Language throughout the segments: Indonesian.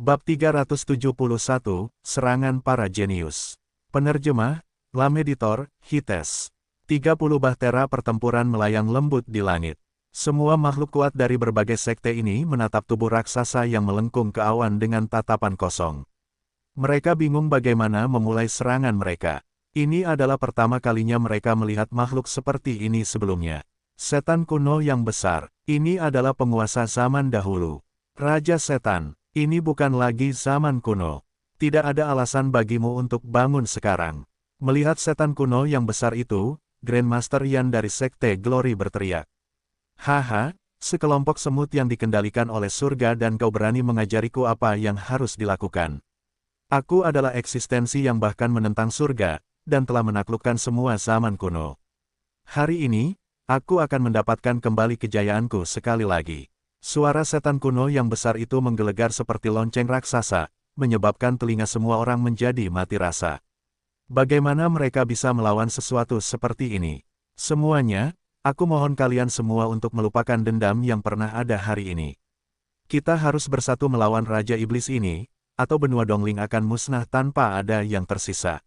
Bab 371, Serangan Para Jenius. Penerjemah, Lam Editor, Hites. 30 bahtera pertempuran melayang lembut di langit. Semua makhluk kuat dari berbagai sekte ini menatap tubuh raksasa yang melengkung ke awan dengan tatapan kosong. Mereka bingung bagaimana memulai serangan mereka. Ini adalah pertama kalinya mereka melihat makhluk seperti ini sebelumnya. Setan kuno yang besar, ini adalah penguasa zaman dahulu. Raja Setan. Ini bukan lagi zaman kuno. Tidak ada alasan bagimu untuk bangun sekarang. Melihat setan kuno yang besar itu, Grandmaster Yan dari Sekte Glory berteriak. Haha, sekelompok semut yang dikendalikan oleh surga dan kau berani mengajariku apa yang harus dilakukan. Aku adalah eksistensi yang bahkan menentang surga, dan telah menaklukkan semua zaman kuno. Hari ini, aku akan mendapatkan kembali kejayaanku sekali lagi. Suara setan kuno yang besar itu menggelegar seperti lonceng raksasa, menyebabkan telinga semua orang menjadi mati rasa. Bagaimana mereka bisa melawan sesuatu seperti ini? Semuanya, aku mohon kalian semua untuk melupakan dendam yang pernah ada hari ini. Kita harus bersatu melawan Raja Iblis ini, atau benua Dongling akan musnah tanpa ada yang tersisa.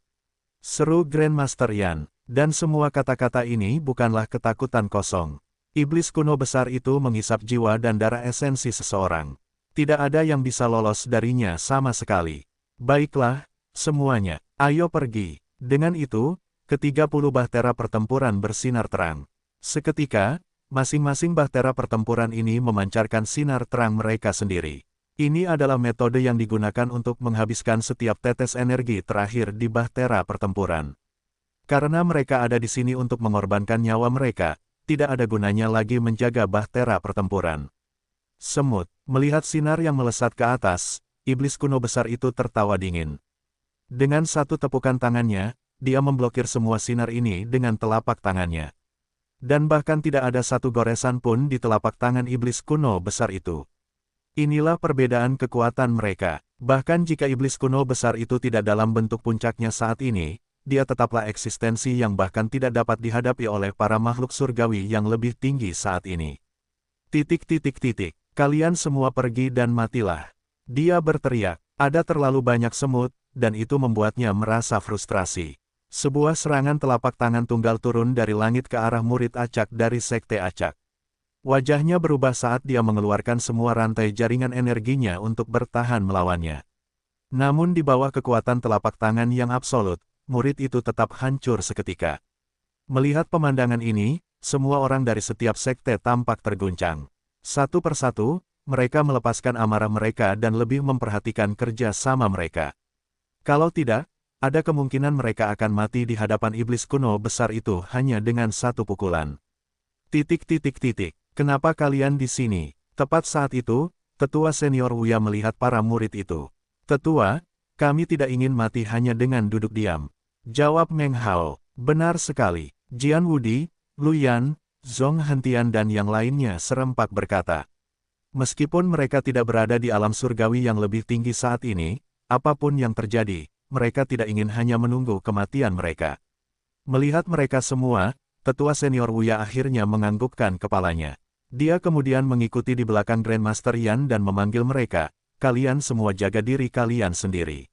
Seru Grandmaster Yan, dan semua kata-kata ini bukanlah ketakutan kosong. Iblis kuno besar itu menghisap jiwa dan darah esensi seseorang. Tidak ada yang bisa lolos darinya sama sekali. Baiklah, semuanya, ayo pergi. Dengan itu, ke-30 bahtera pertempuran bersinar terang. Seketika, masing-masing bahtera pertempuran ini memancarkan sinar terang mereka sendiri. Ini adalah metode yang digunakan untuk menghabiskan setiap tetes energi terakhir di bahtera pertempuran. Karena mereka ada di sini untuk mengorbankan nyawa mereka, tidak ada gunanya lagi menjaga bahtera pertempuran. Semut, melihat sinar yang melesat ke atas, iblis kuno besar itu tertawa dingin. Dengan satu tepukan tangannya, dia memblokir semua sinar ini dengan telapak tangannya. Dan bahkan tidak ada satu goresan pun di telapak tangan iblis kuno besar itu. Inilah perbedaan kekuatan mereka. Bahkan jika iblis kuno besar itu tidak dalam bentuk puncaknya saat ini, dia tetaplah eksistensi yang bahkan tidak dapat dihadapi oleh para makhluk surgawi yang lebih tinggi saat ini. Kalian semua pergi dan matilah. Dia berteriak, ada terlalu banyak semut, dan itu membuatnya merasa frustrasi. Sebuah serangan telapak tangan tunggal turun dari langit ke arah murid acak dari Sekte Acak. Wajahnya berubah saat dia mengeluarkan semua rantai jaringan energinya untuk bertahan melawannya. Namun di bawah kekuatan telapak tangan yang absolut, murid itu tetap hancur seketika. Melihat pemandangan ini, semua orang dari setiap sekte tampak terguncang. Satu persatu, mereka melepaskan amarah mereka dan lebih memperhatikan kerja sama mereka. Kalau tidak, ada kemungkinan mereka akan mati di hadapan iblis kuno besar itu hanya dengan satu pukulan. Kenapa kalian di sini? Tepat saat itu, tetua senior Wuya melihat para murid itu. Tetua, kami tidak ingin mati hanya dengan duduk diam. Jawab Meng Hao, benar sekali. Jian Wudi, Luyan, Zhong Hentian dan yang lainnya serempak berkata. Meskipun mereka tidak berada di alam surgawi yang lebih tinggi saat ini, apapun yang terjadi, mereka tidak ingin hanya menunggu kematian mereka. Melihat mereka semua, tetua senior Wuya akhirnya menganggukkan kepalanya. Dia kemudian mengikuti di belakang Grandmaster Yan dan memanggil mereka, kalian semua jaga diri kalian sendiri.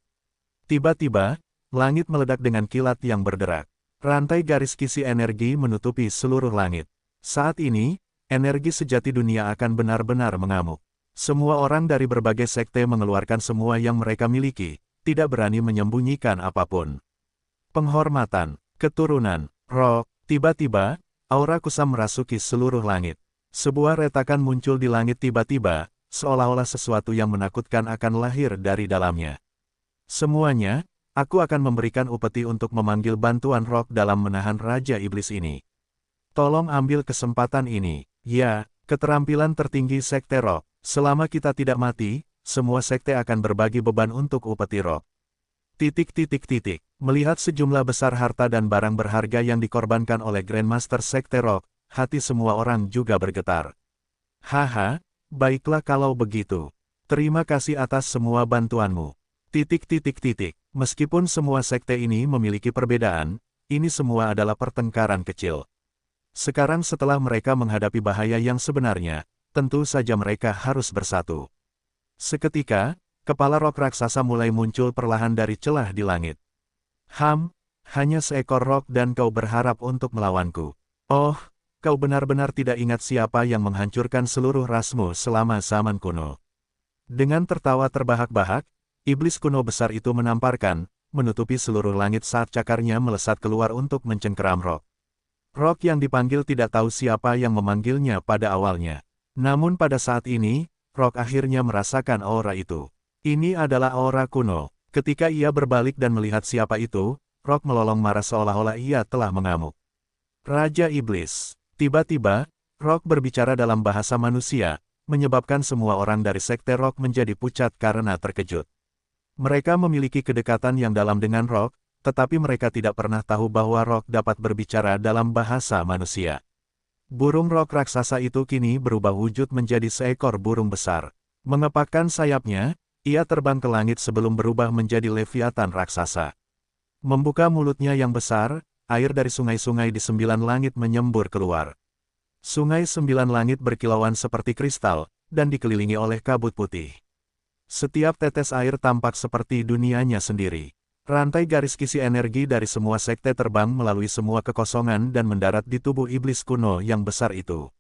Tiba-tiba, langit meledak dengan kilat yang berderak. Rantai garis kisi energi menutupi seluruh langit. Saat ini, energi sejati dunia akan benar-benar mengamuk. Semua orang dari berbagai sekte mengeluarkan semua yang mereka miliki, tidak berani menyembunyikan apapun. Penghormatan, keturunan, roh, tiba-tiba, aura kusam merasuki seluruh langit. Sebuah retakan muncul di langit tiba-tiba, seolah-olah sesuatu yang menakutkan akan lahir dari dalamnya. Semuanya, aku akan memberikan upeti untuk memanggil bantuan roh dalam menahan Raja Iblis ini. Tolong ambil kesempatan ini. Ya, keterampilan tertinggi Sekte Roh. Selama kita tidak mati, semua sekte akan berbagi beban untuk upeti roh. Melihat sejumlah besar harta dan barang berharga yang dikorbankan oleh Grandmaster Sekte Roh, hati semua orang juga bergetar. Haha, baiklah kalau begitu. Terima kasih atas semua bantuanmu. Meskipun semua sekte ini memiliki perbedaan, ini semua adalah pertengkaran kecil. Sekarang setelah mereka menghadapi bahaya yang sebenarnya, tentu saja mereka harus bersatu. Seketika, kepala rok raksasa mulai muncul perlahan dari celah di langit. Hanya seekor rok dan kau berharap untuk melawanku. Oh, kau benar-benar tidak ingat siapa yang menghancurkan seluruh rasmu selama zaman kuno. Dengan tertawa terbahak-bahak, iblis kuno besar itu menutupi seluruh langit saat cakarnya melesat keluar untuk mencengkeram rok. Rok yang dipanggil tidak tahu siapa yang memanggilnya pada awalnya. Namun pada saat ini, Rok akhirnya merasakan aura itu. Ini adalah aura kuno. Ketika ia berbalik dan melihat siapa itu, Rok melolong marah seolah-olah ia telah mengamuk. Raja Iblis. Tiba-tiba, Rok berbicara dalam bahasa manusia, menyebabkan semua orang dari sekte Rok menjadi pucat karena terkejut. Mereka memiliki kedekatan yang dalam dengan Rok, tetapi mereka tidak pernah tahu bahwa Rok dapat berbicara dalam bahasa manusia. Burung rok raksasa itu kini berubah wujud menjadi seekor burung besar. Mengepakkan sayapnya, ia terbang ke langit sebelum berubah menjadi leviatan raksasa. Membuka mulutnya yang besar, air dari sungai-sungai di 9 langit menyembur keluar. Sungai 9 langit berkilauan seperti kristal, dan dikelilingi oleh kabut putih. Setiap tetes air tampak seperti dunianya sendiri. Rantai garis kisi energi dari semua sekte terbang melalui semua kekosongan dan mendarat di tubuh iblis kuno yang besar itu.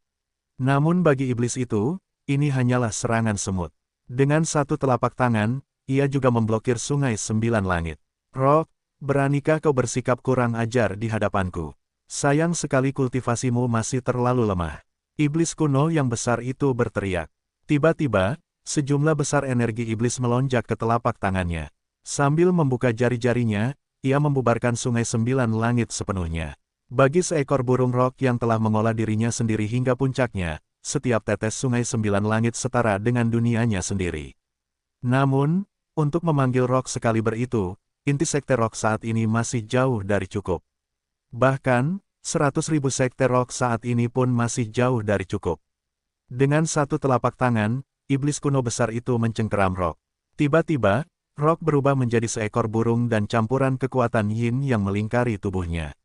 Namun bagi iblis itu, ini hanyalah serangan semut. Dengan satu telapak tangan, ia juga memblokir sungai 9 langit. Rok, beranikah kau bersikap kurang ajar di hadapanku? Sayang sekali kultivasimu masih terlalu lemah. Iblis kuno yang besar itu berteriak. Tiba-tiba, sejumlah besar energi iblis melonjak ke telapak tangannya. Sambil membuka jari-jarinya, ia membubarkan sungai 9 langit sepenuhnya. Bagi seekor burung rok yang telah mengolah dirinya sendiri hingga puncaknya, setiap tetes sungai 9 langit setara dengan dunianya sendiri. Namun, untuk memanggil rok sekaliber itu, inti sekte rok saat ini masih jauh dari cukup. Bahkan, 100.000 sekte rok saat ini pun masih jauh dari cukup. Dengan satu telapak tangan, iblis kuno besar itu mencengkeram rok. Tiba-tiba, Rok berubah menjadi seekor burung dan campuran kekuatan yin yang melingkari tubuhnya.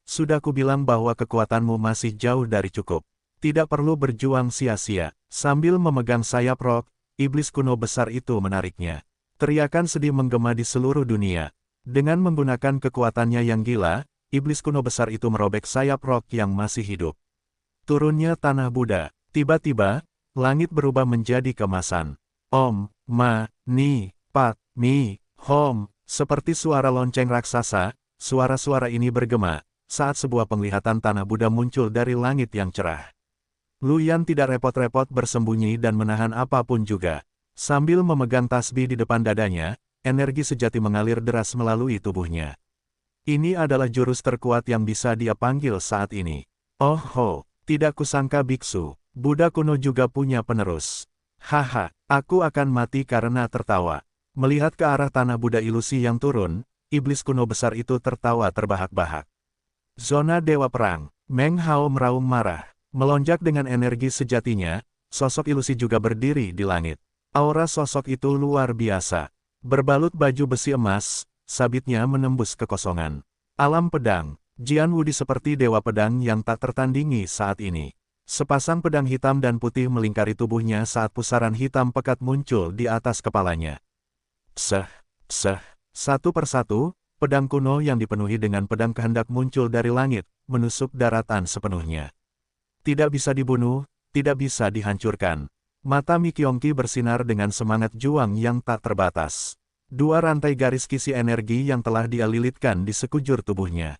Sudah kubilang bahwa kekuatanmu masih jauh dari cukup. Tidak perlu berjuang sia-sia. Sambil memegang sayap Rok, iblis kuno besar itu menariknya. Teriakan sedih menggema di seluruh dunia. Dengan menggunakan kekuatannya yang gila, iblis kuno besar itu merobek sayap Rok yang masih hidup. Turunnya tanah Buddha. Tiba-tiba, langit berubah menjadi kemasan. Om, Mani, Padme, Hum, seperti suara lonceng raksasa, suara-suara ini bergema, saat sebuah penglihatan tanah Buddha muncul dari langit yang cerah. Luyan tidak repot-repot bersembunyi dan menahan apapun juga. Sambil memegang tasbih di depan dadanya, energi sejati mengalir deras melalui tubuhnya. Ini adalah jurus terkuat yang bisa dia panggil saat ini. Oh, tidak kusangka biksu, Buddha kuno juga punya penerus. Haha, aku akan mati karena tertawa. Melihat ke arah tanah Buddha ilusi yang turun, iblis kuno besar itu tertawa terbahak-bahak. Zona Dewa Perang, Meng Hao meraung marah. Melonjak dengan energi sejatinya, sosok ilusi juga berdiri di langit. Aura sosok itu luar biasa. Berbalut baju besi emas, sabitnya menembus kekosongan. Alam pedang, Jian Wudi seperti dewa pedang yang tak tertandingi saat ini. Sepasang pedang hitam dan putih melingkari tubuhnya saat pusaran hitam pekat muncul di atas kepalanya. Satu persatu, pedang kuno yang dipenuhi dengan pedang kehendak muncul dari langit, menusuk daratan sepenuhnya. Tidak bisa dibunuh, tidak bisa dihancurkan. Mata Mikyongki bersinar dengan semangat juang yang tak terbatas. Dua rantai garis kisi energi yang telah dia lilitkan di sekujur tubuhnya.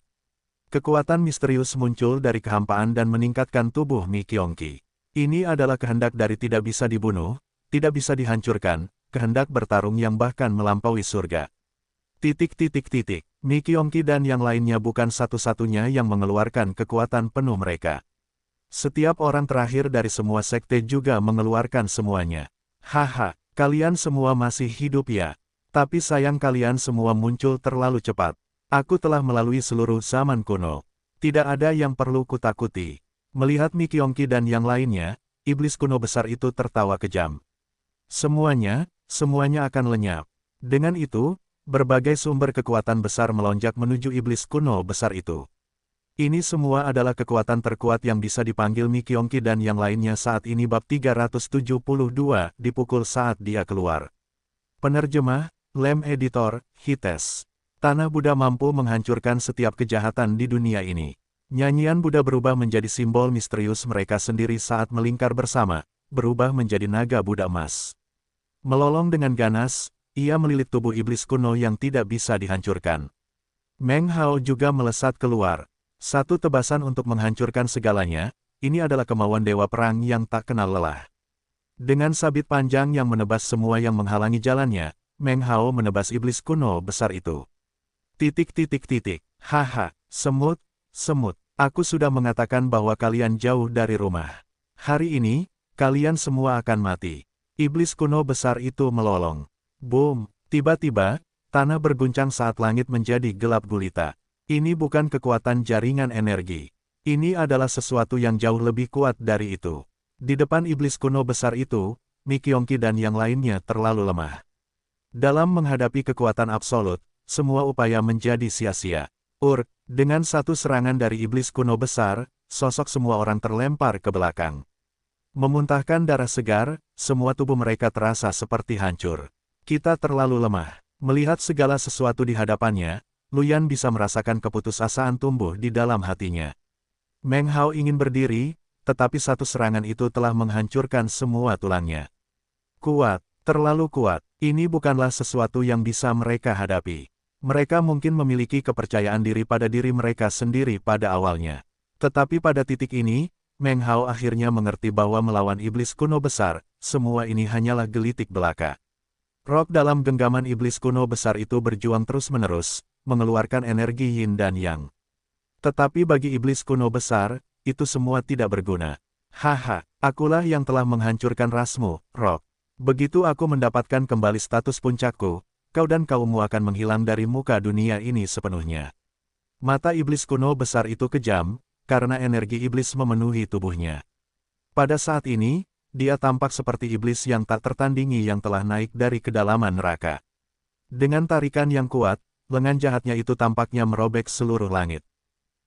Kekuatan misterius muncul dari kehampaan dan meningkatkan tubuh Mikyongki. Ini adalah kehendak dari tidak bisa dibunuh, tidak bisa dihancurkan, kehendak bertarung yang bahkan melampaui surga. Mikyongki dan yang lainnya bukan satu-satunya yang mengeluarkan kekuatan penuh mereka. Setiap orang terakhir dari semua sekte juga mengeluarkan semuanya. Haha, kalian semua masih hidup ya. Tapi sayang kalian semua muncul terlalu cepat. Aku telah melalui seluruh zaman kuno. Tidak ada yang perlu kutakuti. Melihat Mikyongki dan yang lainnya, iblis kuno besar itu tertawa kejam. Semuanya akan lenyap. Dengan itu, berbagai sumber kekuatan besar melonjak menuju iblis kuno besar itu. Ini semua adalah kekuatan terkuat yang bisa dipanggil Mikyongki dan yang lainnya saat ini bab 372 dipukul saat dia keluar. Penerjemah, Lem Editor, Hites. Tanah Buddha mampu menghancurkan setiap kejahatan di dunia ini. Nyanyian Buddha berubah menjadi simbol misterius mereka sendiri saat melingkar bersama, berubah menjadi naga Buddha emas. Melolong dengan ganas, ia melilit tubuh iblis kuno yang tidak bisa dihancurkan. Meng Hao juga melesat keluar. Satu tebasan untuk menghancurkan segalanya, ini adalah kemauan dewa perang yang tak kenal lelah. Dengan sabit panjang yang menebas semua yang menghalangi jalannya, Meng Hao menebas iblis kuno besar itu. Haha, semut, semut, aku sudah mengatakan bahwa kalian jauh dari rumah. Hari ini, kalian semua akan mati. Iblis kuno besar itu melolong. Boom, tiba-tiba, tanah berguncang saat langit menjadi gelap gulita. Ini bukan kekuatan jaringan energi. Ini adalah sesuatu yang jauh lebih kuat dari itu. Di depan iblis kuno besar itu, Mikyongki dan yang lainnya terlalu lemah. Dalam menghadapi kekuatan absolut, semua upaya menjadi sia-sia. Dengan satu serangan dari iblis kuno besar, sosok semua orang terlempar ke belakang. Memuntahkan darah segar, semua tubuh mereka terasa seperti hancur. Kita terlalu lemah. Melihat segala sesuatu di hadapannya, Luyan bisa merasakan keputusasaan tumbuh di dalam hatinya. Meng Hao ingin berdiri, tetapi satu serangan itu telah menghancurkan semua tulangnya. Kuat, terlalu kuat, ini bukanlah sesuatu yang bisa mereka hadapi. Mereka mungkin memiliki kepercayaan diri pada diri mereka sendiri pada awalnya. Tetapi pada titik ini, Meng Hao akhirnya mengerti bahwa melawan iblis kuno besar, semua ini hanyalah gelitik belaka. Rock dalam genggaman iblis kuno besar itu berjuang terus-menerus, mengeluarkan energi yin dan yang. Tetapi bagi iblis kuno besar, itu semua tidak berguna. Haha, akulah yang telah menghancurkan rasmu, Rock. Begitu aku mendapatkan kembali status puncakku, kau dan kaummu akan menghilang dari muka dunia ini sepenuhnya. Mata iblis kuno besar itu kejam, karena energi iblis memenuhi tubuhnya. Pada saat ini, dia tampak seperti iblis yang tak tertandingi yang telah naik dari kedalaman neraka. Dengan tarikan yang kuat, lengan jahatnya itu tampaknya merobek seluruh langit.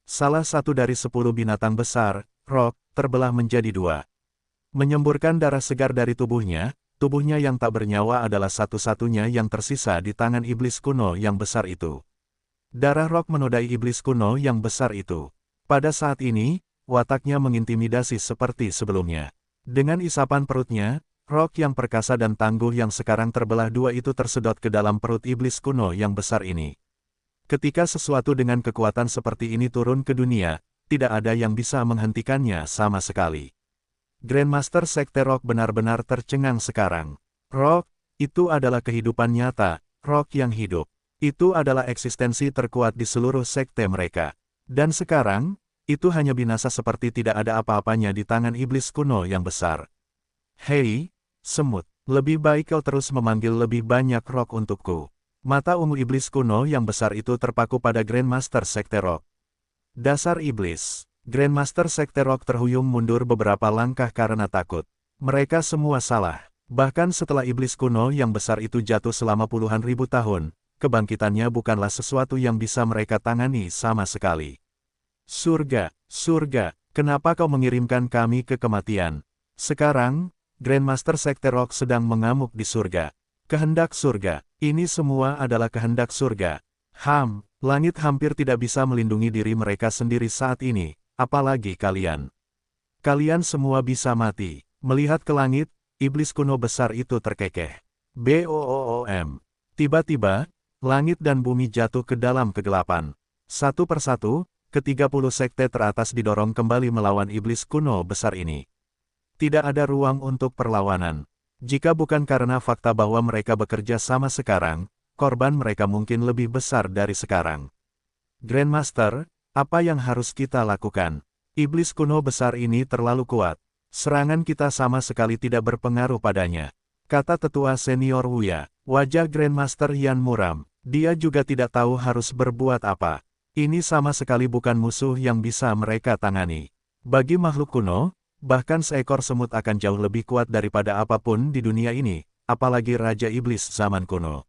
Salah satu dari 10 binatang besar, Rock, terbelah menjadi 2. Menyemburkan darah segar dari tubuhnya yang tak bernyawa adalah satu-satunya yang tersisa di tangan iblis kuno yang besar itu. Darah Rock menodai iblis kuno yang besar itu. Pada saat ini, wataknya mengintimidasi seperti sebelumnya. Dengan isapan perutnya, Rock yang perkasa dan tangguh yang sekarang terbelah 2 itu tersedot ke dalam perut iblis kuno yang besar ini. Ketika sesuatu dengan kekuatan seperti ini turun ke dunia, tidak ada yang bisa menghentikannya sama sekali. Grandmaster Sekte Rock benar-benar tercengang sekarang. Rock, itu adalah kehidupan nyata, Rock yang hidup. Itu adalah eksistensi terkuat di seluruh sekte mereka. Dan sekarang, itu hanya binasa seperti tidak ada apa-apanya di tangan iblis kuno yang besar. Hei, semut, lebih baik kau terus memanggil lebih banyak Rock untukku. Mata ungu iblis kuno yang besar itu terpaku pada Grandmaster Sekte Rock. Dasar iblis. Grandmaster Sekte Rock terhuyung mundur beberapa langkah karena takut. Mereka semua salah. Bahkan setelah iblis kuno yang besar itu jatuh selama puluhan ribu tahun, kebangkitannya bukanlah sesuatu yang bisa mereka tangani sama sekali. Surga, surga, kenapa kau mengirimkan kami ke kematian? Sekarang, Grandmaster Sekte Rock sedang mengamuk di surga. Kehendak surga, ini semua adalah kehendak surga. Langit hampir tidak bisa melindungi diri mereka sendiri saat ini, apalagi kalian. Kalian semua bisa mati. Melihat ke langit, iblis kuno besar itu terkekeh. Boom. Tiba-tiba, langit dan bumi jatuh ke dalam kegelapan. Satu persatu, ke-30 sekte teratas didorong kembali melawan iblis kuno besar ini. Tidak ada ruang untuk perlawanan. Jika bukan karena fakta bahwa mereka bekerja sama sekarang, korban mereka mungkin lebih besar dari sekarang. Grandmaster, apa yang harus kita lakukan? Iblis kuno besar ini terlalu kuat. Serangan kita sama sekali tidak berpengaruh padanya. Kata tetua senior Wuya. Wajah Grandmaster Yan muram. Dia juga tidak tahu harus berbuat apa. Ini sama sekali bukan musuh yang bisa mereka tangani. Bagi makhluk kuno, bahkan seekor semut akan jauh lebih kuat daripada apapun di dunia ini, apalagi Raja Iblis zaman kuno.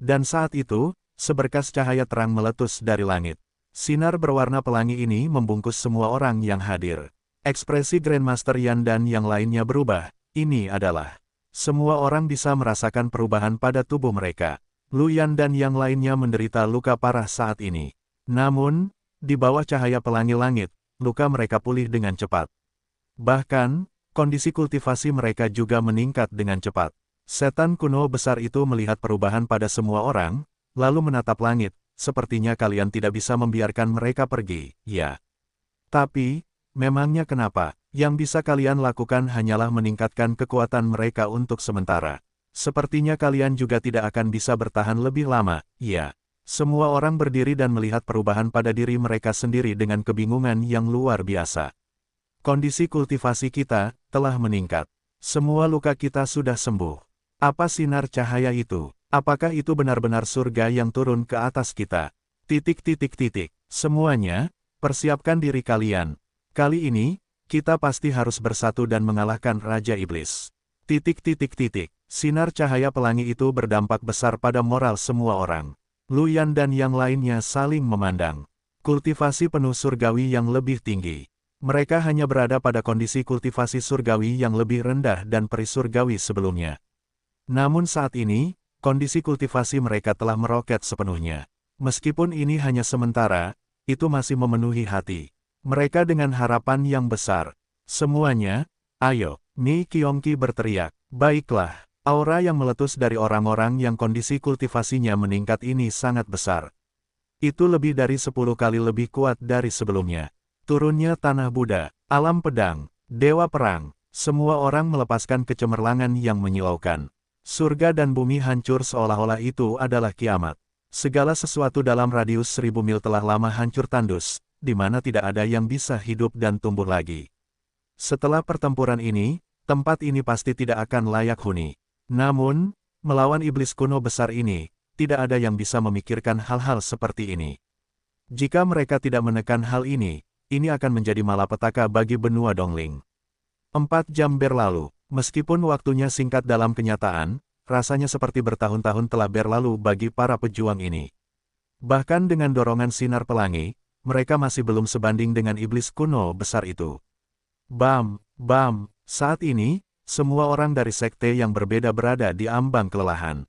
Dan saat itu, seberkas cahaya terang meletus dari langit. Sinar berwarna pelangi ini membungkus semua orang yang hadir. Ekspresi Grandmaster Yan dan yang lainnya berubah. Ini adalah semua orang bisa merasakan perubahan pada tubuh mereka. Lu Yan dan yang lainnya menderita luka parah saat ini. Namun, di bawah cahaya pelangi langit, luka mereka pulih dengan cepat. Bahkan, kondisi kultivasi mereka juga meningkat dengan cepat. Setan kuno besar itu melihat perubahan pada semua orang, lalu menatap langit, sepertinya kalian tidak bisa membiarkan mereka pergi, ya. Tapi, memangnya kenapa? Yang bisa kalian lakukan hanyalah meningkatkan kekuatan mereka untuk sementara. Sepertinya kalian juga tidak akan bisa bertahan lebih lama, ya. Semua orang berdiri dan melihat perubahan pada diri mereka sendiri dengan kebingungan yang luar biasa. Kondisi kultivasi kita telah meningkat. Semua luka kita sudah sembuh. Apa sinar cahaya itu? Apakah itu benar-benar surga yang turun ke atas kita? Semuanya, persiapkan diri kalian. Kali ini, kita pasti harus bersatu dan mengalahkan Raja Iblis. Sinar cahaya pelangi itu berdampak besar pada moral semua orang. Lu Yan dan yang lainnya saling memandang. Kultivasi penuh surgawi yang lebih tinggi. Mereka hanya berada pada kondisi kultivasi surgawi yang lebih rendah dan peri surgawi sebelumnya. Namun saat ini, kondisi kultivasi mereka telah meroket sepenuhnya. Meskipun ini hanya sementara, itu masih memenuhi hati mereka dengan harapan yang besar. Semuanya, ayo, Ni Qiongqi berteriak. Baiklah, aura yang meletus dari orang-orang yang kondisi kultivasinya meningkat ini sangat besar. Itu lebih dari 10 kali lebih kuat dari sebelumnya. Turunnya tanah Buddha, alam pedang, dewa perang, semua orang melepaskan kecemerlangan yang menyilaukan. Surga dan bumi hancur seolah-olah itu adalah kiamat. Segala sesuatu dalam radius 1000 mil telah lama hancur tandus, di mana tidak ada yang bisa hidup dan tumbuh lagi. Setelah pertempuran ini, tempat ini pasti tidak akan layak huni. Namun, melawan iblis kuno besar ini, tidak ada yang bisa memikirkan hal-hal seperti ini. Jika mereka tidak menekan hal ini akan menjadi malapetaka bagi benua Dongling. 4 jam berlalu, meskipun waktunya singkat dalam kenyataan, rasanya seperti bertahun-tahun telah berlalu bagi para pejuang ini. Bahkan dengan dorongan sinar pelangi, mereka masih belum sebanding dengan iblis kuno besar itu. Bam, bam, saat ini, semua orang dari sekte yang berbeda berada di ambang kelelahan.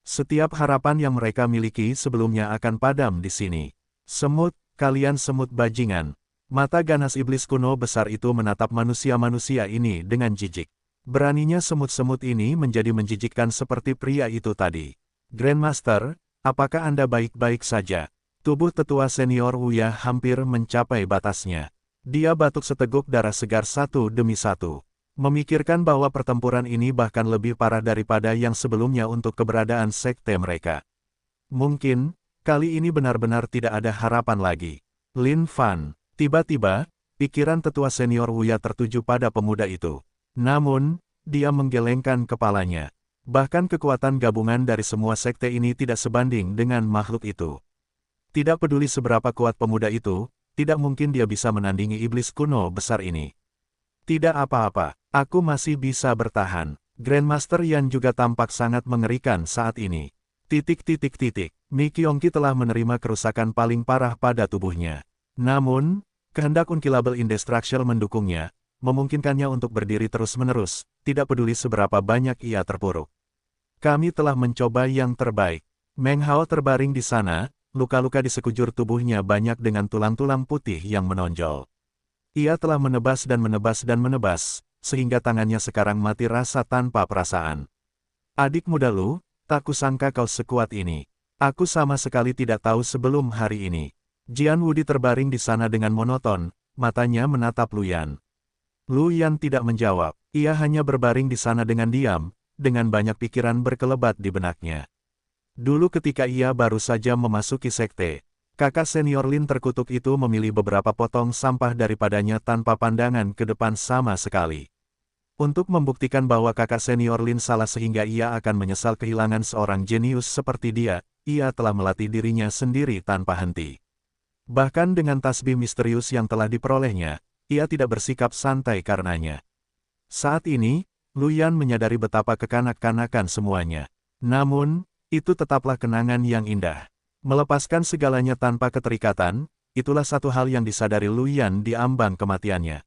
Setiap harapan yang mereka miliki sebelumnya akan padam di sini. Semut, kalian semut bajingan. Mata ganas iblis kuno besar itu menatap manusia-manusia ini dengan jijik. Beraninya semut-semut ini menjadi menjijikkan seperti pria itu tadi. Grandmaster, apakah Anda baik-baik saja? Tubuh tetua senior Wuya hampir mencapai batasnya. Dia batuk seteguk darah segar satu demi satu. Memikirkan bahwa pertempuran ini bahkan lebih parah daripada yang sebelumnya untuk keberadaan sekte mereka. Mungkin, kali ini benar-benar tidak ada harapan lagi. Lin Fan, tiba-tiba, pikiran tetua senior Wuya tertuju pada pemuda itu. Namun, dia menggelengkan kepalanya. Bahkan kekuatan gabungan dari semua sekte ini tidak sebanding dengan makhluk itu. Tidak peduli seberapa kuat pemuda itu, tidak mungkin dia bisa menandingi iblis kuno besar ini. Tidak apa-apa, aku masih bisa bertahan. Grandmaster Yan juga tampak sangat mengerikan saat ini. Ni Qiongqi telah menerima kerusakan paling parah pada tubuhnya. Namun, kehendak Unkillable Indestructible mendukungnya, memungkinkannya untuk berdiri terus-menerus, tidak peduli seberapa banyak ia terpuruk. Kami telah mencoba yang terbaik. Meng Hao terbaring di sana, luka-luka di sekujur tubuhnya banyak dengan tulang-tulang putih yang menonjol. Ia telah menebas dan menebas dan menebas, sehingga tangannya sekarang mati rasa tanpa perasaan. Adik muda Lu, tak kusangka kau sekuat ini. Aku sama sekali tidak tahu sebelum hari ini. Jian Wudi terbaring di sana dengan monoton, matanya menatap Lu Yan. Lu Yan tidak menjawab, ia hanya berbaring di sana dengan diam, dengan banyak pikiran berkelebat di benaknya. Dulu ketika ia baru saja memasuki sekte, kakak senior Lin terkutuk itu memilih beberapa potong sampah daripadanya tanpa pandangan ke depan sama sekali. Untuk membuktikan bahwa kakak senior Lin salah sehingga ia akan menyesal kehilangan seorang jenius seperti dia, ia telah melatih dirinya sendiri tanpa henti. Bahkan dengan tasbih misterius yang telah diperolehnya, ia tidak bersikap santai karenanya. Saat ini, Lu Yan menyadari betapa kekanak-kanakan semuanya. Namun, itu tetaplah kenangan yang indah. Melepaskan segalanya tanpa keterikatan, itulah satu hal yang disadari Luyan di ambang kematiannya.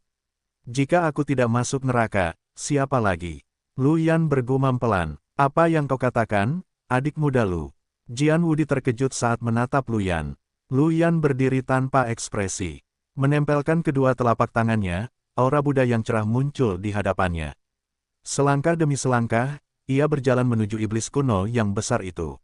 Jika aku tidak masuk neraka, siapa lagi? Luyan bergumam pelan. Apa yang kau katakan, adik muda Lu? Jian Wudi terkejut saat menatap Luyan. Luyan berdiri tanpa ekspresi. Menempelkan kedua telapak tangannya, aura Buddha yang cerah muncul di hadapannya. Selangkah demi selangkah, ia berjalan menuju iblis kuno yang besar itu.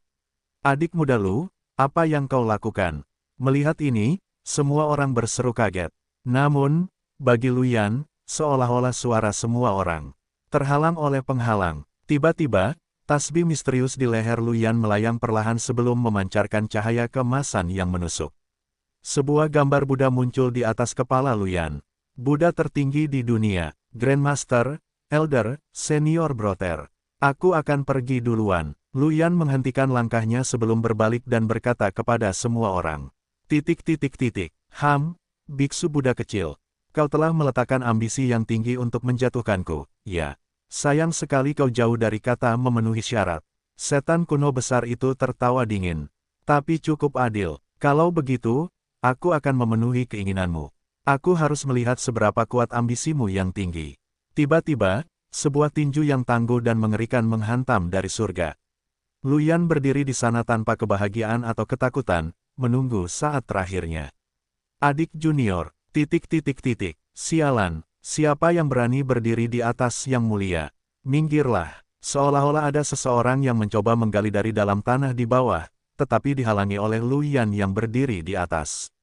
Adik muda Lu, apa yang kau lakukan? Melihat ini, semua orang berseru kaget. Namun, bagi Luyan, seolah-olah suara semua orang terhalang oleh penghalang. Tiba-tiba, tasbih misterius di leher Luyan melayang perlahan sebelum memancarkan cahaya keemasan yang menusuk. Sebuah gambar Buddha muncul di atas kepala Luyan. Buddha tertinggi di dunia, Grandmaster, Elder, Senior Brother. Aku akan pergi duluan. Luyan menghentikan langkahnya sebelum berbalik dan berkata kepada semua orang. Biksu Buddha kecil. Kau telah meletakkan ambisi yang tinggi untuk menjatuhkanku, ya. Sayang sekali kau jauh dari kata memenuhi syarat. Setan kuno besar itu tertawa dingin. Tapi cukup adil. Kalau begitu, aku akan memenuhi keinginanmu. Aku harus melihat seberapa kuat ambisimu yang tinggi. Tiba-tiba, sebuah tinju yang tangguh dan mengerikan menghantam dari surga. Luyan berdiri di sana tanpa kebahagiaan atau ketakutan, menunggu saat terakhirnya. Adik junior, sialan, siapa yang berani berdiri di atas yang mulia? Minggirlah, seolah-olah ada seseorang yang mencoba menggali dari dalam tanah di bawah, tetapi dihalangi oleh Luyan yang berdiri di atas.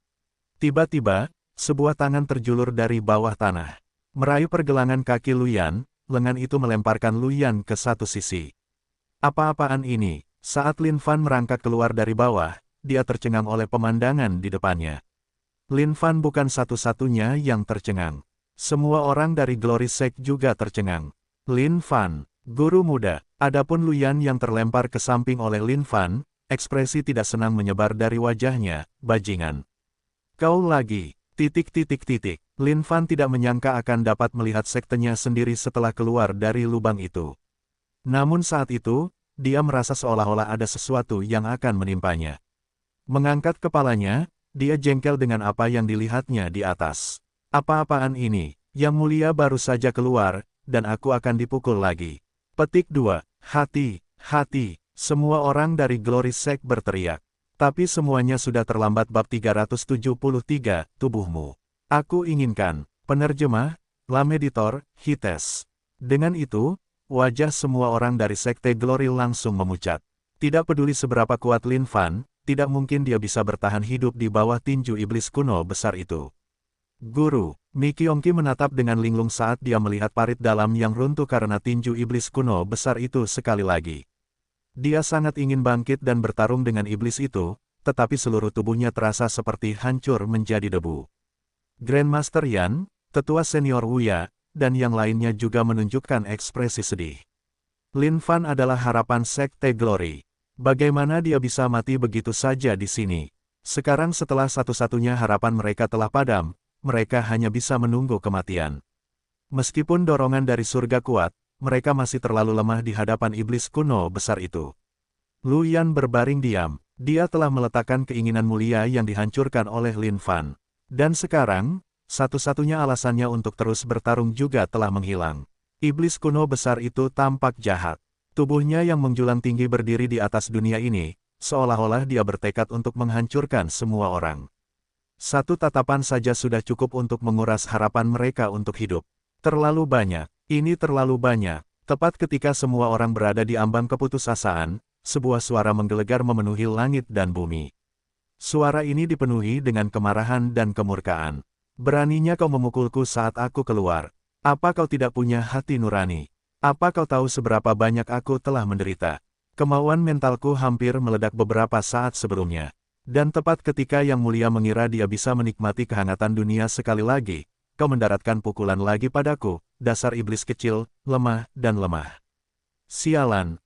Tiba-tiba, sebuah tangan terjulur dari bawah tanah. Meraih pergelangan kaki Luyan, lengan itu melemparkan Luyan ke satu sisi. Apa-apaan ini? Saat Lin Fan merangkak keluar dari bawah, dia tercengang oleh pemandangan di depannya. Lin Fan bukan satu-satunya yang tercengang. Semua orang dari Glory Sect juga tercengang. Lin Fan, guru muda. Adapun Luyan yang terlempar ke samping oleh Lin Fan, ekspresi tidak senang menyebar dari wajahnya, bajingan. Kau lagi, Lin Fan tidak menyangka akan dapat melihat sektenya sendiri setelah keluar dari lubang itu. Namun saat itu, dia merasa seolah-olah ada sesuatu yang akan menimpanya. Mengangkat kepalanya, dia jengkel dengan apa yang dilihatnya di atas. Apa-apaan ini? Yang mulia baru saja keluar, dan aku akan dipukul lagi. Petik 2. Hati. Semua orang dari Glory Sect berteriak. Tapi semuanya sudah terlambat. Bab 373, tubuhmu. Aku inginkan. Penerjemah, Lameditor, Hites. Dengan itu, wajah semua orang dari Sekte Glory langsung memucat. Tidak peduli seberapa kuat Lin Fan, tidak mungkin dia bisa bertahan hidup di bawah tinju iblis kuno besar itu. Guru, Mikyongki menatap dengan linglung saat dia melihat parit dalam yang runtuh karena tinju iblis kuno besar itu sekali lagi. Dia sangat ingin bangkit dan bertarung dengan iblis itu, tetapi seluruh tubuhnya terasa seperti hancur menjadi debu. Grandmaster Yan, tetua senior Wuya, dan yang lainnya juga menunjukkan ekspresi sedih. Lin Fan adalah harapan Sekte Glory. Bagaimana dia bisa mati begitu saja di sini? Sekarang setelah satu-satunya harapan mereka telah padam, mereka hanya bisa menunggu kematian. Meskipun dorongan dari surga kuat, mereka masih terlalu lemah di hadapan iblis kuno besar itu. Luyan berbaring diam, dia telah meletakkan keinginan mulia yang dihancurkan oleh Lin Fan. Dan sekarang, satu-satunya alasannya untuk terus bertarung juga telah menghilang. Iblis kuno besar itu tampak jahat. Tubuhnya yang menjulang tinggi berdiri di atas dunia ini, seolah-olah dia bertekad untuk menghancurkan semua orang. Satu tatapan saja sudah cukup untuk menguras harapan mereka untuk hidup. Terlalu banyak, ini terlalu banyak. Tepat ketika semua orang berada di ambang keputusasaan, sebuah suara menggelegar memenuhi langit dan bumi. Suara ini dipenuhi dengan kemarahan dan kemurkaan. Beraninya kau memukulku saat aku keluar. Apa kau tidak punya hati nurani? Apa kau tahu seberapa banyak aku telah menderita? Kemauan mentalku hampir meledak beberapa saat sebelumnya. Dan tepat ketika yang mulia mengira dia bisa menikmati kehangatan dunia sekali lagi, kau mendaratkan pukulan lagi padaku, dasar iblis kecil, lemah dan lemah. Sialan.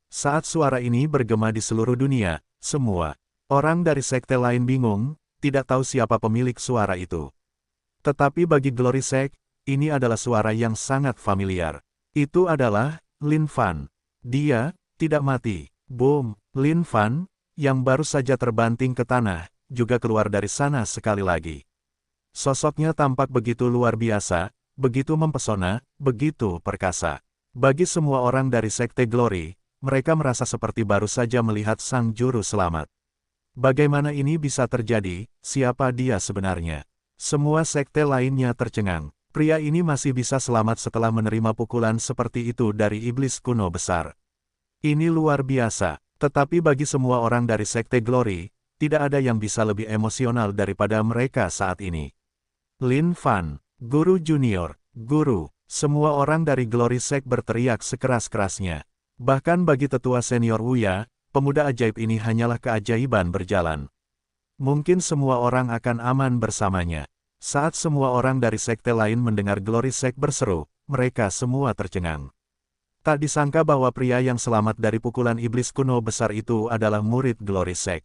Saat suara ini bergema di seluruh dunia, semua orang dari sekte lain bingung, tidak tahu siapa pemilik suara itu. Tetapi bagi Glory Sect, ini adalah suara yang sangat familiar. Itu adalah Lin Fan. Dia tidak mati. Boom! Lin Fan, yang baru saja terbanting ke tanah, juga keluar dari sana sekali lagi. Sosoknya tampak begitu luar biasa, begitu mempesona, begitu perkasa. Bagi semua orang dari Sekte Glory, mereka merasa seperti baru saja melihat sang juru selamat. Bagaimana ini bisa terjadi? Siapa dia sebenarnya? Semua sekte lainnya tercengang. Pria ini masih bisa selamat setelah menerima pukulan seperti itu dari iblis kuno besar. Ini luar biasa. Tetapi bagi semua orang dari Sekte Glory, tidak ada yang bisa lebih emosional daripada mereka saat ini. Lin Fan, guru junior, guru, semua orang dari Glory Sect berteriak sekeras-kerasnya. Bahkan bagi tetua senior Wuya, pemuda ajaib ini hanyalah keajaiban berjalan. Mungkin semua orang akan aman bersamanya. Saat semua orang dari sekte lain mendengar Glory Sect berseru, mereka semua tercengang. Tak disangka bahwa pria yang selamat dari pukulan iblis kuno besar itu adalah murid Glory Sect.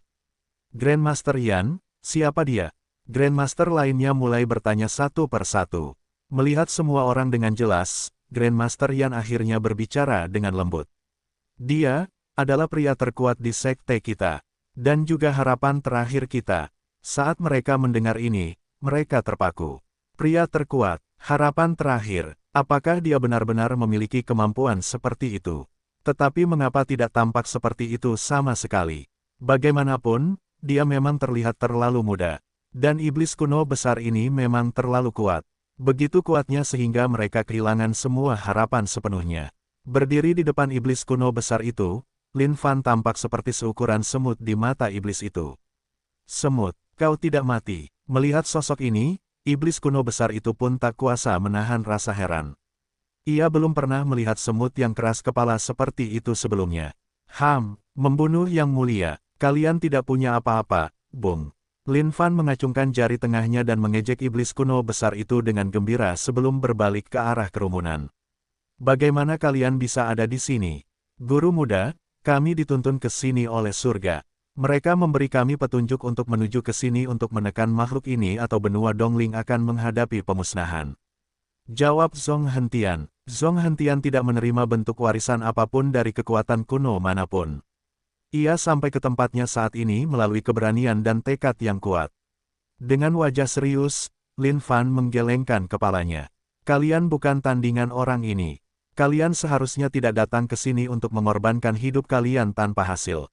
Grandmaster Yan, siapa dia? Grandmaster lainnya mulai bertanya satu persatu. Melihat semua orang dengan jelas, Grandmaster Yan akhirnya berbicara dengan lembut. Dia adalah pria terkuat di sekte kita, dan juga harapan terakhir kita. Saat mereka mendengar ini, mereka terpaku. Pria terkuat, harapan terakhir, apakah dia benar-benar memiliki kemampuan seperti itu? Tetapi mengapa tidak tampak seperti itu sama sekali? Bagaimanapun, dia memang terlihat terlalu muda. Dan iblis kuno besar ini memang terlalu kuat. Begitu kuatnya sehingga mereka kehilangan semua harapan sepenuhnya. Berdiri di depan iblis kuno besar itu, Lin Fan tampak seperti seukuran semut di mata iblis itu. Semut, kau tidak mati. Melihat sosok ini, iblis kuno besar itu pun tak kuasa menahan rasa heran. Ia belum pernah melihat semut yang keras kepala seperti itu sebelumnya. Membunuh yang mulia, kalian tidak punya apa-apa, Bung. Lin Fan mengacungkan jari tengahnya dan mengejek iblis kuno besar itu dengan gembira sebelum berbalik ke arah kerumunan. Bagaimana kalian bisa ada di sini? Guru muda, kami dituntun ke sini oleh surga. Mereka memberi kami petunjuk untuk menuju ke sini untuk menekan makhluk ini atau benua Dongling akan menghadapi pemusnahan. Jawab Zhong Hentian. Zhong Hentian tidak menerima bentuk warisan apapun dari kekuatan kuno manapun. Ia sampai ke tempatnya saat ini melalui keberanian dan tekad yang kuat. Dengan wajah serius, Lin Fan menggelengkan kepalanya. Kalian bukan tandingan orang ini. Kalian seharusnya tidak datang ke sini untuk mengorbankan hidup kalian tanpa hasil.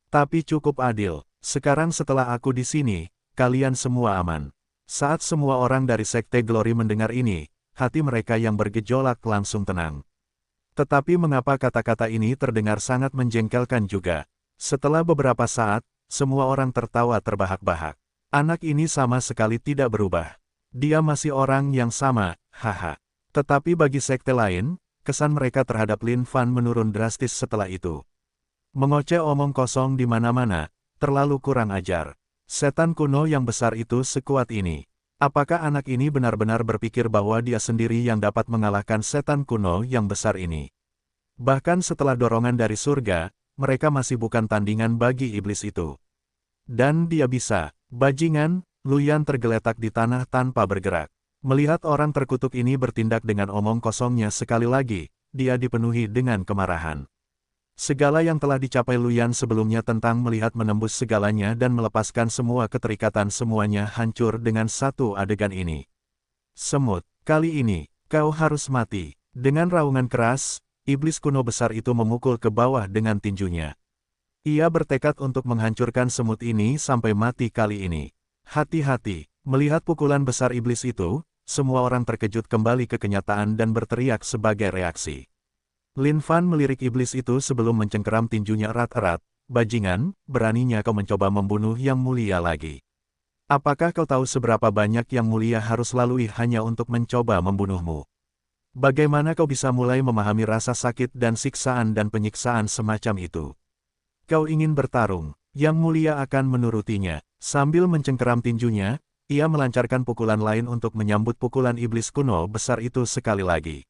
Tapi cukup adil, sekarang setelah aku di sini, kalian semua aman. Saat semua orang dari Sekte Glory mendengar ini, hati mereka yang bergejolak langsung tenang. Tetapi mengapa kata-kata ini terdengar sangat menjengkelkan juga? Setelah beberapa saat, semua orang tertawa terbahak-bahak. Anak ini sama sekali tidak berubah. Dia masih orang yang sama, haha. Tetapi bagi sekte lain, kesan mereka terhadap Lin Fan menurun drastis setelah itu. Mengoceh omong kosong di mana-mana, terlalu kurang ajar. Setan kuno yang besar itu sekuat ini. Apakah anak ini benar-benar berpikir bahwa dia sendiri yang dapat mengalahkan setan kuno yang besar ini? Bahkan setelah dorongan dari surga, mereka masih bukan tandingan bagi iblis itu. Dan dia bisa. Bajingan, Luyan tergeletak di tanah tanpa bergerak. Melihat orang terkutuk ini bertindak dengan omong kosongnya sekali lagi, dia dipenuhi dengan kemarahan. Segala yang telah dicapai Luyan sebelumnya tentang melihat menembus segalanya dan melepaskan semua keterikatan semuanya hancur dengan satu adegan ini. Semut, kali ini, kau harus mati. Dengan raungan keras, iblis kuno besar itu memukul ke bawah dengan tinjunya. Ia bertekad untuk menghancurkan semut ini sampai mati kali ini. Hati-hati, melihat pukulan besar iblis itu, semua orang terkejut kembali ke kenyataan dan berteriak sebagai reaksi. Lin Fan melirik iblis itu sebelum mencengkeram tinjunya erat-erat. Bajingan, beraninya kau mencoba membunuh yang mulia lagi. Apakah kau tahu seberapa banyak yang mulia harus lalui hanya untuk mencoba membunuhmu? Bagaimana kau bisa mulai memahami rasa sakit dan siksaan dan penyiksaan semacam itu? Kau ingin bertarung, yang mulia akan menurutinya. Sambil mencengkeram tinjunya, ia melancarkan pukulan lain untuk menyambut pukulan iblis kuno besar itu sekali lagi.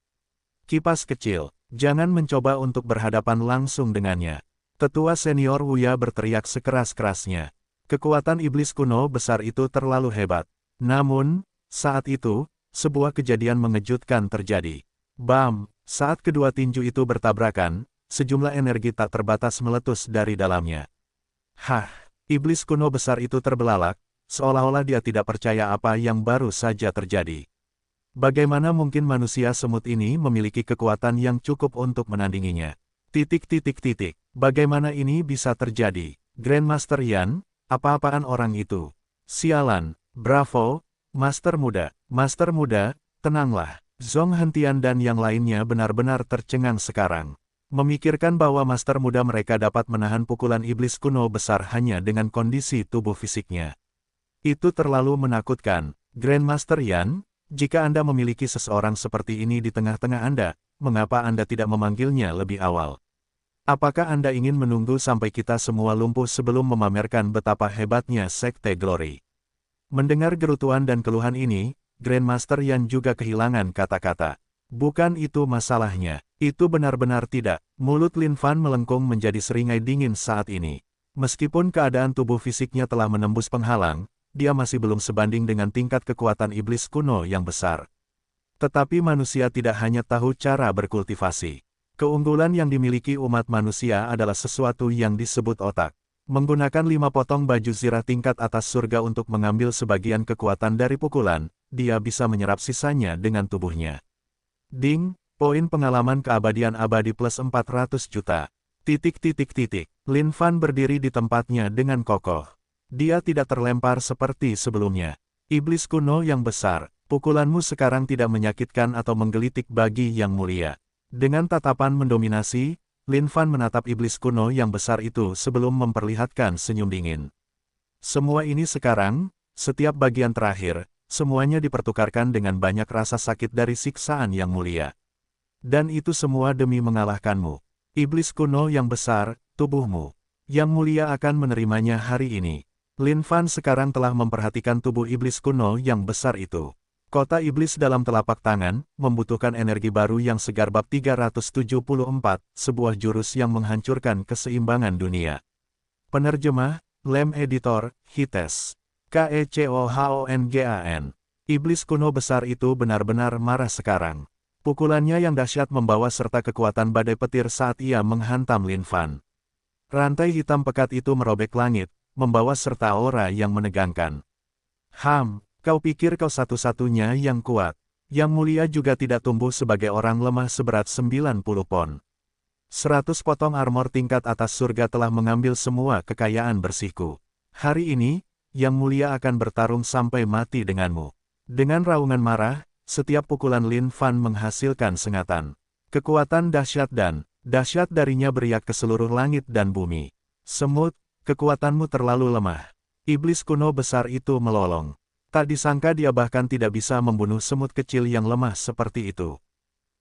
Kipas kecil, jangan mencoba untuk berhadapan langsung dengannya. Tetua senior Wuya berteriak sekeras-kerasnya. Kekuatan iblis kuno besar itu terlalu hebat. Namun, saat itu, sebuah kejadian mengejutkan terjadi. Bam! Saat kedua tinju itu bertabrakan, sejumlah energi tak terbatas meletus dari dalamnya. Hah, iblis kuno besar itu terbelalak, seolah-olah dia tidak percaya apa yang baru saja terjadi. Bagaimana mungkin manusia semut ini memiliki kekuatan yang cukup untuk menandinginya? Bagaimana ini bisa terjadi? Grandmaster Yan, apa-apaan orang itu? Sialan, bravo, Master Muda, tenanglah. Zhong Hentian dan yang lainnya benar-benar tercengang sekarang. Memikirkan bahwa Master Muda mereka dapat menahan pukulan iblis kuno besar hanya dengan kondisi tubuh fisiknya. Itu terlalu menakutkan. Grandmaster Yan, jika Anda memiliki seseorang seperti ini di tengah-tengah Anda, mengapa Anda tidak memanggilnya lebih awal? Apakah Anda ingin menunggu sampai kita semua lumpuh sebelum memamerkan betapa hebatnya Sekte Glory? Mendengar gerutuan dan keluhan ini, Grandmaster Yan juga kehilangan kata-kata. Bukan itu masalahnya. Itu benar-benar tidak. Mulut Lin Fan melengkung menjadi seringai dingin saat ini. Meskipun keadaan tubuh fisiknya telah menembus penghalang, dia masih belum sebanding dengan tingkat kekuatan iblis kuno yang besar. Tetapi manusia tidak hanya tahu cara berkultivasi. Keunggulan yang dimiliki umat manusia adalah sesuatu yang disebut otak. Menggunakan 5 potong baju zirah tingkat atas surga untuk mengambil sebagian kekuatan dari pukulan, dia bisa menyerap sisanya dengan tubuhnya. Ding, poin pengalaman keabadian abadi plus 400 juta. Lin Fan berdiri di tempatnya dengan kokoh. Dia tidak terlempar seperti sebelumnya. Iblis kuno yang besar, pukulanmu sekarang tidak menyakitkan atau menggelitik bagi yang mulia. Dengan tatapan mendominasi, Lin Fan menatap iblis kuno yang besar itu sebelum memperlihatkan senyum dingin. Semua ini sekarang, setiap bagian terakhir, semuanya dipertukarkan dengan banyak rasa sakit dari siksaan yang mulia. Dan itu semua demi mengalahkanmu. Iblis kuno yang besar, tubuhmu. Yang mulia akan menerimanya hari ini. Lin Fan sekarang telah memperhatikan tubuh iblis kuno yang besar itu. Kota iblis dalam telapak tangan, membutuhkan energi baru yang segar bab 374, sebuah jurus yang menghancurkan keseimbangan dunia. Penerjemah, Lem Editor, Hites. KECOHONGAN. Iblis kuno besar itu benar-benar marah sekarang. Pukulannya yang dahsyat membawa serta kekuatan badai petir saat ia menghantam Lin Fan. Rantai hitam pekat itu merobek langit, membawa serta aura yang menegangkan. Kau pikir kau satu-satunya yang kuat. Yang mulia juga tidak tumbuh sebagai orang lemah seberat 90 pon. 100 potong armor tingkat atas surga telah mengambil semua kekayaan bersihku. Hari ini, Yang mulia akan bertarung sampai mati denganmu. Dengan raungan marah, setiap pukulan Lin Fan menghasilkan sengatan. Kekuatan dahsyat darinya beriak ke seluruh langit dan bumi. Semut, kekuatanmu terlalu lemah. Iblis kuno besar itu melolong. Tak disangka dia bahkan tidak bisa membunuh semut kecil yang lemah seperti itu.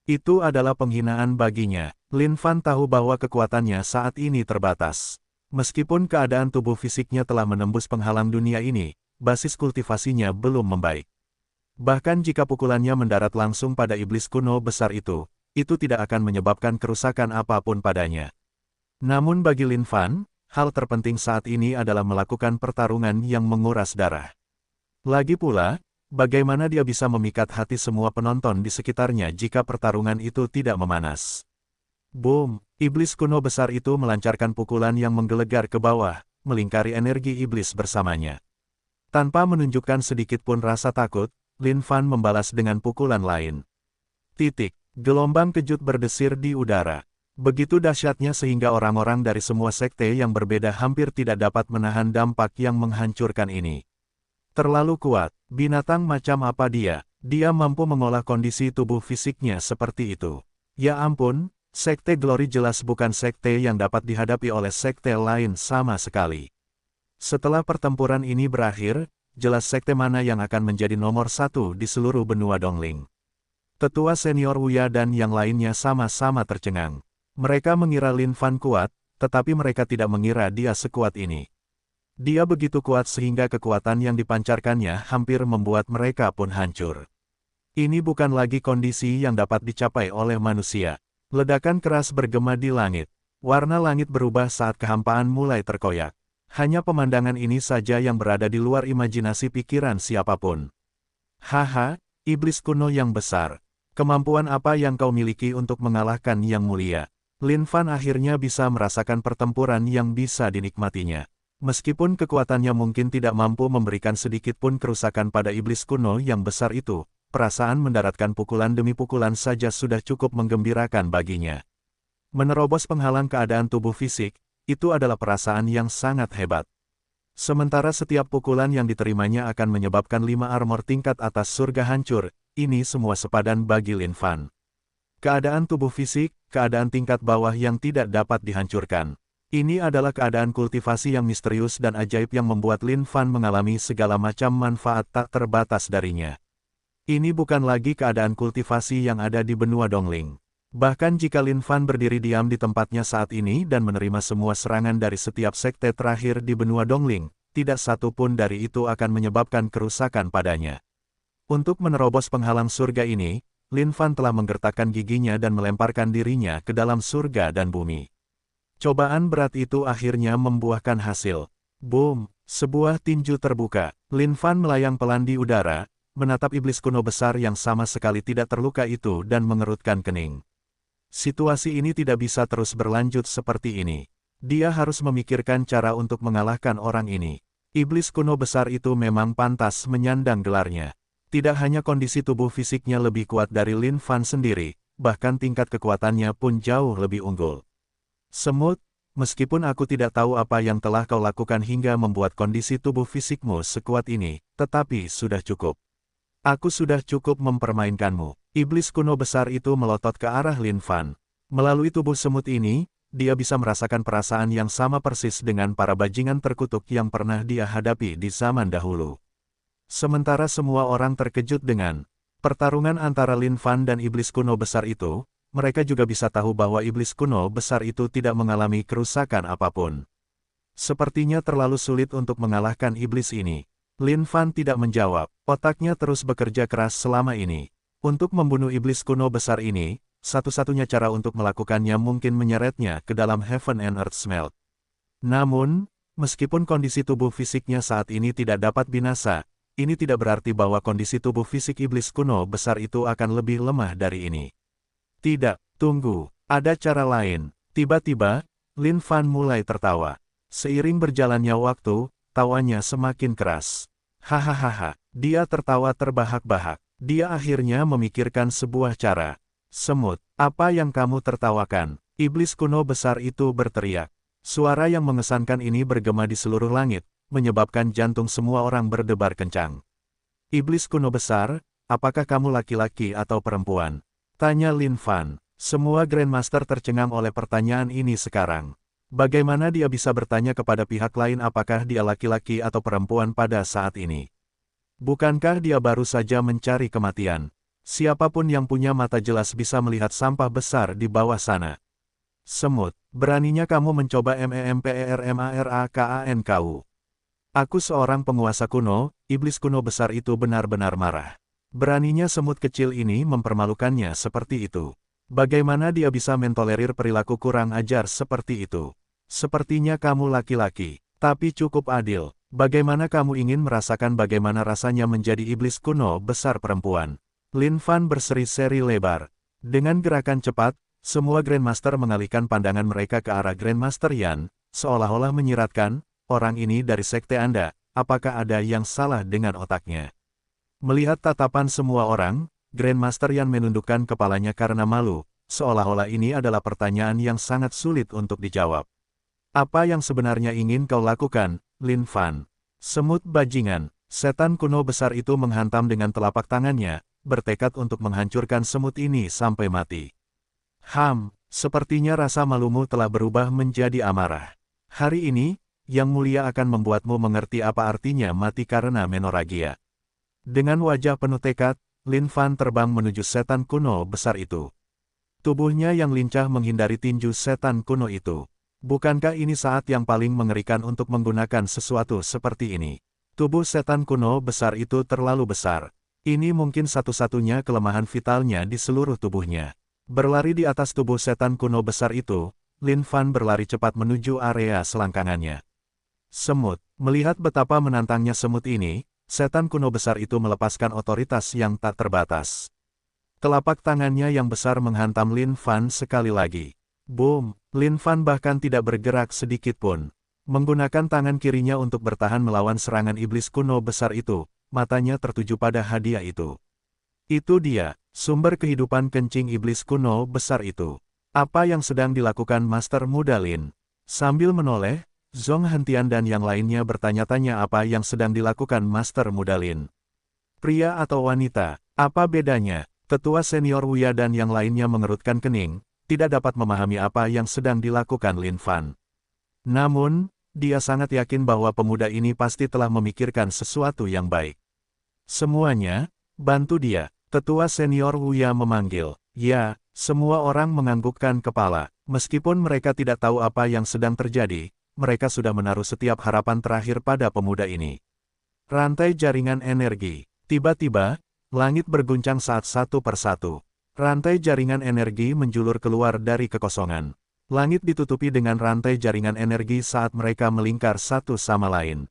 Itu adalah penghinaan baginya. Lin Fan tahu bahwa kekuatannya saat ini terbatas. Meskipun keadaan tubuh fisiknya telah menembus penghalang dunia ini, basis kultivasinya belum membaik. Bahkan jika pukulannya mendarat langsung pada iblis kuno besar itu tidak akan menyebabkan kerusakan apapun padanya. Namun bagi Lin Fan, hal terpenting saat ini adalah melakukan pertarungan yang menguras darah. Lagi pula, bagaimana dia bisa memikat hati semua penonton di sekitarnya jika pertarungan itu tidak memanas? Boom! Iblis kuno besar itu melancarkan pukulan yang menggelegar ke bawah, melingkari energi iblis bersamanya. Tanpa menunjukkan sedikit pun rasa takut, Lin Fan membalas dengan pukulan lain. Gelombang kejut berdesir di udara. Begitu dahsyatnya sehingga orang-orang dari semua sekte yang berbeda hampir tidak dapat menahan dampak yang menghancurkan ini. Terlalu kuat, binatang macam apa dia? Dia mampu mengolah kondisi tubuh fisiknya seperti itu. Ya ampun! Sekte Glory jelas bukan sekte yang dapat dihadapi oleh sekte lain sama sekali. Setelah pertempuran ini berakhir, jelas sekte mana yang akan menjadi nomor 1 di seluruh benua Dongling. Tetua senior Wuya dan yang lainnya sama-sama tercengang. Mereka mengira Lin Fan kuat, tetapi mereka tidak mengira dia sekuat ini. Dia begitu kuat sehingga kekuatan yang dipancarkannya hampir membuat mereka pun hancur. Ini bukan lagi kondisi yang dapat dicapai oleh manusia. Ledakan keras bergema di langit. Warna langit berubah saat kehampaan mulai terkoyak. Hanya pemandangan ini saja yang berada di luar imajinasi pikiran siapapun. Haha, iblis kuno yang besar. Kemampuan apa yang kau miliki untuk mengalahkan Yang Mulia? Lin Fan akhirnya bisa merasakan pertempuran yang bisa dinikmatinya. Meskipun kekuatannya mungkin tidak mampu memberikan sedikit pun kerusakan pada iblis kuno yang besar itu, perasaan mendaratkan pukulan demi pukulan saja sudah cukup menggembirakan baginya. Menerobos penghalang keadaan tubuh fisik, itu adalah perasaan yang sangat hebat. Sementara setiap pukulan yang diterimanya akan menyebabkan 5 armor tingkat atas surga hancur, ini semua sepadan bagi Lin Fan. Keadaan tubuh fisik, keadaan tingkat bawah yang tidak dapat dihancurkan. Ini adalah keadaan kultivasi yang misterius dan ajaib yang membuat Lin Fan mengalami segala macam manfaat tak terbatas darinya. Ini bukan lagi keadaan kultivasi yang ada di benua Dongling. Bahkan jika Lin Fan berdiri diam di tempatnya saat ini dan menerima semua serangan dari setiap sekte terakhir di benua Dongling, tidak satu pun dari itu akan menyebabkan kerusakan padanya. Untuk menerobos penghalang surga ini, Lin Fan telah menggertakkan giginya dan melemparkan dirinya ke dalam surga dan bumi. Cobaan berat itu akhirnya membuahkan hasil. Boom! Sebuah tinju terbuka. Lin Fan melayang pelan di udara, menatap iblis kuno besar yang sama sekali tidak terluka itu dan mengerutkan kening. Situasi ini tidak bisa terus berlanjut seperti ini. Dia harus memikirkan cara untuk mengalahkan orang ini. Iblis kuno besar itu memang pantas menyandang gelarnya. Tidak hanya kondisi tubuh fisiknya lebih kuat dari Lin Fan sendiri, bahkan tingkat kekuatannya pun jauh lebih unggul. Semut, meskipun aku tidak tahu apa yang telah kau lakukan hingga membuat kondisi tubuh fisikmu sekuat ini, tetapi sudah cukup. Aku sudah cukup mempermainkanmu. Iblis kuno besar itu melotot ke arah Lin Fan. Melalui tubuh semut ini, dia bisa merasakan perasaan yang sama persis dengan para bajingan terkutuk yang pernah dia hadapi di zaman dahulu. Sementara semua orang terkejut dengan pertarungan antara Lin Fan dan iblis kuno besar itu, mereka juga bisa tahu bahwa iblis kuno besar itu tidak mengalami kerusakan apapun. Sepertinya terlalu sulit untuk mengalahkan iblis ini. Lin Fan tidak menjawab, otaknya terus bekerja keras selama ini. Untuk membunuh iblis kuno besar ini, satu-satunya cara untuk melakukannya mungkin menyeretnya ke dalam Heaven and Earth Smelt. Namun, meskipun kondisi tubuh fisiknya saat ini tidak dapat binasa, ini tidak berarti bahwa kondisi tubuh fisik iblis kuno besar itu akan lebih lemah dari ini. Tidak, tunggu, ada cara lain. Tiba-tiba, Lin Fan mulai tertawa. Seiring berjalannya waktu, tawanya semakin keras. Hahaha, dia tertawa terbahak-bahak. Dia akhirnya memikirkan sebuah cara. Semut, apa yang kamu tertawakan? Iblis kuno besar itu berteriak. Suara yang mengesankan ini bergema di seluruh langit, menyebabkan jantung semua orang berdebar kencang. Iblis kuno besar, apakah kamu laki-laki atau perempuan? Tanya Lin Fan. Semua Grandmaster tercengang oleh pertanyaan ini sekarang. Bagaimana dia bisa bertanya kepada pihak lain apakah dia laki-laki atau perempuan pada saat ini? Bukankah dia baru saja mencari kematian? Siapapun yang punya mata jelas bisa melihat sampah besar di bawah sana. Semut, beraninya kamu mencoba MEMPERMARAKANKU. Aku seorang penguasa kuno, iblis kuno besar itu benar-benar marah. Beraninya semut kecil ini mempermalukannya seperti itu. Bagaimana dia bisa mentolerir perilaku kurang ajar seperti itu? Sepertinya kamu laki-laki, tapi cukup adil. Bagaimana kamu ingin merasakan bagaimana rasanya menjadi iblis kuno besar perempuan? Lin Fan berseri-seri lebar. Dengan gerakan cepat, semua Grandmaster mengalihkan pandangan mereka ke arah Grandmaster Yan, seolah-olah menyiratkan, orang ini dari sekte Anda, apakah ada yang salah dengan otaknya? Melihat tatapan semua orang, Grandmaster Yan menundukkan kepalanya karena malu, seolah-olah ini adalah pertanyaan yang sangat sulit untuk dijawab. Apa yang sebenarnya ingin kau lakukan, Lin Fan? Semut bajingan, setan kuno besar itu menghantam dengan telapak tangannya, bertekad untuk menghancurkan semut ini sampai mati. Sepertinya rasa malumu telah berubah menjadi amarah. Hari ini, Yang Mulia akan membuatmu mengerti apa artinya mati karena menoragia. Dengan wajah penuh tekad, Lin Fan terbang menuju setan kuno besar itu. Tubuhnya yang lincah menghindari tinju setan kuno itu. Bukankah ini saat yang paling mengerikan untuk menggunakan sesuatu seperti ini? Tubuh setan kuno besar itu terlalu besar. Ini mungkin satu-satunya kelemahan vitalnya di seluruh tubuhnya. Berlari di atas tubuh setan kuno besar itu, Lin Fan berlari cepat menuju area selangkangannya. Semut, melihat betapa menantangnya semut ini, setan kuno besar itu melepaskan otoritas yang tak terbatas. Telapak tangannya yang besar menghantam Lin Fan sekali lagi. Boom! Lin Fan bahkan tidak bergerak sedikit pun. Menggunakan tangan kirinya untuk bertahan melawan serangan iblis kuno besar itu, matanya tertuju pada hadiah itu. Itu dia, sumber kehidupan kencing iblis kuno besar itu. Apa yang sedang dilakukan Master Muda Lin? Sambil menoleh, Zhong Hentian dan yang lainnya bertanya-tanya apa yang sedang dilakukan Master Muda Lin. Pria atau wanita, apa bedanya? Tetua senior Wuya dan yang lainnya mengerutkan kening, tidak dapat memahami apa yang sedang dilakukan Lin Fan. Namun, dia sangat yakin bahwa pemuda ini pasti telah memikirkan sesuatu yang baik. Semuanya, bantu dia, tetua senior Wuya memanggil. Ya, semua orang menganggukkan kepala. Meskipun mereka tidak tahu apa yang sedang terjadi, mereka sudah menaruh setiap harapan terakhir pada pemuda ini. Rantai jaringan energi. Tiba-tiba, langit berguncang saat satu persatu. Rantai jaringan energi menjulur keluar dari kekosongan. Langit ditutupi dengan rantai jaringan energi saat mereka melingkar satu sama lain.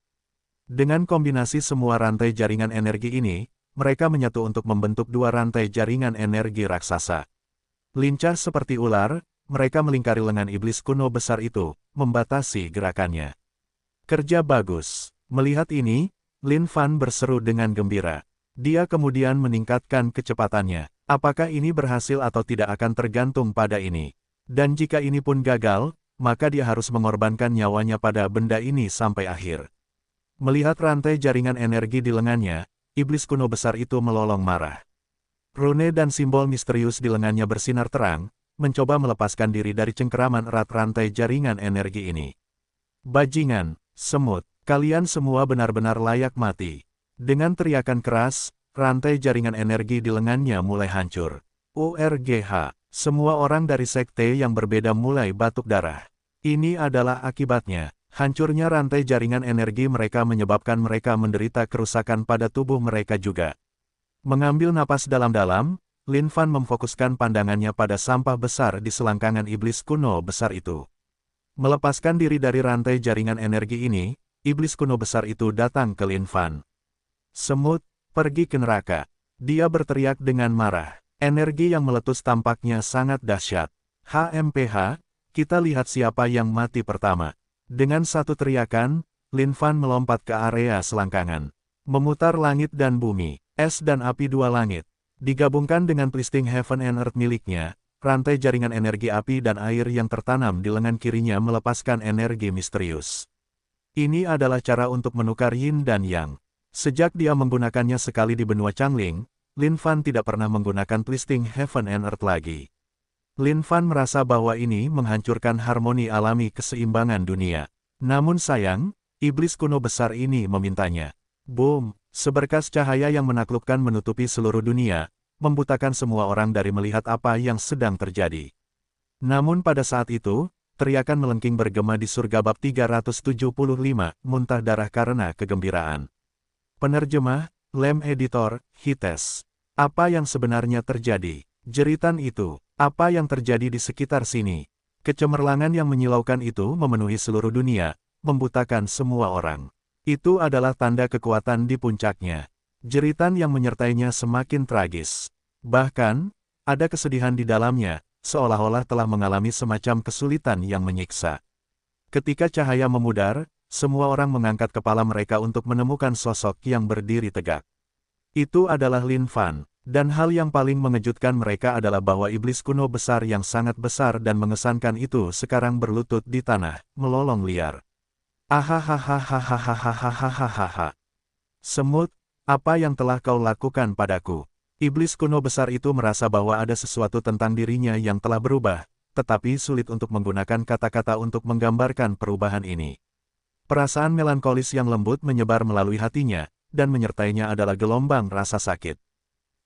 Dengan kombinasi semua rantai jaringan energi ini, mereka menyatu untuk membentuk dua rantai jaringan energi raksasa. Lincah seperti ular, mereka melingkari lengan iblis kuno besar itu, membatasi gerakannya. Kerja bagus. Melihat ini, Lin Fan berseru dengan gembira. Dia kemudian meningkatkan kecepatannya. Apakah ini berhasil atau tidak akan tergantung pada ini. Dan jika ini pun gagal, maka dia harus mengorbankan nyawanya pada benda ini sampai akhir. Melihat rantai jaringan energi di lengannya, iblis kuno besar itu melolong marah. Rune dan simbol misterius di lengannya bersinar terang, mencoba melepaskan diri dari cengkeraman erat rantai jaringan energi ini. Bajingan, semut, kalian semua benar-benar layak mati. Dengan teriakan keras, rantai jaringan energi di lengannya mulai hancur. URGH. Semua orang dari sekte yang berbeda mulai batuk darah. Ini adalah akibatnya. Hancurnya rantai jaringan energi mereka menyebabkan mereka menderita kerusakan pada tubuh mereka juga. Mengambil napas dalam-dalam, Lin Fan memfokuskan pandangannya pada sampah besar di selangkangan iblis kuno besar itu. Melepaskan diri dari rantai jaringan energi ini, iblis kuno besar itu datang ke Lin Fan. Semut, pergi ke neraka. Dia berteriak dengan marah. Energi yang meletus tampaknya sangat dahsyat. HMPH, kita lihat siapa yang mati pertama. Dengan satu teriakan, Lin Fan melompat ke area selangkangan. Memutar langit dan bumi, es dan api dua langit. Digabungkan dengan twisting heaven and earth miliknya, rantai jaringan energi api dan air yang tertanam di lengan kirinya melepaskan energi misterius. Ini adalah cara untuk menukar yin dan yang. Sejak dia menggunakannya sekali di benua Changling, Lin Fan tidak pernah menggunakan twisting heaven and earth lagi. Lin Fan merasa bahwa ini menghancurkan harmoni alami keseimbangan dunia. Namun sayang, iblis kuno besar ini memintanya. Boom! Seberkas cahaya yang menaklukkan menutupi seluruh dunia, membutakan semua orang dari melihat apa yang sedang terjadi. Namun pada saat itu, teriakan melengking bergema di surga bab 375, muntah darah karena kegembiraan. Penerjemah, Lem Editor, Hites. Apa yang sebenarnya terjadi? Jeritan itu, apa yang terjadi di sekitar sini? Kecemerlangan yang menyilaukan itu memenuhi seluruh dunia, membutakan semua orang. Itu adalah tanda kekuatan di puncaknya. Jeritan yang menyertainya semakin tragis. Bahkan, ada kesedihan di dalamnya, seolah-olah telah mengalami semacam kesulitan yang menyiksa. Ketika cahaya memudar, semua orang mengangkat kepala mereka untuk menemukan sosok yang berdiri tegak. Itu adalah Lin Fan, dan hal yang paling mengejutkan mereka adalah bahwa iblis kuno besar yang sangat besar dan mengesankan itu sekarang berlutut di tanah, melolong liar. Ahahahahahahahahahahaha. Semut, apa yang telah kau lakukan padaku? Iblis kuno besar itu merasa bahwa ada sesuatu tentang dirinya yang telah berubah, tetapi sulit untuk menggunakan kata-kata untuk menggambarkan perubahan ini. Perasaan melankolis yang lembut menyebar melalui hatinya, dan menyertainya adalah gelombang rasa sakit.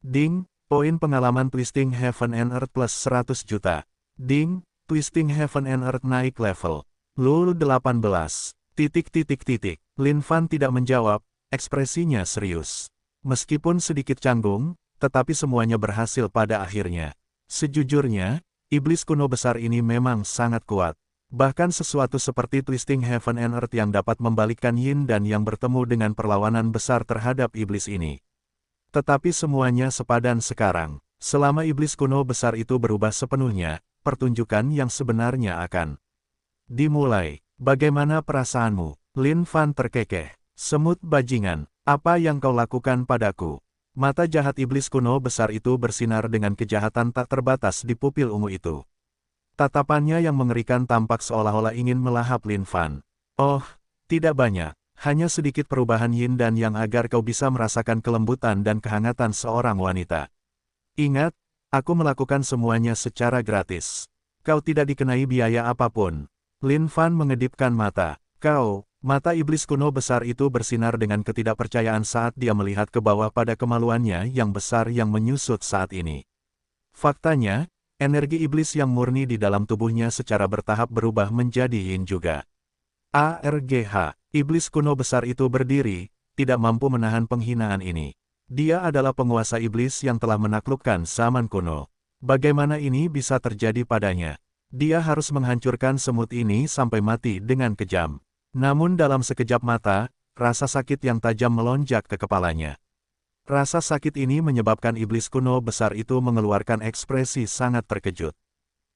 Ding, poin pengalaman Twisting Heaven and Earth plus 100 juta. Ding, Twisting Heaven and Earth naik level. Lul 18. Lin Fan tidak menjawab, ekspresinya serius. Meskipun sedikit canggung, tetapi semuanya berhasil pada akhirnya. Sejujurnya, iblis kuno besar ini memang sangat kuat. Bahkan sesuatu seperti Twisting Heaven and Earth yang dapat membalikkan yin dan yang bertemu dengan perlawanan besar terhadap iblis ini. Tetapi semuanya sepadan sekarang. Selama iblis kuno besar itu berubah sepenuhnya, pertunjukan yang sebenarnya akan dimulai. Bagaimana perasaanmu? Lin Fan terkekeh. Semut bajingan, apa yang kau lakukan padaku? Mata jahat iblis kuno besar itu bersinar dengan kejahatan tak terbatas di pupil ungu itu. Tatapannya yang mengerikan tampak seolah-olah ingin melahap Lin Fan. Oh, tidak banyak. Hanya sedikit perubahan yin dan yang agar kau bisa merasakan kelembutan dan kehangatan seorang wanita. Ingat, aku melakukan semuanya secara gratis. Kau tidak dikenai biaya apapun. Lin Fan mengedipkan mata. Mata iblis kuno besar itu bersinar dengan ketidakpercayaan saat dia melihat ke bawah pada kemaluannya yang besar yang menyusut saat ini. Faktanya, energi iblis yang murni di dalam tubuhnya secara bertahap berubah menjadi yin juga. ARGH, iblis kuno besar itu berdiri, tidak mampu menahan penghinaan ini. Dia adalah penguasa iblis yang telah menaklukkan zaman kuno. Bagaimana ini bisa terjadi padanya? Dia harus menghancurkan semut ini sampai mati dengan kejam. Namun dalam sekejap mata, rasa sakit yang tajam melonjak ke kepalanya. Rasa sakit ini menyebabkan iblis kuno besar itu mengeluarkan ekspresi sangat terkejut.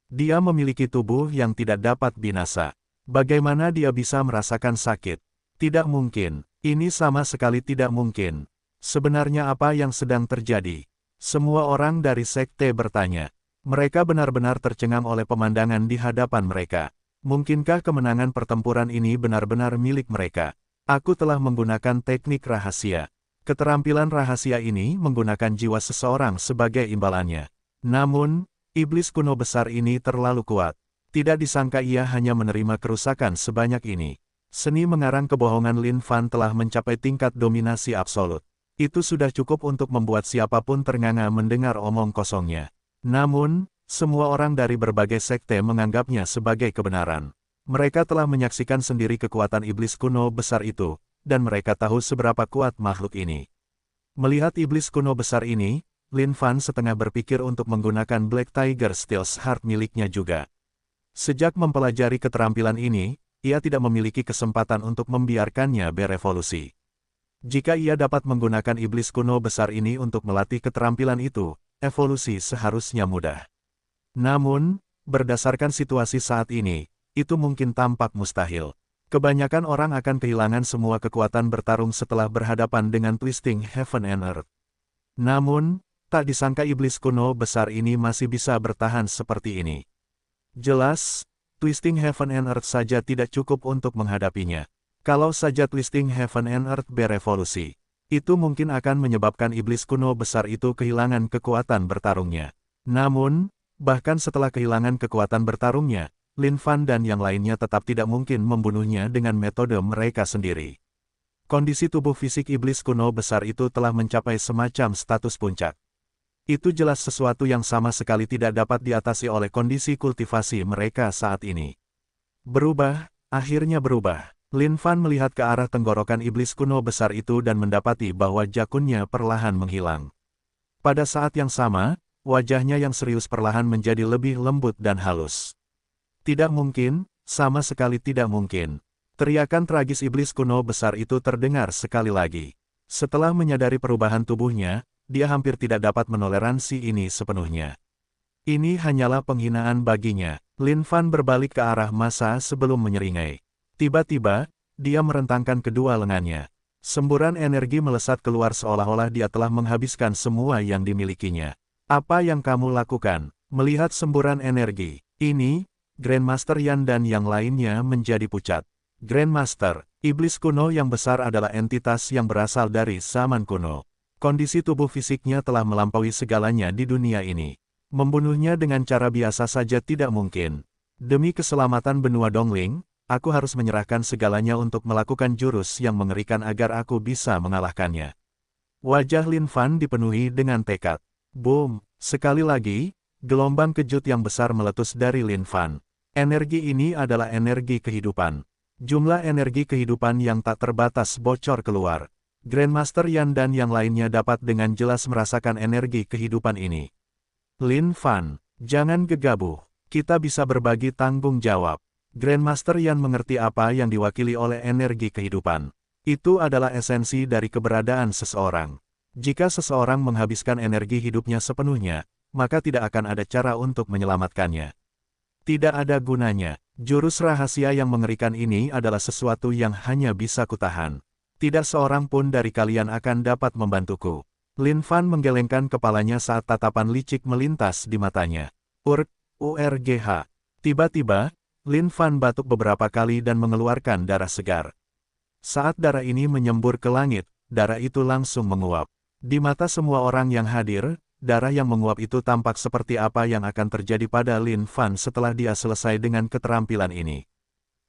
Dia memiliki tubuh yang tidak dapat binasa. Bagaimana dia bisa merasakan sakit? Tidak mungkin. Ini sama sekali tidak mungkin. Sebenarnya apa yang sedang terjadi? Semua orang dari sekte bertanya. Mereka benar-benar tercengang oleh pemandangan di hadapan mereka. Mungkinkah kemenangan pertempuran ini benar-benar milik mereka? Aku telah menggunakan teknik rahasia. Keterampilan rahasia ini menggunakan jiwa seseorang sebagai imbalannya. Namun, iblis kuno besar ini terlalu kuat. Tidak disangka ia hanya menerima kerusakan sebanyak ini. Seni mengarang kebohongan Lin Fan telah mencapai tingkat dominasi absolut. Itu sudah cukup untuk membuat siapapun ternganga mendengar omong kosongnya. Namun, semua orang dari berbagai sekte menganggapnya sebagai kebenaran. Mereka telah menyaksikan sendiri kekuatan iblis kuno besar itu, dan mereka tahu seberapa kuat makhluk ini. Melihat iblis kuno besar ini, Lin Fan setengah berpikir untuk menggunakan Black Tiger Steel's Heart miliknya juga. Sejak mempelajari keterampilan ini, ia tidak memiliki kesempatan untuk membiarkannya berevolusi. Jika ia dapat menggunakan iblis kuno besar ini untuk melatih keterampilan itu, evolusi seharusnya mudah. Namun, berdasarkan situasi saat ini, itu mungkin tampak mustahil. Kebanyakan orang akan kehilangan semua kekuatan bertarung setelah berhadapan dengan Twisting Heaven and Earth. Namun, tak disangka iblis kuno besar ini masih bisa bertahan seperti ini. Jelas, Twisting Heaven and Earth saja tidak cukup untuk menghadapinya. Kalau saja Twisting Heaven and Earth berevolusi, itu mungkin akan menyebabkan iblis kuno besar itu kehilangan kekuatan bertarungnya. Namun, bahkan setelah kehilangan kekuatan bertarungnya, Lin Fan dan yang lainnya tetap tidak mungkin membunuhnya dengan metode mereka sendiri. Kondisi tubuh fisik iblis kuno besar itu telah mencapai semacam status puncak. Itu jelas sesuatu yang sama sekali tidak dapat diatasi oleh kondisi kultivasi mereka saat ini. Akhirnya berubah. Lin Fan melihat ke arah tenggorokan iblis kuno besar itu dan mendapati bahwa jakunnya perlahan menghilang. Pada saat yang sama, wajahnya yang serius perlahan menjadi lebih lembut dan halus. Tidak mungkin, sama sekali tidak mungkin. Teriakan tragis iblis kuno besar itu terdengar sekali lagi. Setelah menyadari perubahan tubuhnya, dia hampir tidak dapat menoleransi ini sepenuhnya. Ini hanyalah penghinaan baginya. Lin Fan berbalik ke arah massa sebelum menyeringai. Tiba-tiba, dia merentangkan kedua lengannya. Semburan energi melesat keluar seolah-olah dia telah menghabiskan semua yang dimilikinya. Apa yang kamu lakukan? Melihat semburan energi ini, Grandmaster Yan dan yang lainnya menjadi pucat. Grandmaster, iblis kuno yang besar adalah entitas yang berasal dari zaman kuno. Kondisi tubuh fisiknya telah melampaui segalanya di dunia ini. Membunuhnya dengan cara biasa saja tidak mungkin. Demi keselamatan benua Dongling, aku harus menyerahkan segalanya untuk melakukan jurus yang mengerikan agar aku bisa mengalahkannya. Wajah Lin Fan dipenuhi dengan tekad. Boom! Sekali lagi, gelombang kejut yang besar meletus dari Lin Fan. Energi ini adalah energi kehidupan. Jumlah energi kehidupan yang tak terbatas bocor keluar. Grandmaster Yan dan yang lainnya dapat dengan jelas merasakan energi kehidupan ini. Lin Fan, jangan gegabah. Kita bisa berbagi tanggung jawab. Grandmaster Yan mengerti apa yang diwakili oleh energi kehidupan. Itu adalah esensi dari keberadaan seseorang. Jika seseorang menghabiskan energi hidupnya sepenuhnya, maka tidak akan ada cara untuk menyelamatkannya. Tidak ada gunanya. Jurus rahasia yang mengerikan ini adalah sesuatu yang hanya bisa kutahan. Tidak seorang pun dari kalian akan dapat membantuku. Lin Fan menggelengkan kepalanya saat tatapan licik melintas di matanya. URGH. Tiba-tiba, Lin Fan batuk beberapa kali dan mengeluarkan darah segar. Saat darah ini menyembur ke langit, darah itu langsung menguap. Di mata semua orang yang hadir, darah yang menguap itu tampak seperti apa yang akan terjadi pada Lin Fan setelah dia selesai dengan keterampilan ini.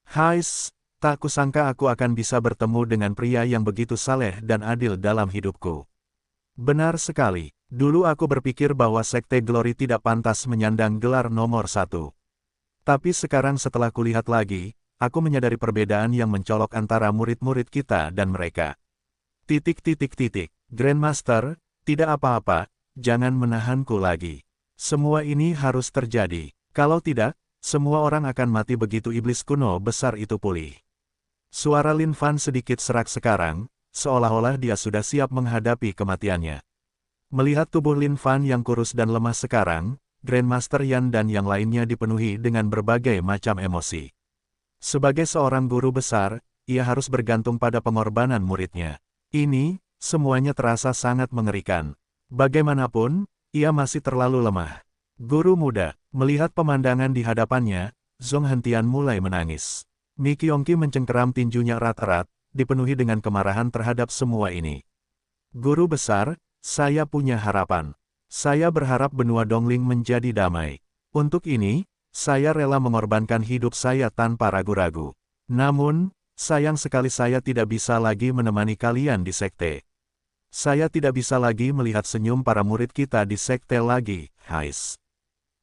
Hais, tak kusangka aku akan bisa bertemu dengan pria yang begitu saleh dan adil dalam hidupku. Benar sekali, dulu aku berpikir bahwa Sekte Glory tidak pantas menyandang gelar nomor 1. Tapi sekarang setelah kulihat lagi, aku menyadari perbedaan yang mencolok antara murid-murid kita dan mereka. Grandmaster, tidak apa-apa, jangan menahanku lagi. Semua ini harus terjadi. Kalau tidak, semua orang akan mati begitu iblis kuno besar itu pulih. Suara Lin Fan sedikit serak sekarang, seolah-olah dia sudah siap menghadapi kematiannya. Melihat tubuh Lin Fan yang kurus dan lemah sekarang, Grandmaster Yan dan yang lainnya dipenuhi dengan berbagai macam emosi. Sebagai seorang guru besar, ia harus bergantung pada pengorbanan muridnya. Ini, semuanya terasa sangat mengerikan. Bagaimanapun, ia masih terlalu lemah. Guru muda, melihat pemandangan di hadapannya, Zhong Hentian mulai menangis. Mi Qiongqi mencengkeram tinjunya erat-erat, dipenuhi dengan kemarahan terhadap semua ini. Guru besar, saya punya harapan. Saya berharap benua Dongling menjadi damai. Untuk ini, saya rela mengorbankan hidup saya tanpa ragu-ragu. Namun, sayang sekali saya tidak bisa lagi menemani kalian di sekte. Saya tidak bisa lagi melihat senyum para murid kita di sekte lagi, Hais.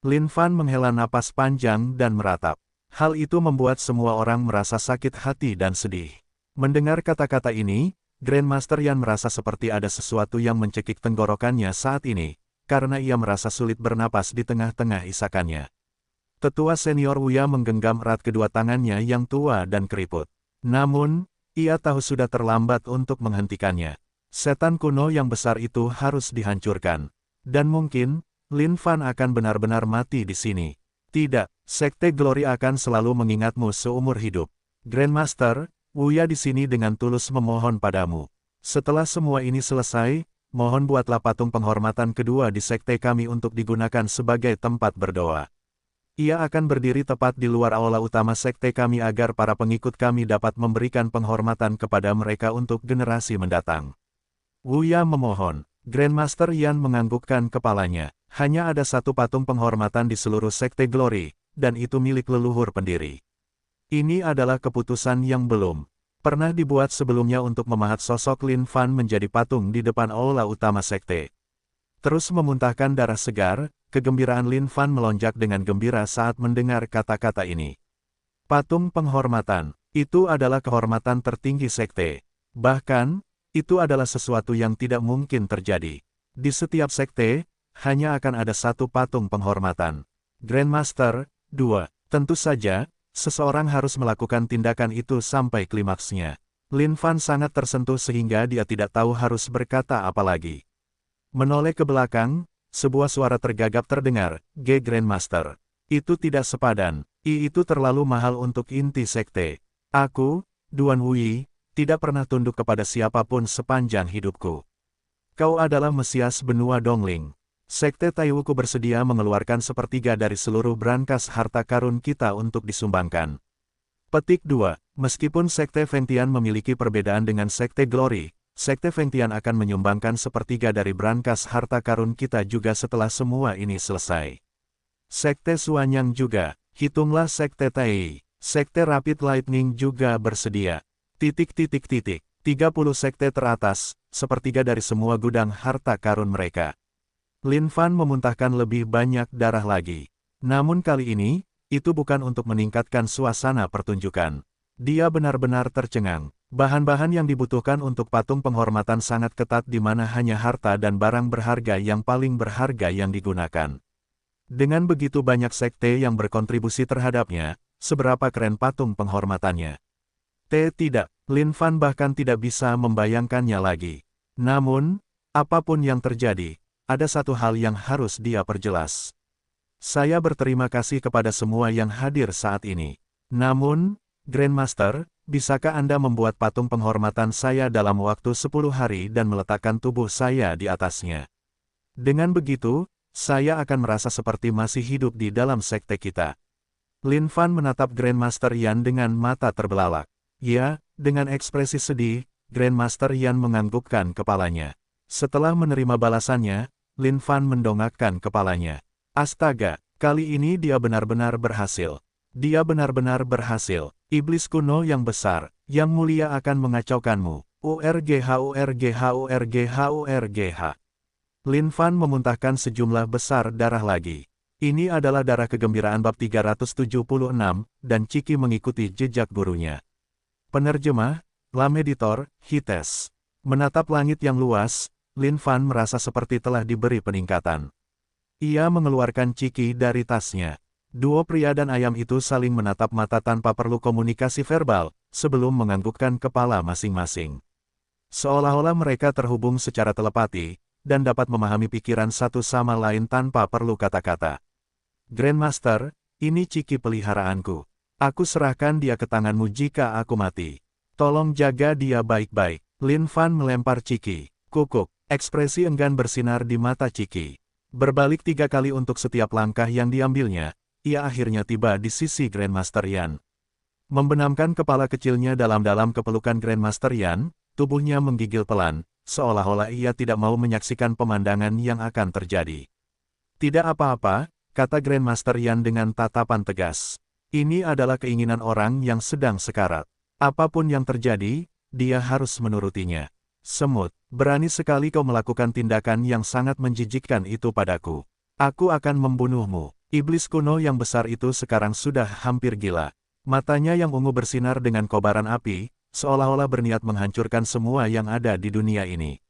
Lin Fan menghela napas panjang dan meratap. Hal itu membuat semua orang merasa sakit hati dan sedih. Mendengar kata-kata ini, Grandmaster Yan merasa seperti ada sesuatu yang mencekik tenggorokannya saat ini, karena ia merasa sulit bernapas di tengah-tengah isakannya. Tetua senior Wuya menggenggam erat kedua tangannya yang tua dan keriput. Namun, ia tahu sudah terlambat untuk menghentikannya. Setan kuno yang besar itu harus dihancurkan. Dan mungkin, Lin Fan akan benar-benar mati di sini. Tidak, Sekte Glory akan selalu mengingatmu seumur hidup. Grandmaster, Wuya di sini dengan tulus memohon padamu. Setelah semua ini selesai, mohon buatlah patung penghormatan kedua di sekte kami untuk digunakan sebagai tempat berdoa. Ia akan berdiri tepat di luar aula utama sekte kami agar para pengikut kami dapat memberikan penghormatan kepada mereka untuk generasi mendatang. Wuya memohon. Grandmaster Yan menganggukkan kepalanya. Hanya ada satu patung penghormatan di seluruh Sekte Glory, dan itu milik leluhur pendiri. Ini adalah keputusan yang belum pernah dibuat sebelumnya untuk memahat sosok Lin Fan menjadi patung di depan aula utama sekte. Terus memuntahkan darah segar, kegembiraan Lin Fan melonjak dengan gembira saat mendengar kata-kata ini. Patung penghormatan, itu adalah kehormatan tertinggi sekte. Bahkan, itu adalah sesuatu yang tidak mungkin terjadi. Di setiap sekte, hanya akan ada satu patung penghormatan. Grandmaster, 2. Tentu saja, seseorang harus melakukan tindakan itu sampai klimaksnya. Lin Fan sangat tersentuh sehingga dia tidak tahu harus berkata apa lagi. Menoleh ke belakang, sebuah suara tergagap terdengar, Grandmaster. Itu tidak sepadan, itu terlalu mahal untuk inti sekte. Aku, Duan Wuyi, tidak pernah tunduk kepada siapapun sepanjang hidupku. Kau adalah Mesias benua Dongling. Sekte Taiwuku bersedia mengeluarkan sepertiga dari seluruh brankas harta karun kita untuk disumbangkan. Petik 2. Meskipun Sekte Fengtian memiliki perbedaan dengan Sekte Glory, Sekte Fengtian akan menyumbangkan sepertiga dari brankas harta karun kita juga setelah semua ini selesai. Sekte Suanyang juga, hitunglah Sekte Tai, Sekte Rapid Lightning juga bersedia. 30 sekte teratas, sepertiga dari semua gudang harta karun mereka. Lin Fan memuntahkan lebih banyak darah lagi. Namun kali ini, itu bukan untuk meningkatkan suasana pertunjukan. Dia benar-benar tercengang. Bahan-bahan yang dibutuhkan untuk patung penghormatan sangat ketat di mana hanya harta dan barang berharga yang paling berharga yang digunakan. Dengan begitu banyak sekte yang berkontribusi terhadapnya, seberapa keren patung penghormatannya. Tidak, Lin Fan bahkan tidak bisa membayangkannya lagi. Namun, apapun yang terjadi, ada satu hal yang harus dia perjelas. Saya berterima kasih kepada semua yang hadir saat ini. Namun, Grandmaster, bisakah Anda membuat patung penghormatan saya dalam waktu 10 hari dan meletakkan tubuh saya di atasnya? Dengan begitu, saya akan merasa seperti masih hidup di dalam sekte kita. Lin Fan menatap Grandmaster Yan dengan mata terbelalak. Ya, dengan ekspresi sedih, Grandmaster Yan menganggukkan kepalanya. Setelah menerima balasannya, Lin Fan mendongakkan kepalanya. Astaga, kali ini dia benar-benar berhasil. Dia benar-benar berhasil. Iblis kuno yang besar, yang mulia akan mengacaukanmu. URGH URGH URGH URGH. Lin Fan memuntahkan sejumlah besar darah lagi. Ini adalah darah kegembiraan bab 376, dan Ciki mengikuti jejak gurunya. Penerjemah, Lameditor, Hites. Menatap langit yang luas, Lin Fan merasa seperti telah diberi peningkatan. Ia mengeluarkan Ciki dari tasnya. Duo pria dan ayam itu saling menatap mata tanpa perlu komunikasi verbal, sebelum menganggukkan kepala masing-masing. Seolah-olah mereka terhubung secara telepati, dan dapat memahami pikiran satu sama lain tanpa perlu kata-kata. Grandmaster, ini Ciki peliharaanku. Aku serahkan dia ke tanganmu jika aku mati. Tolong jaga dia baik-baik. Lin Fan melempar Ciki. Kukuk, ekspresi enggan bersinar di mata Ciki. Berbalik 3 kali untuk setiap langkah yang diambilnya, ia akhirnya tiba di sisi Grandmaster Yan. Membenamkan kepala kecilnya dalam-dalam ke pelukan Grandmaster Yan, tubuhnya menggigil pelan, seolah-olah ia tidak mau menyaksikan pemandangan yang akan terjadi. Tidak apa-apa, kata Grandmaster Yan dengan tatapan tegas. Ini adalah keinginan orang yang sedang sekarat. Apapun yang terjadi, dia harus menurutinya. Semut, berani sekali kau melakukan tindakan yang sangat menjijikkan itu padaku. Aku akan membunuhmu. Iblis kuno yang besar itu sekarang sudah hampir gila. Matanya yang ungu bersinar dengan kobaran api, seolah-olah berniat menghancurkan semua yang ada di dunia ini.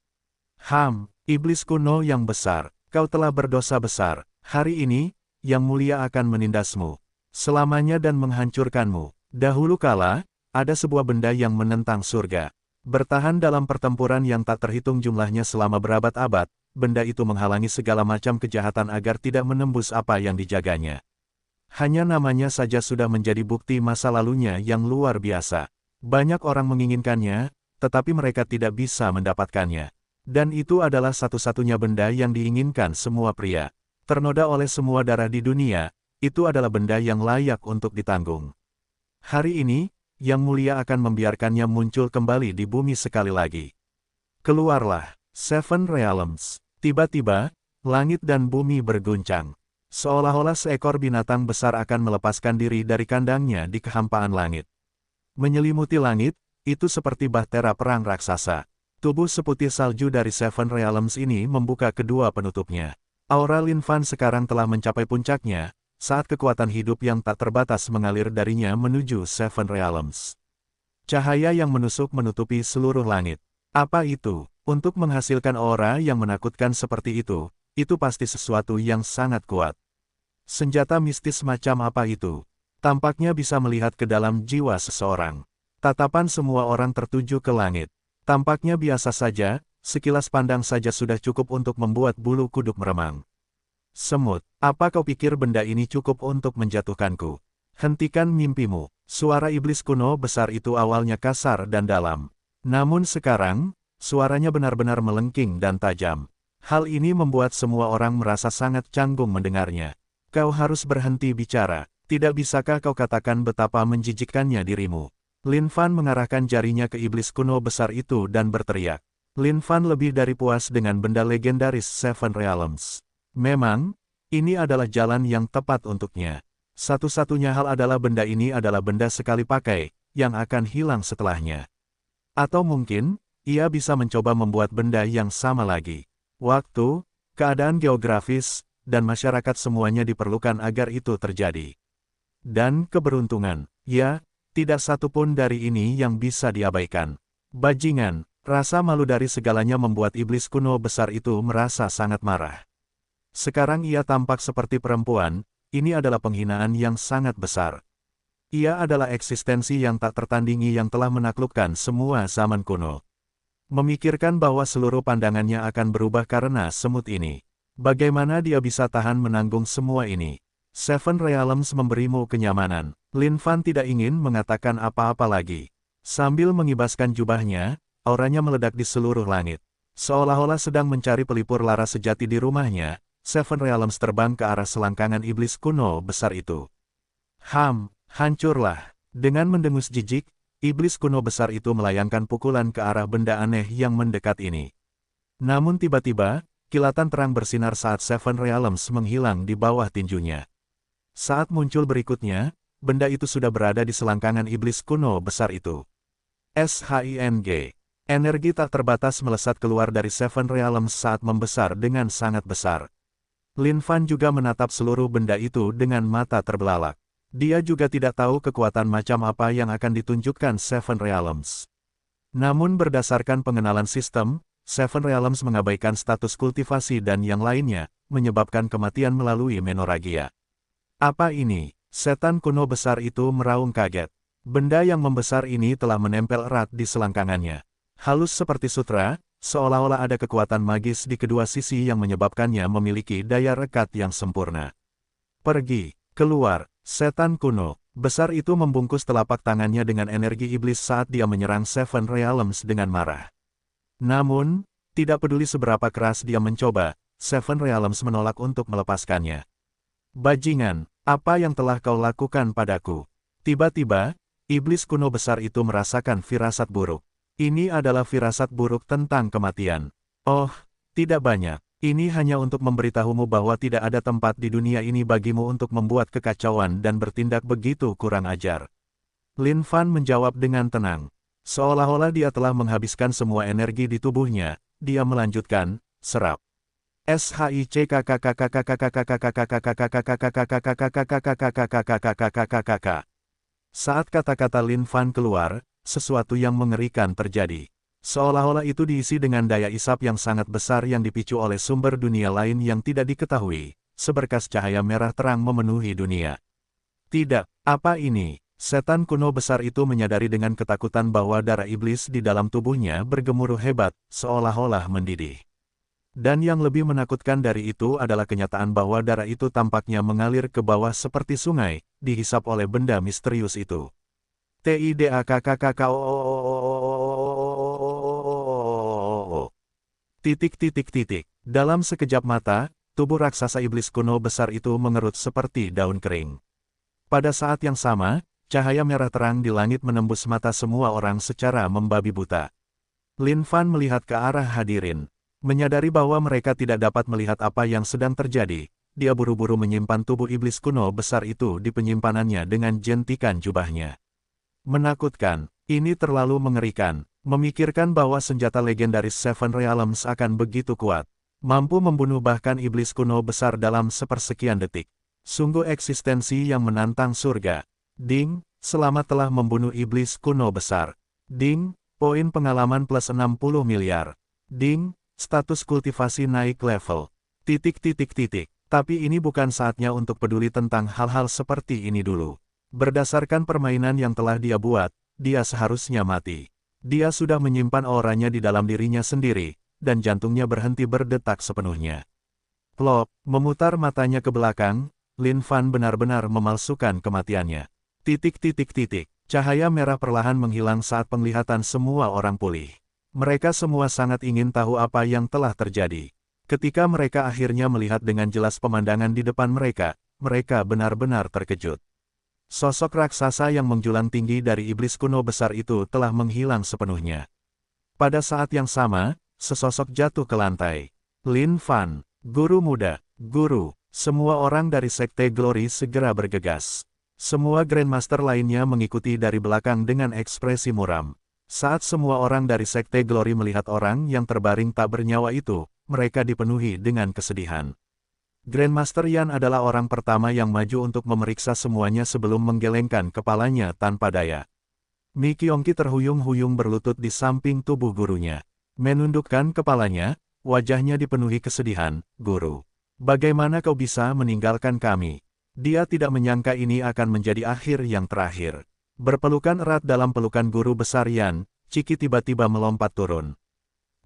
Iblis kuno yang besar, kau telah berdosa besar. Hari ini, Yang Mulia akan menindasmu selamanya dan menghancurkanmu. Dahulu kala, ada sebuah benda yang menentang surga. Bertahan dalam pertempuran yang tak terhitung jumlahnya selama berabad-abad, benda itu menghalangi segala macam kejahatan agar tidak menembus apa yang dijaganya. Hanya namanya saja sudah menjadi bukti masa lalunya yang luar biasa. Banyak orang menginginkannya, tetapi mereka tidak bisa mendapatkannya. Dan itu adalah satu-satunya benda yang diinginkan semua pria. Ternoda oleh semua darah di dunia, itu adalah benda yang layak untuk ditanggung. Hari ini, Yang Mulia akan membiarkannya muncul kembali di bumi sekali lagi. Keluarlah, Seven Realms. Tiba-tiba, langit dan bumi berguncang. Seolah-olah seekor binatang besar akan melepaskan diri dari kandangnya di kehampaan langit. Menyelimuti langit, itu seperti bahtera perang raksasa. Tubuh seputih salju dari Seven Realms ini membuka kedua penutupnya. Aura Lin Fan sekarang telah mencapai puncaknya, saat kekuatan hidup yang tak terbatas mengalir darinya menuju Seven Realms. Cahaya yang menusuk menutupi seluruh langit. Apa itu? Untuk menghasilkan aura yang menakutkan seperti itu pasti sesuatu yang sangat kuat. Senjata mistis macam apa itu? Tampaknya bisa melihat ke dalam jiwa seseorang. Tatapan semua orang tertuju ke langit. Tampaknya biasa saja, sekilas pandang saja sudah cukup untuk membuat bulu kuduk meremang. Semut, apa kau pikir benda ini cukup untuk menjatuhkanku? Hentikan mimpimu. Suara iblis kuno besar itu awalnya kasar dan dalam. Namun sekarang, suaranya benar-benar melengking dan tajam. Hal ini membuat semua orang merasa sangat canggung mendengarnya. Kau harus berhenti bicara. Tidak bisakah kau katakan betapa menjijikkannya dirimu? Lin Fan mengarahkan jarinya ke iblis kuno besar itu dan berteriak. Lin Fan lebih dari puas dengan benda legendaris Seven Realms. Memang, ini adalah jalan yang tepat untuknya. Satu-satunya hal adalah benda ini adalah benda sekali pakai, yang akan hilang setelahnya. Atau mungkin, ia bisa mencoba membuat benda yang sama lagi. Waktu, keadaan geografis, dan masyarakat semuanya diperlukan agar itu terjadi. Dan keberuntungan, ya, tidak satu pun dari ini yang bisa diabaikan. Bajingan, rasa malu dari segalanya membuat iblis kuno besar itu merasa sangat marah. Sekarang ia tampak seperti perempuan, ini adalah penghinaan yang sangat besar. Ia adalah eksistensi yang tak tertandingi yang telah menaklukkan semua zaman kuno. Memikirkan bahwa seluruh pandangannya akan berubah karena semut ini. Bagaimana dia bisa tahan menanggung semua ini? Seven Realms memberimu kenyamanan. Lin Fan tidak ingin mengatakan apa-apa lagi. Sambil mengibaskan jubahnya, auranya meledak di seluruh langit. Seolah-olah sedang mencari pelipur lara sejati di rumahnya, Seven Realms terbang ke arah selangkangan iblis kuno besar itu. Hancurlah. Dengan mendengus jijik, iblis kuno besar itu melayangkan pukulan ke arah benda aneh yang mendekat ini. Namun tiba-tiba, kilatan terang bersinar saat Seven Realms menghilang di bawah tinjunya. Saat muncul berikutnya, benda itu sudah berada di selangkangan iblis kuno besar itu. SHING. Energi tak terbatas melesat keluar dari Seven Realms saat membesar dengan sangat besar. Lin Fan juga menatap seluruh benda itu dengan mata terbelalak. Dia juga tidak tahu kekuatan macam apa yang akan ditunjukkan Seven Realms. Namun berdasarkan pengenalan sistem, Seven Realms mengabaikan status kultivasi dan yang lainnya, menyebabkan kematian melalui menoragia. Apa ini? Setan kuno besar itu meraung kaget. Benda yang membesar ini telah menempel erat di selangkangannya. Halus seperti sutra, seolah-olah ada kekuatan magis di kedua sisi yang menyebabkannya memiliki daya rekat yang sempurna. Pergi, keluar, setan kuno. Besar itu membungkus telapak tangannya dengan energi iblis saat dia menyerang Seven Realms dengan marah. Namun, tidak peduli seberapa keras dia mencoba, Seven Realms menolak untuk melepaskannya. Bajingan, apa yang telah kau lakukan padaku? Tiba-tiba, iblis kuno besar itu merasakan firasat buruk. Ini adalah firasat buruk tentang kematian. Oh, tidak banyak. Ini hanya untuk memberitahumu bahwa tidak ada tempat di dunia ini bagimu untuk membuat kekacauan dan bertindak begitu kurang ajar. Lin Fan menjawab dengan tenang. Seolah-olah dia telah menghabiskan semua energi di tubuhnya, dia melanjutkan, serap. Saat kata-kata Lin Fan keluar, sesuatu yang mengerikan terjadi. Seolah-olah itu diisi dengan daya isap yang sangat besar yang dipicu oleh sumber dunia lain yang tidak diketahui. Seberkas cahaya merah terang memenuhi dunia. Tidak, apa ini? Setan kuno besar itu menyadari dengan ketakutan bahwa darah iblis di dalam tubuhnya bergemuruh hebat, seolah-olah mendidih. Dan yang lebih menakutkan dari itu adalah kenyataan bahwa darah itu tampaknya mengalir ke bawah seperti sungai, dihisap oleh benda misterius itu. Dalam sekejap mata, tubuh raksasa iblis kuno besar itu mengerut seperti daun kering. Pada saat yang sama, cahaya merah terang di langit menembus mata semua orang secara membabi buta. Lin Fan melihat ke arah hadirin. Menyadari bahwa mereka tidak dapat melihat apa yang sedang terjadi, dia buru-buru menyimpan tubuh iblis kuno besar itu di penyimpanannya dengan jentikan jubahnya. Menakutkan, ini terlalu mengerikan, memikirkan bahwa senjata legendaris Seven Realms akan begitu kuat, mampu membunuh bahkan iblis kuno besar dalam sepersekian detik. Sungguh eksistensi yang menantang surga. Ding, selamat telah membunuh iblis kuno besar. Ding, poin pengalaman plus 60 miliar. Ding, status kultivasi naik level. Tapi ini bukan saatnya untuk peduli tentang hal-hal seperti ini dulu. Berdasarkan permainan yang telah dia buat, dia seharusnya mati. Dia sudah menyimpan auranya di dalam dirinya sendiri, dan jantungnya berhenti berdetak sepenuhnya. Plop, memutar matanya ke belakang, Lin Fan benar-benar memalsukan kematiannya. Cahaya merah perlahan menghilang saat penglihatan semua orang pulih. Mereka semua sangat ingin tahu apa yang telah terjadi. Ketika mereka akhirnya melihat dengan jelas pemandangan di depan mereka, mereka benar-benar terkejut. Sosok raksasa yang menjulang tinggi dari iblis kuno besar itu telah menghilang sepenuhnya. Pada saat yang sama, sesosok jatuh ke lantai. Lin Fan, guru muda, guru, semua orang dari Sekte Glory segera bergegas. Semua Grandmaster lainnya mengikuti dari belakang dengan ekspresi muram. Saat semua orang dari Sekte Glory melihat orang yang terbaring tak bernyawa itu, mereka dipenuhi dengan kesedihan. Grandmaster Yan adalah orang pertama yang maju untuk memeriksa semuanya sebelum menggelengkan kepalanya tanpa daya. Mi Kyongki terhuyung-huyung berlutut di samping tubuh gurunya. Menundukkan kepalanya, wajahnya dipenuhi kesedihan. Guru, bagaimana kau bisa meninggalkan kami? Dia tidak menyangka ini akan menjadi akhir yang terakhir. Berpelukan erat dalam pelukan guru besar Yan, Ciki tiba-tiba melompat turun.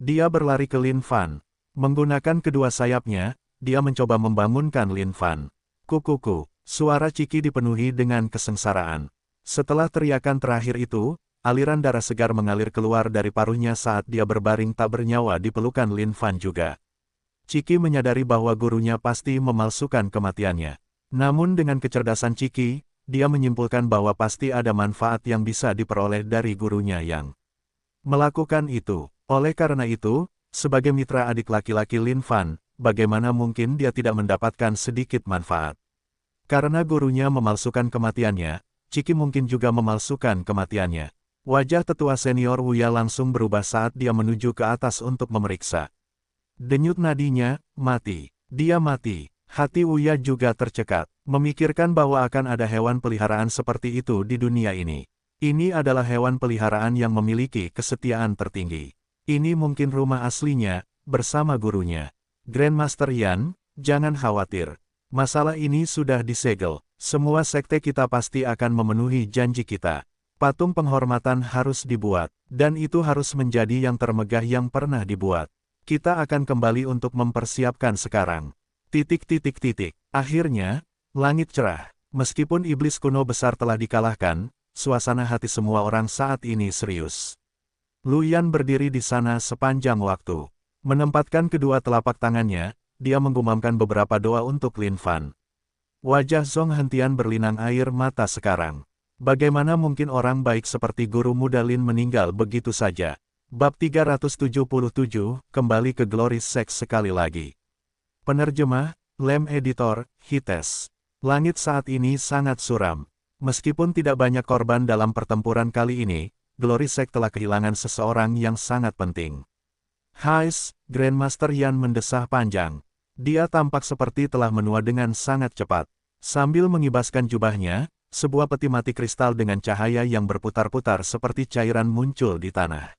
Dia berlari ke Lin Fan. Menggunakan kedua sayapnya, dia mencoba membangunkan Lin Fan. Kukuku, suara Ciki dipenuhi dengan kesengsaraan. Setelah teriakan terakhir itu, aliran darah segar mengalir keluar dari paruhnya saat dia berbaring tak bernyawa di pelukan Lin Fan juga. Ciki menyadari bahwa gurunya pasti memalsukan kematiannya. Namun dengan kecerdasan Ciki, dia menyimpulkan bahwa pasti ada manfaat yang bisa diperoleh dari gurunya yang melakukan itu. Oleh karena itu, sebagai mitra adik laki-laki Lin Fan, bagaimana mungkin dia tidak mendapatkan sedikit manfaat? Karena gurunya memalsukan kematiannya, Ciki mungkin juga memalsukan kematiannya. Wajah tetua senior Wuya langsung berubah saat dia menuju ke atas untuk memeriksa. Denyut nadinya, mati. Dia mati. Hati Wuya juga tercekat, memikirkan bahwa akan ada hewan peliharaan seperti itu di dunia ini. Ini adalah hewan peliharaan yang memiliki kesetiaan tertinggi. Ini mungkin rumah aslinya, bersama gurunya. Grandmaster Yan, jangan khawatir. Masalah ini sudah disegel. Semua sekte kita pasti akan memenuhi janji kita. Patung penghormatan harus dibuat, dan itu harus menjadi yang termegah yang pernah dibuat. Kita akan kembali untuk mempersiapkan sekarang. Akhirnya, langit cerah. Meskipun iblis kuno besar telah dikalahkan, suasana hati semua orang saat ini serius. Luyan berdiri di sana sepanjang waktu. Menempatkan kedua telapak tangannya, dia menggumamkan beberapa doa untuk Lin Fan. Wajah Zhong Hentian berlinang air mata sekarang. Bagaimana mungkin orang baik seperti guru muda Lin meninggal begitu saja? Bab 377, kembali ke Glory Sect sekali lagi. Penerjemah, Lem Editor, Hites. Langit saat ini sangat suram. Meskipun tidak banyak korban dalam pertempuran kali ini, Glory Sect telah kehilangan seseorang yang sangat penting. Hais, Grandmaster Yan mendesah panjang. Dia tampak seperti telah menua dengan sangat cepat. Sambil mengibaskan jubahnya, sebuah peti mati kristal dengan cahaya yang berputar-putar seperti cairan muncul di tanah.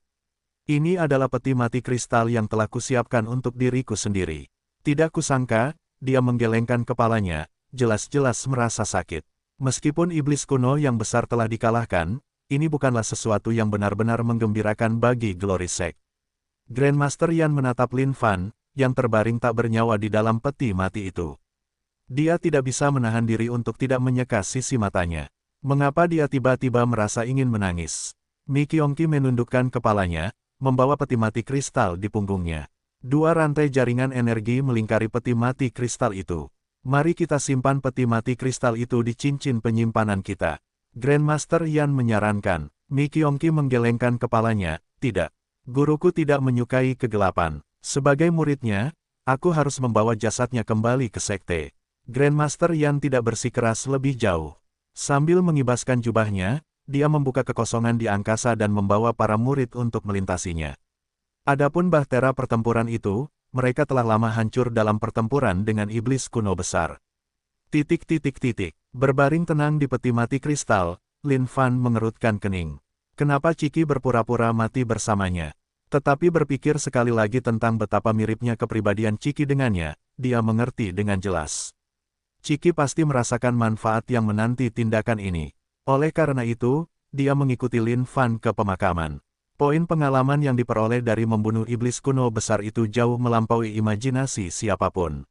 Ini adalah peti mati kristal yang telah kusiapkan untuk diriku sendiri. Tidak kusangka, dia menggelengkan kepalanya, jelas-jelas merasa sakit. Meskipun iblis kuno yang besar telah dikalahkan, ini bukanlah sesuatu yang benar-benar menggembirakan bagi Glory Sect. Grandmaster Yan menatap Lin Fan, yang terbaring tak bernyawa di dalam peti mati itu. Dia tidak bisa menahan diri untuk tidak menyekat sisi matanya. Mengapa dia tiba-tiba merasa ingin menangis? Mi Kyongki menundukkan kepalanya, membawa peti mati kristal di punggungnya. Dua rantai jaringan energi melingkari peti mati kristal itu. Mari kita simpan peti mati kristal itu di cincin penyimpanan kita. Grandmaster Yan menyarankan. Mi Kyongki menggelengkan kepalanya, tidak. Guruku tidak menyukai kegelapan. Sebagai muridnya, aku harus membawa jasadnya kembali ke sekte. Grandmaster Yan tidak bersikeras lebih jauh. Sambil mengibaskan jubahnya, dia membuka kekosongan di angkasa dan membawa para murid untuk melintasinya. Adapun bahtera pertempuran itu, mereka telah lama hancur dalam pertempuran dengan iblis kuno besar. Berbaring tenang di peti mati kristal, Lin Fan mengerutkan kening. Kenapa Ciki berpura-pura mati bersamanya? Tetapi berpikir sekali lagi tentang betapa miripnya kepribadian Ciki dengannya, dia mengerti dengan jelas. Ciki pasti merasakan manfaat yang menanti tindakan ini. Oleh karena itu, dia mengikuti Lin Fan ke pemakaman. Poin pengalaman yang diperoleh dari membunuh iblis kuno besar itu jauh melampaui imajinasi siapapun.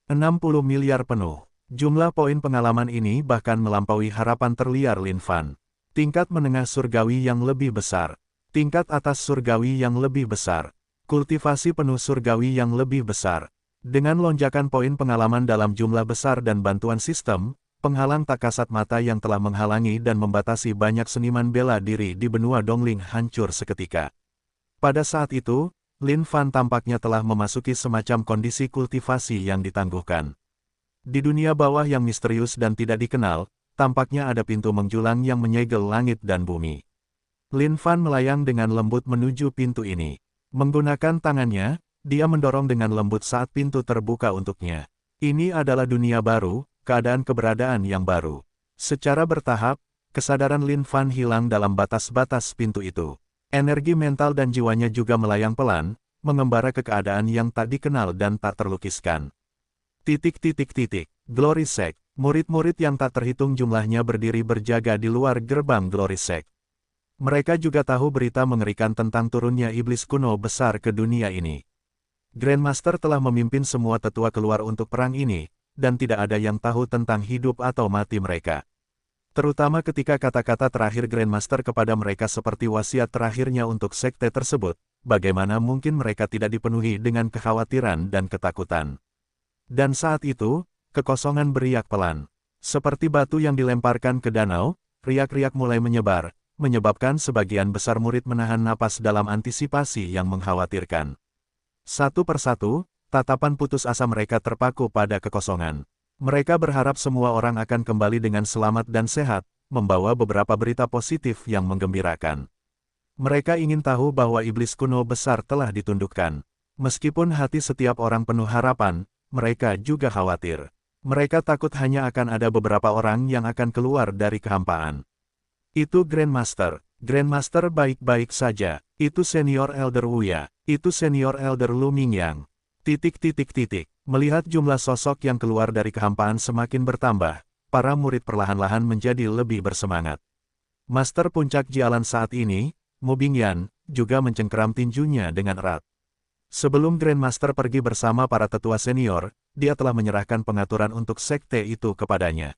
60 miliar penuh. Jumlah poin pengalaman ini bahkan melampaui harapan terliar Lin Fan. Tingkat menengah surgawi yang lebih besar. Tingkat atas surgawi yang lebih besar. Kultivasi penuh surgawi yang lebih besar. Dengan lonjakan poin pengalaman dalam jumlah besar dan bantuan sistem, penghalang tak kasat mata yang telah menghalangi dan membatasi banyak seniman bela diri di benua Dongling hancur seketika. Pada saat itu, Lin Fan tampaknya telah memasuki semacam kondisi kultivasi yang ditangguhkan. Di dunia bawah yang misterius dan tidak dikenal, tampaknya ada pintu menjulang yang menyegel langit dan bumi. Lin Fan melayang dengan lembut menuju pintu ini. Menggunakan tangannya, dia mendorong dengan lembut saat pintu terbuka untuknya. Ini adalah dunia baru, keberadaan yang baru. Secara bertahap, kesadaran Lin Fan hilang dalam batas-batas pintu itu. Energi mental dan jiwanya juga melayang pelan, mengembara ke keadaan yang tak dikenal dan tak terlukiskan. Glory Sect. Murid-murid yang tak terhitung jumlahnya berdiri berjaga di luar gerbang Glory Sect. Mereka juga tahu berita mengerikan tentang turunnya iblis kuno besar ke dunia ini. Grandmaster telah memimpin semua tetua keluar untuk perang ini, dan tidak ada yang tahu tentang hidup atau mati mereka. Terutama ketika kata-kata terakhir Grandmaster kepada mereka seperti wasiat terakhirnya untuk sekte tersebut, bagaimana mungkin mereka tidak dipenuhi dengan kekhawatiran dan ketakutan. Dan saat itu, kekosongan beriak pelan. Seperti batu yang dilemparkan ke danau, riak-riak mulai menyebar, menyebabkan sebagian besar murid menahan napas dalam antisipasi yang mengkhawatirkan. Satu persatu, tatapan putus asa mereka terpaku pada kekosongan. Mereka berharap semua orang akan kembali dengan selamat dan sehat, membawa beberapa berita positif yang menggembirakan. Mereka ingin tahu bahwa iblis kuno besar telah ditundukkan. Meskipun hati setiap orang penuh harapan, mereka juga khawatir. Mereka takut hanya akan ada beberapa orang yang akan keluar dari kehampaan. Itu Grandmaster. Grandmaster baik-baik saja. Itu Senior Elder Wuya. Itu Senior Elder Lu Mingyang. Melihat jumlah sosok yang keluar dari kehampaan semakin bertambah, para murid perlahan-lahan menjadi lebih bersemangat. Master puncak Jialan saat ini, Mu Bingyan, juga mencengkeram tinjunya dengan erat. Sebelum Grandmaster pergi bersama para tetua senior, dia telah menyerahkan pengaturan untuk sekte itu kepadanya.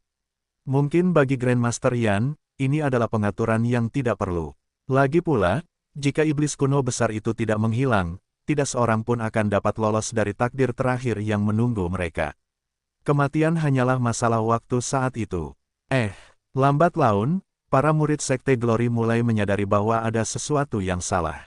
Mungkin bagi Grandmaster Yan, ini adalah pengaturan yang tidak perlu. Lagi pula, jika iblis kuno besar itu tidak menghilang, tidak seorang pun akan dapat lolos dari takdir terakhir yang menunggu mereka. Kematian hanyalah masalah waktu saat itu. Lambat laun, para murid sekte Glory mulai menyadari bahwa ada sesuatu yang salah.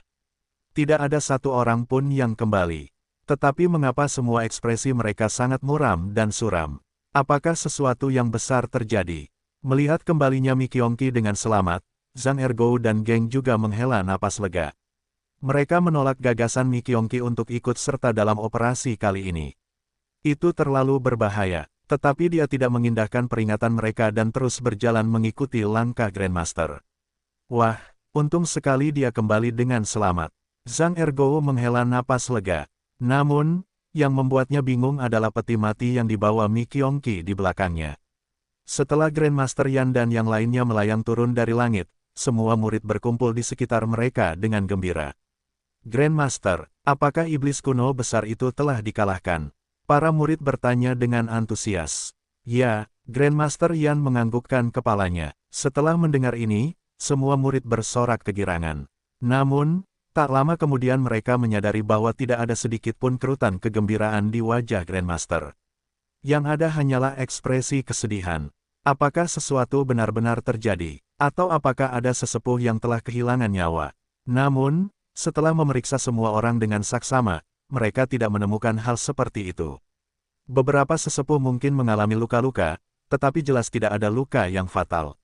Tidak ada satu orang pun yang kembali. Tetapi mengapa semua ekspresi mereka sangat muram dan suram? Apakah sesuatu yang besar terjadi? Melihat kembalinya Mi Qiongqi dengan selamat, Zhang Ergou dan geng juga menghela napas lega. Mereka menolak gagasan Mi Qiongqi untuk ikut serta dalam operasi kali ini. Itu terlalu berbahaya, tetapi dia tidak mengindahkan peringatan mereka dan terus berjalan mengikuti langkah Grandmaster. Wah, untung sekali dia kembali dengan selamat. Zhang Ergou menghela napas lega. Namun, yang membuatnya bingung adalah peti mati yang dibawa Mi Qiongqi di belakangnya. Setelah Grandmaster Yan dan yang lainnya melayang turun dari langit, semua murid berkumpul di sekitar mereka dengan gembira. Grandmaster, apakah iblis kuno besar itu telah dikalahkan? Para murid bertanya dengan antusias. Ya, Grandmaster Yan menganggukkan kepalanya. Setelah mendengar ini, semua murid bersorak kegirangan. Namun, tak lama kemudian mereka menyadari bahwa tidak ada sedikit pun kerutan kegembiraan di wajah Grandmaster. Yang ada hanyalah ekspresi kesedihan. Apakah sesuatu benar-benar terjadi? Atau apakah ada sesepuh yang telah kehilangan nyawa? Namun, setelah memeriksa semua orang dengan saksama, mereka tidak menemukan hal seperti itu. Beberapa sesepuh mungkin mengalami luka-luka, tetapi jelas tidak ada luka yang fatal.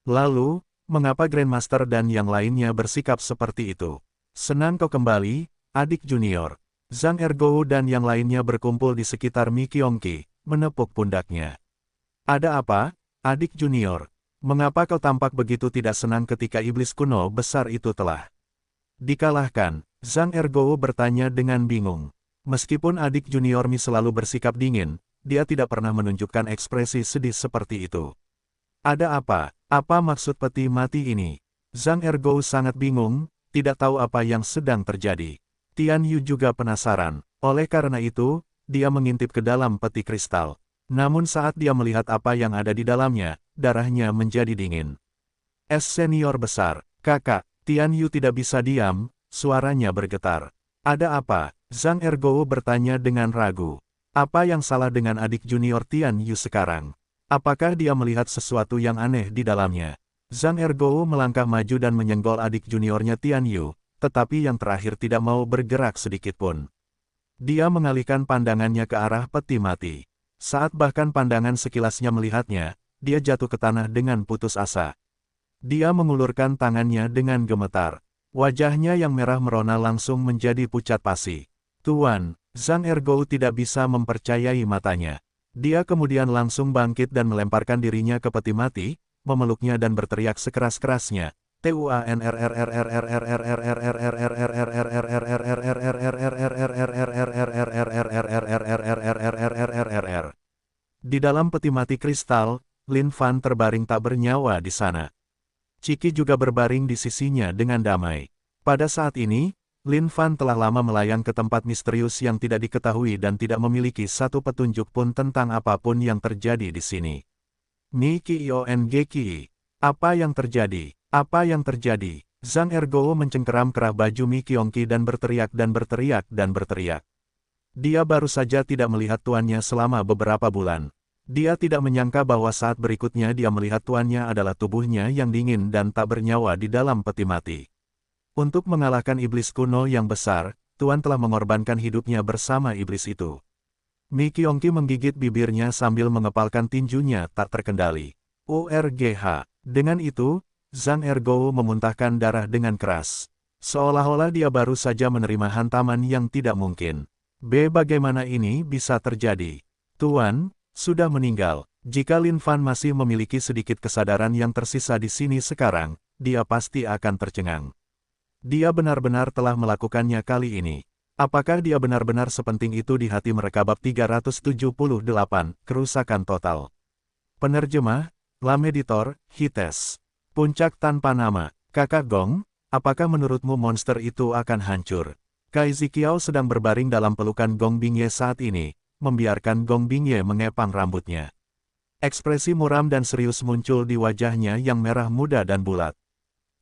Lalu, mengapa Grandmaster dan yang lainnya bersikap seperti itu? Senang kau kembali, adik junior. Zhang Ergou dan yang lainnya berkumpul di sekitar Mi Qiongqi, menepuk pundaknya. Ada apa, adik junior? Mengapa kau tampak begitu tidak senang ketika iblis kuno besar itu telah dikalahkan? Zhang Ergou bertanya dengan bingung. Meskipun adik junior Mi selalu bersikap dingin, dia tidak pernah menunjukkan ekspresi sedih seperti itu. Ada apa? Apa maksud peti mati ini? Zhang Ergou sangat bingung, tidak tahu apa yang sedang terjadi. Tian Yu juga penasaran. Oleh karena itu, dia mengintip ke dalam peti kristal. Namun saat dia melihat apa yang ada di dalamnya, darahnya menjadi dingin. Senior besar, kakak, Tian Yu tidak bisa diam, suaranya bergetar. Ada apa? Zhang Ergou bertanya dengan ragu. Apa yang salah dengan adik junior Tian Yu sekarang? Apakah dia melihat sesuatu yang aneh di dalamnya? Zhang Ergou melangkah maju dan menyenggol adik juniornya Tian Yu, tetapi yang terakhir tidak mau bergerak sedikitpun. Dia mengalihkan pandangannya ke arah peti mati. Saat bahkan pandangan sekilasnya melihatnya, dia jatuh ke tanah dengan putus asa. Dia mengulurkan tangannya dengan gemetar. Wajahnya yang merah merona langsung menjadi pucat pasi. Tuan, Zhang Ergou tidak bisa mempercayai matanya. Dia kemudian langsung bangkit dan melemparkan dirinya ke peti mati, memeluknya dan berteriak sekeras-kerasnya. Di dalam peti mati kristal, Lin Fan terbaring tak bernyawa di sana. Ciki juga berbaring di sisinya dengan damai. Pada saat ini, Lin Fan telah lama melayang ke tempat misterius yang tidak diketahui dan tidak memiliki satu petunjuk pun tentang apapun yang terjadi di sini. Ni Qionggeki. Apa yang terjadi? Apa yang terjadi? Zhang Ergou mencengkeram kerah baju Mi Qionqi dan berteriak dan berteriak dan berteriak. Dia baru saja tidak melihat tuannya selama beberapa bulan. Dia tidak menyangka bahwa saat berikutnya dia melihat tuannya adalah tubuhnya yang dingin dan tak bernyawa di dalam peti mati. Untuk mengalahkan iblis kuno yang besar, Tuan telah mengorbankan hidupnya bersama iblis itu. Mi Qionqi menggigit bibirnya sambil mengepalkan tinjunya tak terkendali. URGH. Dengan itu, Zhang Ergou memuntahkan darah dengan keras. Seolah-olah dia baru saja menerima hantaman yang tidak mungkin. Bagaimana ini bisa terjadi? Tuan, sudah meninggal. Jika Lin Fan masih memiliki sedikit kesadaran yang tersisa di sini sekarang, dia pasti akan tercengang. Dia benar-benar telah melakukannya kali ini. Apakah dia benar-benar sepenting itu di hati mereka? Bab 378, Kerusakan Total. Penerjemah, Lam Editor, Hites. Puncak tanpa nama. Kakak Gong, apakah menurutmu monster itu akan hancur? Kai Ziqiao sedang berbaring dalam pelukan Gong Bingye saat ini, membiarkan Gong Bingye mengepang rambutnya. Ekspresi muram dan serius muncul di wajahnya yang merah muda dan bulat.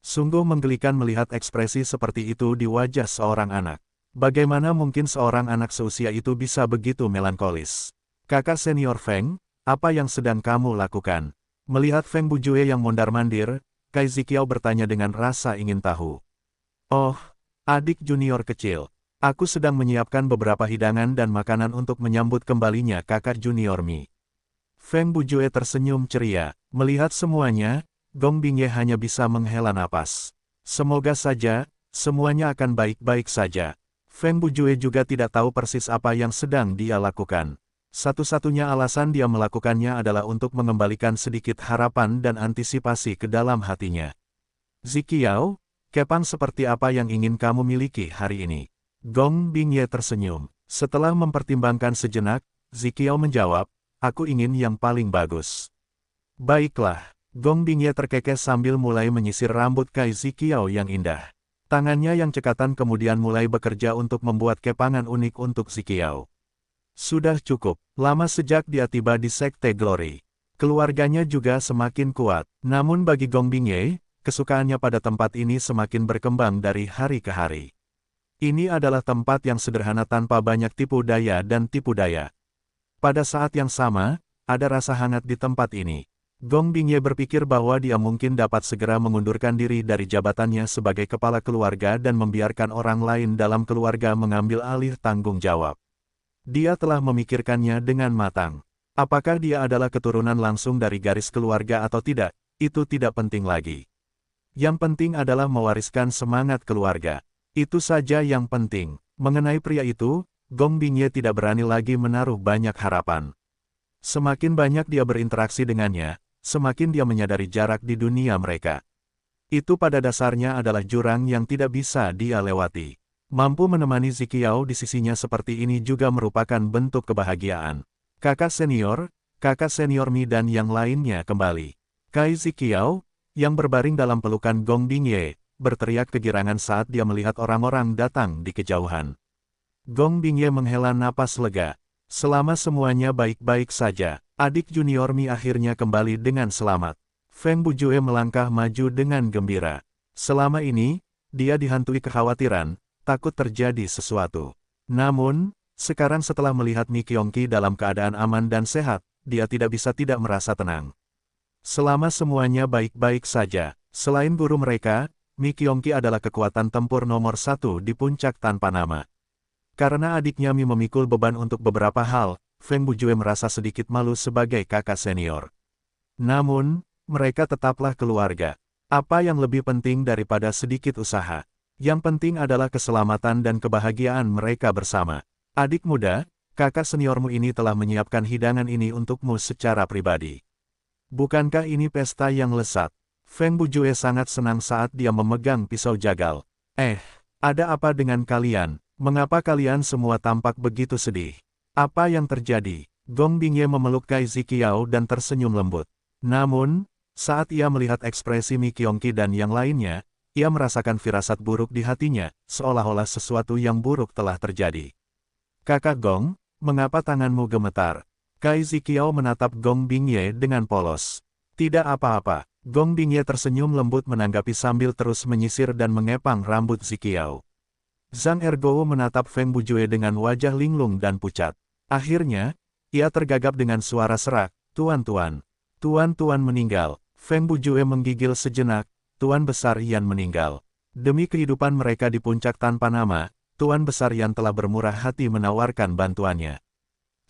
Sungguh menggelikan melihat ekspresi seperti itu di wajah seorang anak. Bagaimana mungkin seorang anak seusia itu bisa begitu melankolis? Kakak senior Feng, apa yang sedang kamu lakukan? Melihat Feng Bujue yang mondar-mandir, Kai Ziqiao bertanya dengan rasa ingin tahu. Oh, adik junior kecil. Aku sedang menyiapkan beberapa hidangan dan makanan untuk menyambut kembalinya kakak junior Mi. Feng Bujue tersenyum ceria. Melihat semuanya, Gong Bingye hanya bisa menghela napas. Semoga saja, semuanya akan baik-baik saja. Feng Bujue juga tidak tahu persis apa yang sedang dia lakukan. Satu-satunya alasan dia melakukannya adalah untuk mengembalikan sedikit harapan dan antisipasi ke dalam hatinya. Ziqiao, kepang seperti apa yang ingin kamu miliki hari ini? Gong Bingye tersenyum. Setelah mempertimbangkan sejenak, Ziqiao menjawab, aku ingin yang paling bagus. Baiklah. Gong Bingye terkekeh sambil mulai menyisir rambut Kai Ziqiao yang indah. Tangannya yang cekatan kemudian mulai bekerja untuk membuat kepangan unik untuk Ziqiao. Sudah cukup, lama sejak dia tiba di Sekte Glory. Keluarganya juga semakin kuat. Namun bagi Gong Bingye, kesukaannya pada tempat ini semakin berkembang dari hari ke hari. Ini adalah tempat yang sederhana tanpa banyak tipu daya dan tipu daya. Pada saat yang sama, ada rasa hangat di tempat ini. Gong Bingye berpikir bahwa dia mungkin dapat segera mengundurkan diri dari jabatannya sebagai kepala keluarga dan membiarkan orang lain dalam keluarga mengambil alih tanggung jawab. Dia telah memikirkannya dengan matang. Apakah dia adalah keturunan langsung dari garis keluarga atau tidak, itu tidak penting lagi. Yang penting adalah mewariskan semangat keluarga. Itu saja yang penting. Mengenai pria itu, Gong Bingye tidak berani lagi menaruh banyak harapan. Semakin banyak dia berinteraksi dengannya, semakin dia menyadari jarak di dunia mereka. Itu pada dasarnya adalah jurang yang tidak bisa dia lewati. Mampu menemani Ziqiao di sisinya seperti ini juga merupakan bentuk kebahagiaan. Kakak senior Mi dan yang lainnya kembali. Kai Ziqiao, yang berbaring dalam pelukan Gong Bingye, berteriak kegirangan saat dia melihat orang-orang datang di kejauhan. Gong Bingye menghela napas lega. Selama semuanya baik-baik saja, adik junior Mi akhirnya kembali dengan selamat. Feng Bujue melangkah maju dengan gembira. Selama ini, dia dihantui kekhawatiran, takut terjadi sesuatu. Namun, sekarang setelah melihat Mi Qionqi dalam keadaan aman dan sehat, dia tidak bisa tidak merasa tenang. Selama semuanya baik-baik saja, selain guru mereka, Mi Qionqi adalah kekuatan tempur nomor 1 di puncak tanpa nama. Karena adiknya Mi memikul beban untuk beberapa hal, Feng Bujue merasa sedikit malu sebagai kakak senior. Namun, mereka tetaplah keluarga. Apa yang lebih penting daripada sedikit usaha? Yang penting adalah keselamatan dan kebahagiaan mereka bersama. Adik muda, kakak seniormu ini telah menyiapkan hidangan ini untukmu secara pribadi. Bukankah ini pesta yang lezat? Feng Bujue sangat senang saat dia memegang pisau jagal. Ada apa dengan kalian? Mengapa kalian semua tampak begitu sedih? Apa yang terjadi? Gong Bingye memeluk Kai Ziqiao dan tersenyum lembut. Namun, saat ia melihat ekspresi Mi Qionqi dan yang lainnya, ia merasakan firasat buruk di hatinya, seolah-olah sesuatu yang buruk telah terjadi. Kakak Gong, mengapa tanganmu gemetar? Kai Ziqiao menatap Gong Bingye dengan polos. Tidak apa-apa. Gong Bingye tersenyum lembut menanggapi sambil terus menyisir dan mengepang rambut Ziqiao. Zhang Ergou menatap Feng Bujue dengan wajah linglung dan pucat. Akhirnya, ia tergagap dengan suara serak, "Tuan-tuan. Tuan-tuan meninggal." Feng Bujue menggigil sejenak, "Tuan Besar Yan meninggal. Demi kehidupan mereka di puncak tanpa nama, Tuan Besar Yan telah bermurah hati menawarkan bantuannya."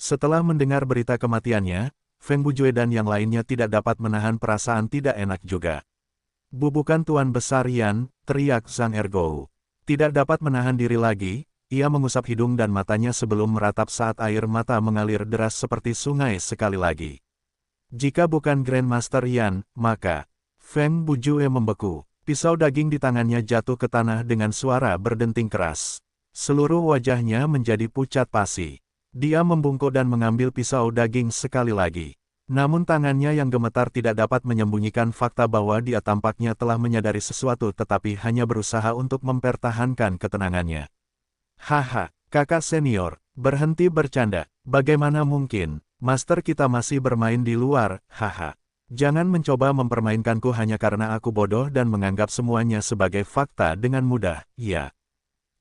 Setelah mendengar berita kematiannya, Feng Bujue dan yang lainnya tidak dapat menahan perasaan tidak enak juga. "Bubukan Tuan Besar Yan," teriak Zhang Ergou. Tidak dapat menahan diri lagi, ia mengusap hidung dan matanya sebelum meratap saat air mata mengalir deras seperti sungai sekali lagi. Jika bukan Grandmaster Yan, maka... Feng Bujue membeku. Pisau daging di tangannya jatuh ke tanah dengan suara berdenting keras. Seluruh wajahnya menjadi pucat pasi. Dia membungkuk dan mengambil pisau daging sekali lagi. Namun tangannya yang gemetar tidak dapat menyembunyikan fakta bahwa dia tampaknya telah menyadari sesuatu tetapi hanya berusaha untuk mempertahankan ketenangannya. "Haha, kakak senior, berhenti bercanda. Bagaimana mungkin? Master kita masih bermain di luar, haha. Jangan mencoba mempermainkanku hanya karena aku bodoh dan menganggap semuanya sebagai fakta dengan mudah, ya.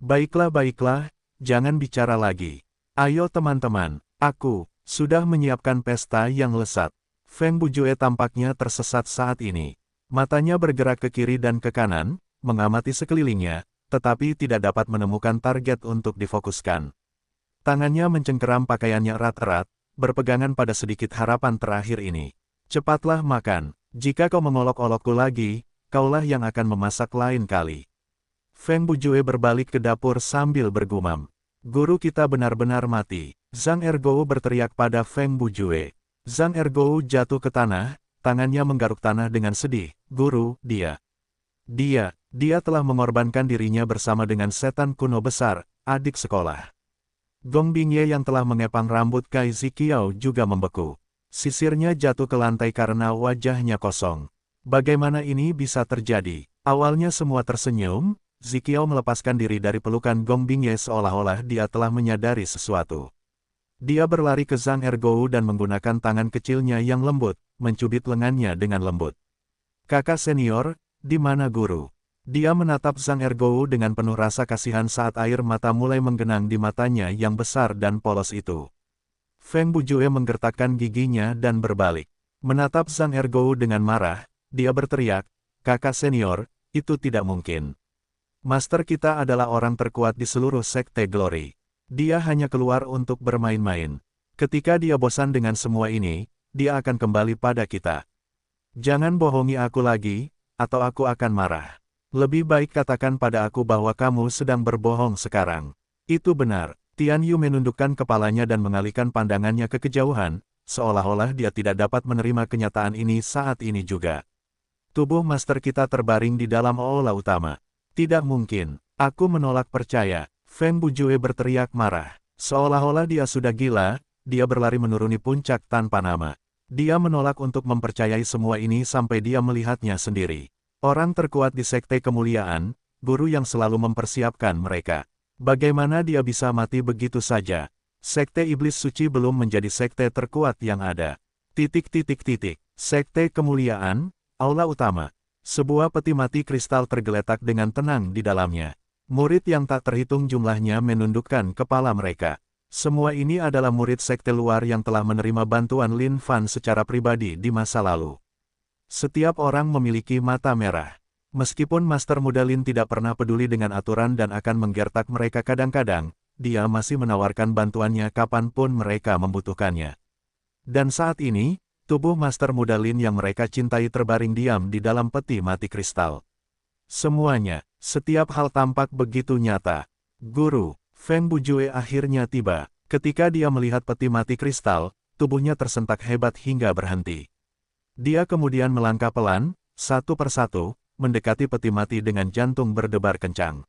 Baiklah, jangan bicara lagi. Ayo teman-teman, aku sudah menyiapkan pesta yang lesat." Feng Bujue tampaknya tersesat saat ini. Matanya bergerak ke kiri dan ke kanan, mengamati sekelilingnya, tetapi tidak dapat menemukan target untuk difokuskan. Tangannya mencengkeram pakaiannya erat-erat, berpegangan pada sedikit harapan terakhir ini. "Cepatlah makan, jika kau mengolok-olokku lagi, kaulah yang akan memasak lain kali." Feng Bujue berbalik ke dapur sambil bergumam. "Guru kita benar-benar mati." Zhang Ergou berteriak pada Feng Bujue. Zhang Ergou jatuh ke tanah, tangannya menggaruk tanah dengan sedih. "Guru, dia telah mengorbankan dirinya bersama dengan setan kuno besar, adik sekolah." Gong Bingye yang telah mengepang rambut Kai Ziqiao juga membeku. Sisirnya jatuh ke lantai karena wajahnya kosong. Bagaimana ini bisa terjadi? Awalnya semua tersenyum, Ziqiao melepaskan diri dari pelukan Gong Bingye seolah-olah dia telah menyadari sesuatu. Dia berlari ke Zhang Ergou dan menggunakan tangan kecilnya yang lembut, mencubit lengannya dengan lembut. "Kakak senior, di mana guru?" Dia menatap Zhang Ergou dengan penuh rasa kasihan saat air mata mulai menggenang di matanya yang besar dan polos itu. Feng Bujue menggertakkan giginya dan berbalik. Menatap Zhang Ergou dengan marah, dia berteriak, "Kakak senior, itu tidak mungkin. Master kita adalah orang terkuat di seluruh Sekte Glory. Dia hanya keluar untuk bermain-main. Ketika dia bosan dengan semua ini, dia akan kembali pada kita. Jangan bohongi aku lagi, atau aku akan marah. Lebih baik katakan pada aku bahwa kamu sedang berbohong sekarang." "Itu benar." Tian Yu menundukkan kepalanya dan mengalihkan pandangannya ke kejauhan, seolah-olah dia tidak dapat menerima kenyataan ini saat ini juga. "Tubuh master kita terbaring di dalam aula utama. Tidak mungkin, aku menolak percaya." Feng Bujue berteriak marah. Seolah-olah dia sudah gila, dia berlari menuruni puncak tanpa nama. Dia menolak untuk mempercayai semua ini sampai dia melihatnya sendiri. Orang terkuat di Sekte Kemuliaan, guru yang selalu mempersiapkan mereka. Bagaimana dia bisa mati begitu saja? Sekte Iblis Suci belum menjadi sekte terkuat yang ada. Sekte Kemuliaan, aula utama. Sebuah peti mati kristal tergeletak dengan tenang di dalamnya. Murid yang tak terhitung jumlahnya menundukkan kepala mereka. Semua ini adalah murid sekte luar yang telah menerima bantuan Lin Fan secara pribadi di masa lalu. Setiap orang memiliki mata merah. Meskipun Master Muda Lin tidak pernah peduli dengan aturan dan akan menggertak mereka kadang-kadang, dia masih menawarkan bantuannya kapanpun mereka membutuhkannya. Dan saat ini, tubuh Master Muda Lin yang mereka cintai terbaring diam di dalam peti mati kristal. Semuanya, setiap hal tampak begitu nyata. Guru, Feng Bujue akhirnya tiba. Ketika dia melihat peti mati kristal, tubuhnya tersentak hebat hingga berhenti. Dia kemudian melangkah pelan, satu persatu, mendekati peti mati dengan jantung berdebar kencang.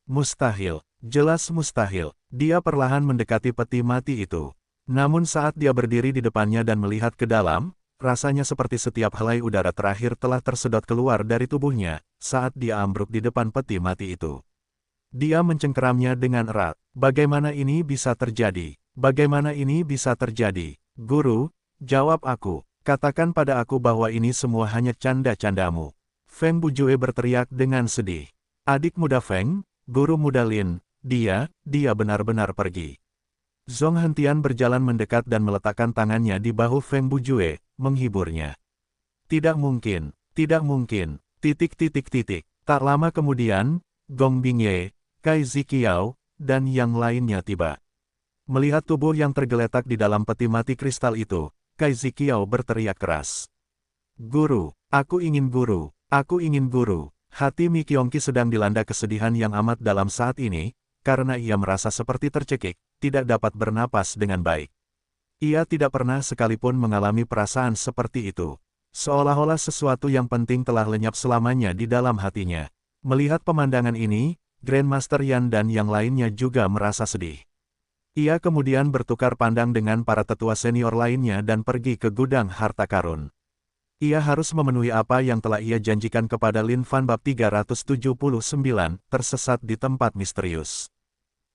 Mustahil, jelas mustahil. Dia perlahan mendekati peti mati itu. Namun saat dia berdiri di depannya dan melihat ke dalam, rasanya seperti setiap helai udara terakhir telah tersedot keluar dari tubuhnya, saat dia ambruk di depan peti mati itu. Dia mencengkeramnya dengan erat. Bagaimana ini bisa terjadi? Bagaimana ini bisa terjadi? Guru, jawab aku. Katakan pada aku bahwa ini semua hanya canda-candamu. Feng Bujue berteriak dengan sedih. Adik muda Feng, guru muda Lin, dia benar-benar pergi. Zhong Hentian berjalan mendekat dan meletakkan tangannya di bahu Feng Bujue, menghiburnya. Tidak mungkin, tidak mungkin, titik. Tak lama kemudian, Gong Bingye, Kai Ziqiao, dan yang lainnya tiba. Melihat tubuh yang tergeletak di dalam peti mati kristal itu, Kai Ziqiao berteriak keras. Guru, aku ingin guru, aku ingin guru. Hati Mi Qiongqi sedang dilanda kesedihan yang amat dalam saat ini, karena ia merasa seperti tercekik, tidak dapat bernapas dengan baik. Ia tidak pernah sekalipun mengalami perasaan seperti itu. Seolah-olah sesuatu yang penting telah lenyap selamanya di dalam hatinya. Melihat pemandangan ini, Grandmaster Yan dan yang lainnya juga merasa sedih. Ia kemudian bertukar pandang dengan para tetua senior lainnya dan pergi ke gudang harta karun. Ia harus memenuhi apa yang telah ia janjikan kepada Lin Fan bab 379, tersesat di tempat misterius.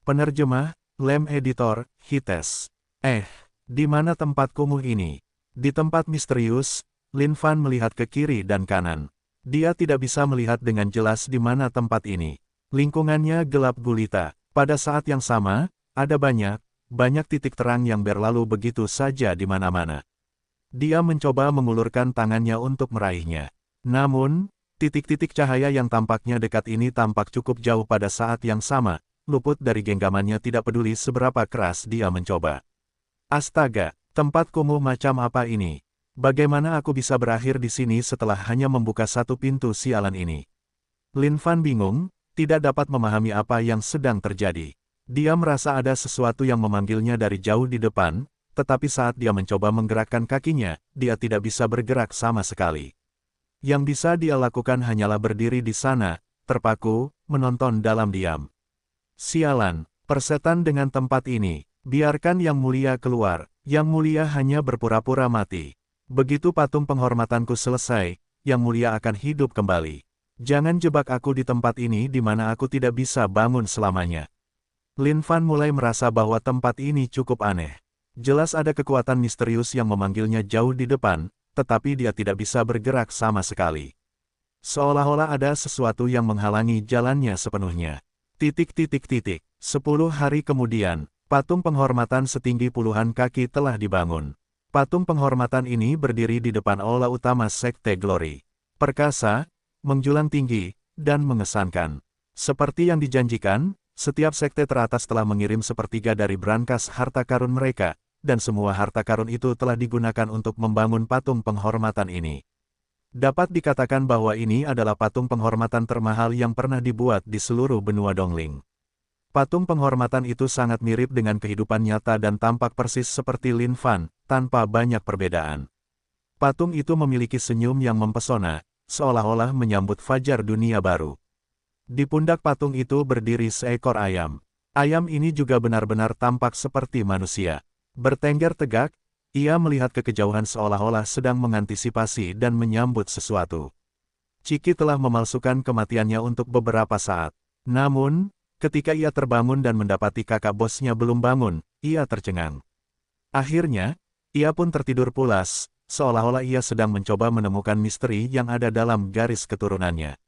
Penerjemah, Lem Editor, Hites. Di mana tempat kumuh ini? Di tempat misterius, Lin Fan melihat ke kiri dan kanan. Dia tidak bisa melihat dengan jelas di mana tempat ini. Lingkungannya gelap gulita. Pada saat yang sama, ada banyak titik terang yang berlalu begitu saja di mana-mana. Dia mencoba mengulurkan tangannya untuk meraihnya. Namun, titik-titik cahaya yang tampaknya dekat ini tampak cukup jauh pada saat yang sama, luput dari genggamannya tidak peduli seberapa keras dia mencoba. Astaga, tempat kumuh macam apa ini? Bagaimana aku bisa berakhir di sini setelah hanya membuka satu pintu sialan ini? Lin Fan bingung, tidak dapat memahami apa yang sedang terjadi. Dia merasa ada sesuatu yang memanggilnya dari jauh di depan, tetapi saat dia mencoba menggerakkan kakinya, dia tidak bisa bergerak sama sekali. Yang bisa dia lakukan hanyalah berdiri di sana, terpaku, menonton dalam diam. Sialan, persetan dengan tempat ini. Biarkan Yang Mulia keluar. Yang Mulia hanya berpura-pura mati. Begitu patung penghormatanku selesai, Yang Mulia akan hidup kembali. Jangan jebak aku di tempat ini di mana aku tidak bisa bangun selamanya. Lin Fan mulai merasa bahwa tempat ini cukup aneh. Jelas ada kekuatan misterius yang memanggilnya jauh di depan, tetapi dia tidak bisa bergerak sama sekali. Seolah-olah ada sesuatu yang menghalangi jalannya sepenuhnya. 10 hari kemudian, patung penghormatan setinggi puluhan kaki telah dibangun. Patung penghormatan ini berdiri di depan aula utama Sekte Glory. Perkasa, menjulang tinggi, dan mengesankan. Seperti yang dijanjikan, setiap sekte teratas telah mengirim sepertiga dari brankas harta karun mereka, dan semua harta karun itu telah digunakan untuk membangun patung penghormatan ini. Dapat dikatakan bahwa ini adalah patung penghormatan termahal yang pernah dibuat di seluruh benua Dongling. Patung penghormatan itu sangat mirip dengan kehidupan nyata dan tampak persis seperti Lin Fan, tanpa banyak perbedaan. Patung itu memiliki senyum yang mempesona, seolah-olah menyambut fajar dunia baru. Di pundak patung itu berdiri seekor ayam. Ayam ini juga benar-benar tampak seperti manusia. Bertengger tegak, ia melihat ke kejauhan seolah-olah sedang mengantisipasi dan menyambut sesuatu. Ciki telah memalsukan kematiannya untuk beberapa saat. Namun, ketika ia terbangun dan mendapati kakak bosnya belum bangun, ia tercengang. Akhirnya, ia pun tertidur pulas, seolah-olah ia sedang mencoba menemukan misteri yang ada dalam garis keturunannya.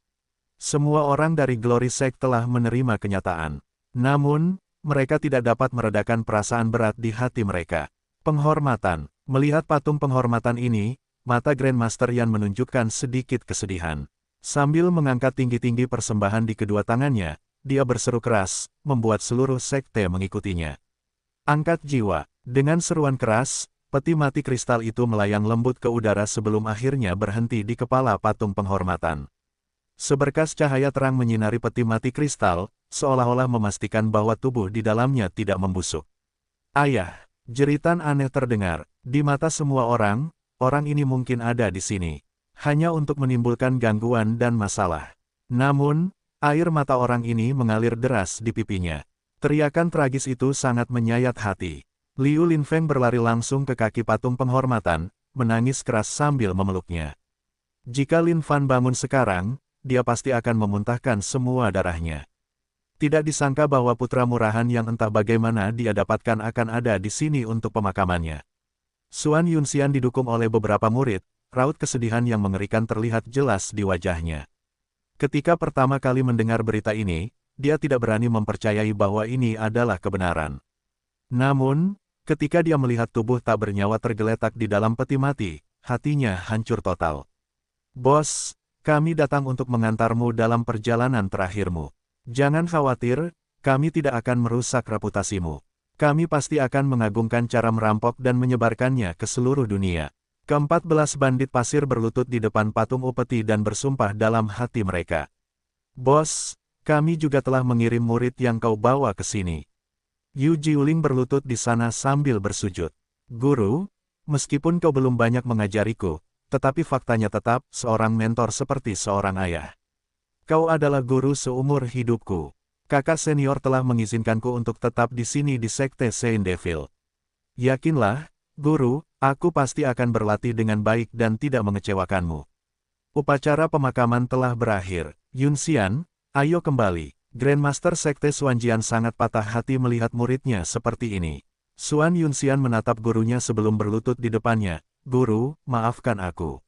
Semua orang dari Glory Sect telah menerima kenyataan. Namun, mereka tidak dapat meredakan perasaan berat di hati mereka. Penghormatan. Melihat patung penghormatan ini, mata Grandmaster Yan menunjukkan sedikit kesedihan. Sambil mengangkat tinggi-tinggi persembahan di kedua tangannya, dia berseru keras, membuat seluruh sekte mengikutinya. Angkat jiwa. Dengan seruan keras, peti mati kristal itu melayang lembut ke udara sebelum akhirnya berhenti di kepala patung penghormatan. Seberkas cahaya terang menyinari peti mati kristal, seolah-olah memastikan bahwa tubuh di dalamnya tidak membusuk. Ayah, jeritan aneh terdengar. Di mata semua orang ini mungkin ada di sini. Hanya untuk menimbulkan gangguan dan masalah. Namun, air mata orang ini mengalir deras di pipinya. Teriakan tragis itu sangat menyayat hati. Liu Linfeng berlari langsung ke kaki patung penghormatan, menangis keras sambil memeluknya. Jika Lin Fan bangun sekarang, dia pasti akan memuntahkan semua darahnya. Tidak disangka bahwa putra murahan yang entah bagaimana dia dapatkan akan ada di sini untuk pemakamannya. Xuan Yunxian didukung oleh beberapa murid, raut kesedihan yang mengerikan terlihat jelas di wajahnya. Ketika pertama kali mendengar berita ini, dia tidak berani mempercayai bahwa ini adalah kebenaran. Namun, ketika dia melihat tubuh tak bernyawa tergeletak di dalam peti mati, hatinya hancur total. Bos, kami datang untuk mengantarmu dalam perjalanan terakhirmu. Jangan khawatir, kami tidak akan merusak reputasimu. Kami pasti akan mengagungkan cara merampok dan menyebarkannya ke seluruh dunia. Ke-14 bandit pasir berlutut di depan patung upeti dan bersumpah dalam hati mereka. Bos, kami juga telah mengirim murid yang kau bawa ke sini. Yu Jiuling berlutut di sana sambil bersujud. Guru, meskipun kau belum banyak mengajariku, tetapi faktanya tetap, seorang mentor seperti seorang ayah. Kau adalah guru seumur hidupku. Kakak senior telah mengizinkanku untuk tetap di sini di Sekte Saint Devil. Yakinlah, guru, aku pasti akan berlatih dengan baik dan tidak mengecewakanmu. Upacara pemakaman telah berakhir. Yunxian, ayo kembali. Grandmaster Sekte Xuanjian sangat patah hati melihat muridnya seperti ini. Xuan Yunxian menatap gurunya sebelum berlutut di depannya. Guru, maafkan aku.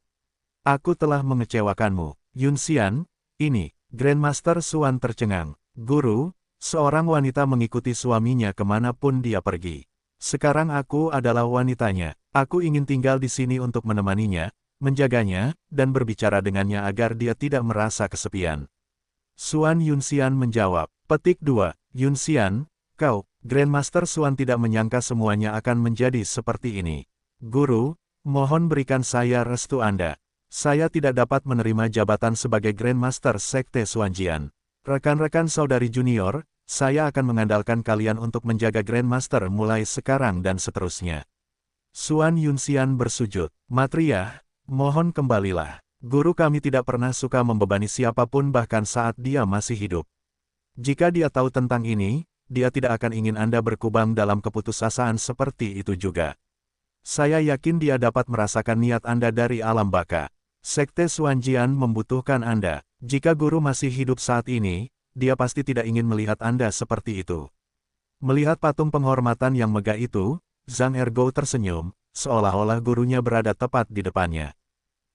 Aku telah mengecewakanmu. Yunxian, ini, Grandmaster Xuan tercengang. Guru, seorang wanita mengikuti suaminya kemanapun dia pergi. Sekarang aku adalah wanitanya. Aku ingin tinggal di sini untuk menemaninya, menjaganya, dan berbicara dengannya agar dia tidak merasa kesepian. Xuan Yunxian menjawab. Petik 2. Yunxian, kau, Grandmaster Xuan tidak menyangka semuanya akan menjadi seperti ini. Guru, mohon berikan saya restu Anda. Saya tidak dapat menerima jabatan sebagai Grandmaster Sekte Xuanjian. Rekan-rekan saudari junior, saya akan mengandalkan kalian untuk menjaga Grandmaster mulai sekarang dan seterusnya. Xuan Yunxian bersujud. Matriah, mohon kembalilah. Guru kami tidak pernah suka membebani siapapun bahkan saat dia masih hidup. Jika dia tahu tentang ini, dia tidak akan ingin Anda berkubang dalam keputusasaan seperti itu juga. Saya yakin dia dapat merasakan niat Anda dari alam baka. Sekte Xuanjian membutuhkan Anda. Jika guru masih hidup saat ini, dia pasti tidak ingin melihat Anda seperti itu. Melihat patung penghormatan yang megah itu, Zhang Ergo tersenyum, seolah-olah gurunya berada tepat di depannya.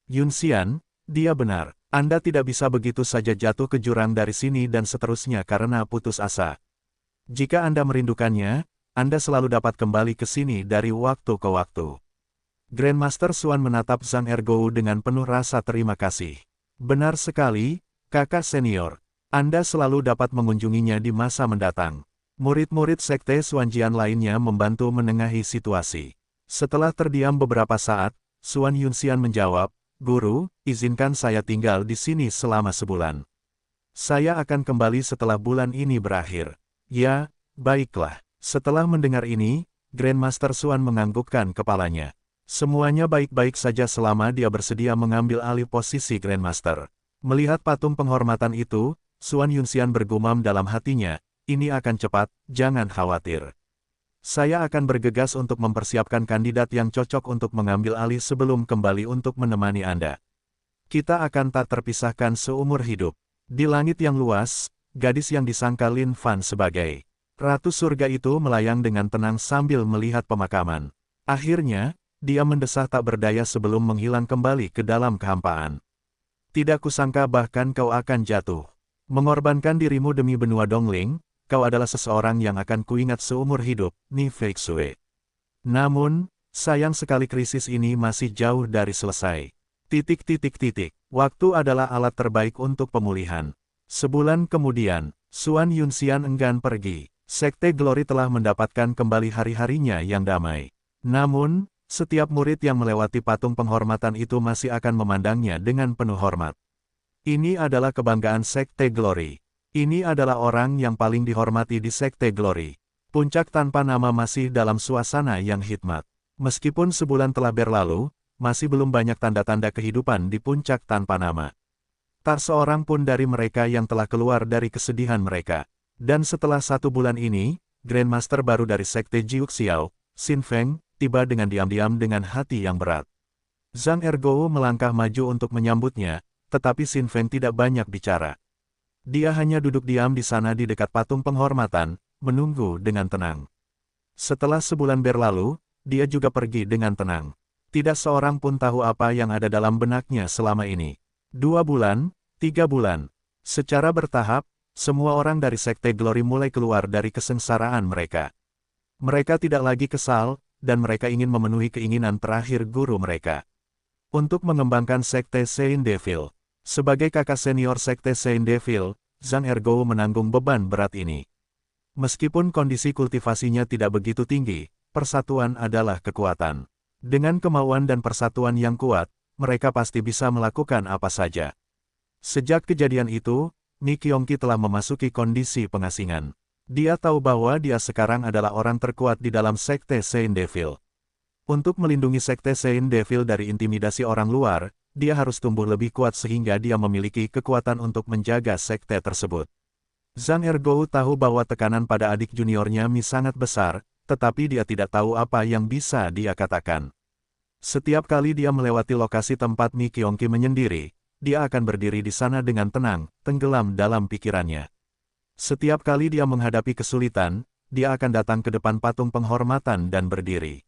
Yunxian, dia benar. Anda tidak bisa begitu saja jatuh ke jurang dari sini dan seterusnya karena putus asa. Jika Anda merindukannya, Anda selalu dapat kembali ke sini dari waktu ke waktu. Grandmaster Xuan menatap Zhang Ergo dengan penuh rasa terima kasih. Benar sekali, kakak senior. Anda selalu dapat mengunjunginya di masa mendatang. Murid-murid Sekte Xuanjian lainnya membantu menengahi situasi. Setelah terdiam beberapa saat, Xuan Yunxian menjawab, Guru, izinkan saya tinggal di sini selama sebulan. Saya akan kembali setelah bulan ini berakhir. Ya, baiklah. Setelah mendengar ini, Grandmaster Xuan menganggukkan kepalanya. Semuanya baik-baik saja selama dia bersedia mengambil alih posisi Grandmaster. Melihat patung penghormatan itu, Xuan Yunxian bergumam dalam hatinya, ini akan cepat, jangan khawatir. Saya akan bergegas untuk mempersiapkan kandidat yang cocok untuk mengambil alih sebelum kembali untuk menemani Anda. Kita akan tak terpisahkan seumur hidup. Di langit yang luas, gadis yang disangka Lin Fan sebagai Ratu Surga itu melayang dengan tenang sambil melihat pemakaman. Akhirnya, dia mendesah tak berdaya sebelum menghilang kembali ke dalam kehampaan. Tidak kusangka bahkan kau akan jatuh. Mengorbankan dirimu demi benua Dongling, kau adalah seseorang yang akan kuingat seumur hidup, Ni Feixue. Namun, sayang sekali krisis ini masih jauh dari selesai. Waktu adalah alat terbaik untuk pemulihan. Sebulan kemudian, Xuan Yunxian enggan pergi. Sekte Glory telah mendapatkan kembali hari-harinya yang damai. Namun, setiap murid yang melewati patung penghormatan itu masih akan memandangnya dengan penuh hormat. Ini adalah kebanggaan Sekte Glory. Ini adalah orang yang paling dihormati di Sekte Glory. Puncak tanpa nama masih dalam suasana yang hikmat. Meskipun sebulan telah berlalu, masih belum banyak tanda-tanda kehidupan di puncak tanpa nama. Tak seorang pun dari mereka yang telah keluar dari kesedihan mereka. Dan setelah 1 bulan ini, Grandmaster baru dari Sekte Jiuxiao, Xin Feng, tiba dengan diam-diam dengan hati yang berat. Zhang Ergou melangkah maju untuk menyambutnya, tetapi Xin Feng tidak banyak bicara. Dia hanya duduk diam di sana di dekat patung penghormatan, menunggu dengan tenang. Setelah sebulan berlalu, dia juga pergi dengan tenang. Tidak seorang pun tahu apa yang ada dalam benaknya selama ini. 2 bulan, 3 bulan. Secara bertahap, semua orang dari Sekte Glory mulai keluar dari kesengsaraan mereka. Mereka tidak lagi kesal, dan mereka ingin memenuhi keinginan terakhir guru mereka. Untuk mengembangkan Sekte Saint Devil. Sebagai kakak senior Sekte Saint Devil, Zhang Ergou menanggung beban berat ini. Meskipun kondisi kultivasinya tidak begitu tinggi, persatuan adalah kekuatan. Dengan kemauan dan persatuan yang kuat, mereka pasti bisa melakukan apa saja. Sejak kejadian itu, Ni Qiongqi telah memasuki kondisi pengasingan. Dia tahu bahwa dia sekarang adalah orang terkuat di dalam Sekte Saint Devil. Untuk melindungi Sekte Saint Devil dari intimidasi orang luar, dia harus tumbuh lebih kuat sehingga dia memiliki kekuatan untuk menjaga sekte tersebut. Zhang Ergou tahu bahwa tekanan pada adik juniornya Mi sangat besar, tetapi dia tidak tahu apa yang bisa dia katakan. Setiap kali dia melewati lokasi tempat Ni Qiongqi menyendiri, dia akan berdiri di sana dengan tenang, tenggelam dalam pikirannya. Setiap kali dia menghadapi kesulitan, dia akan datang ke depan patung penghormatan dan berdiri.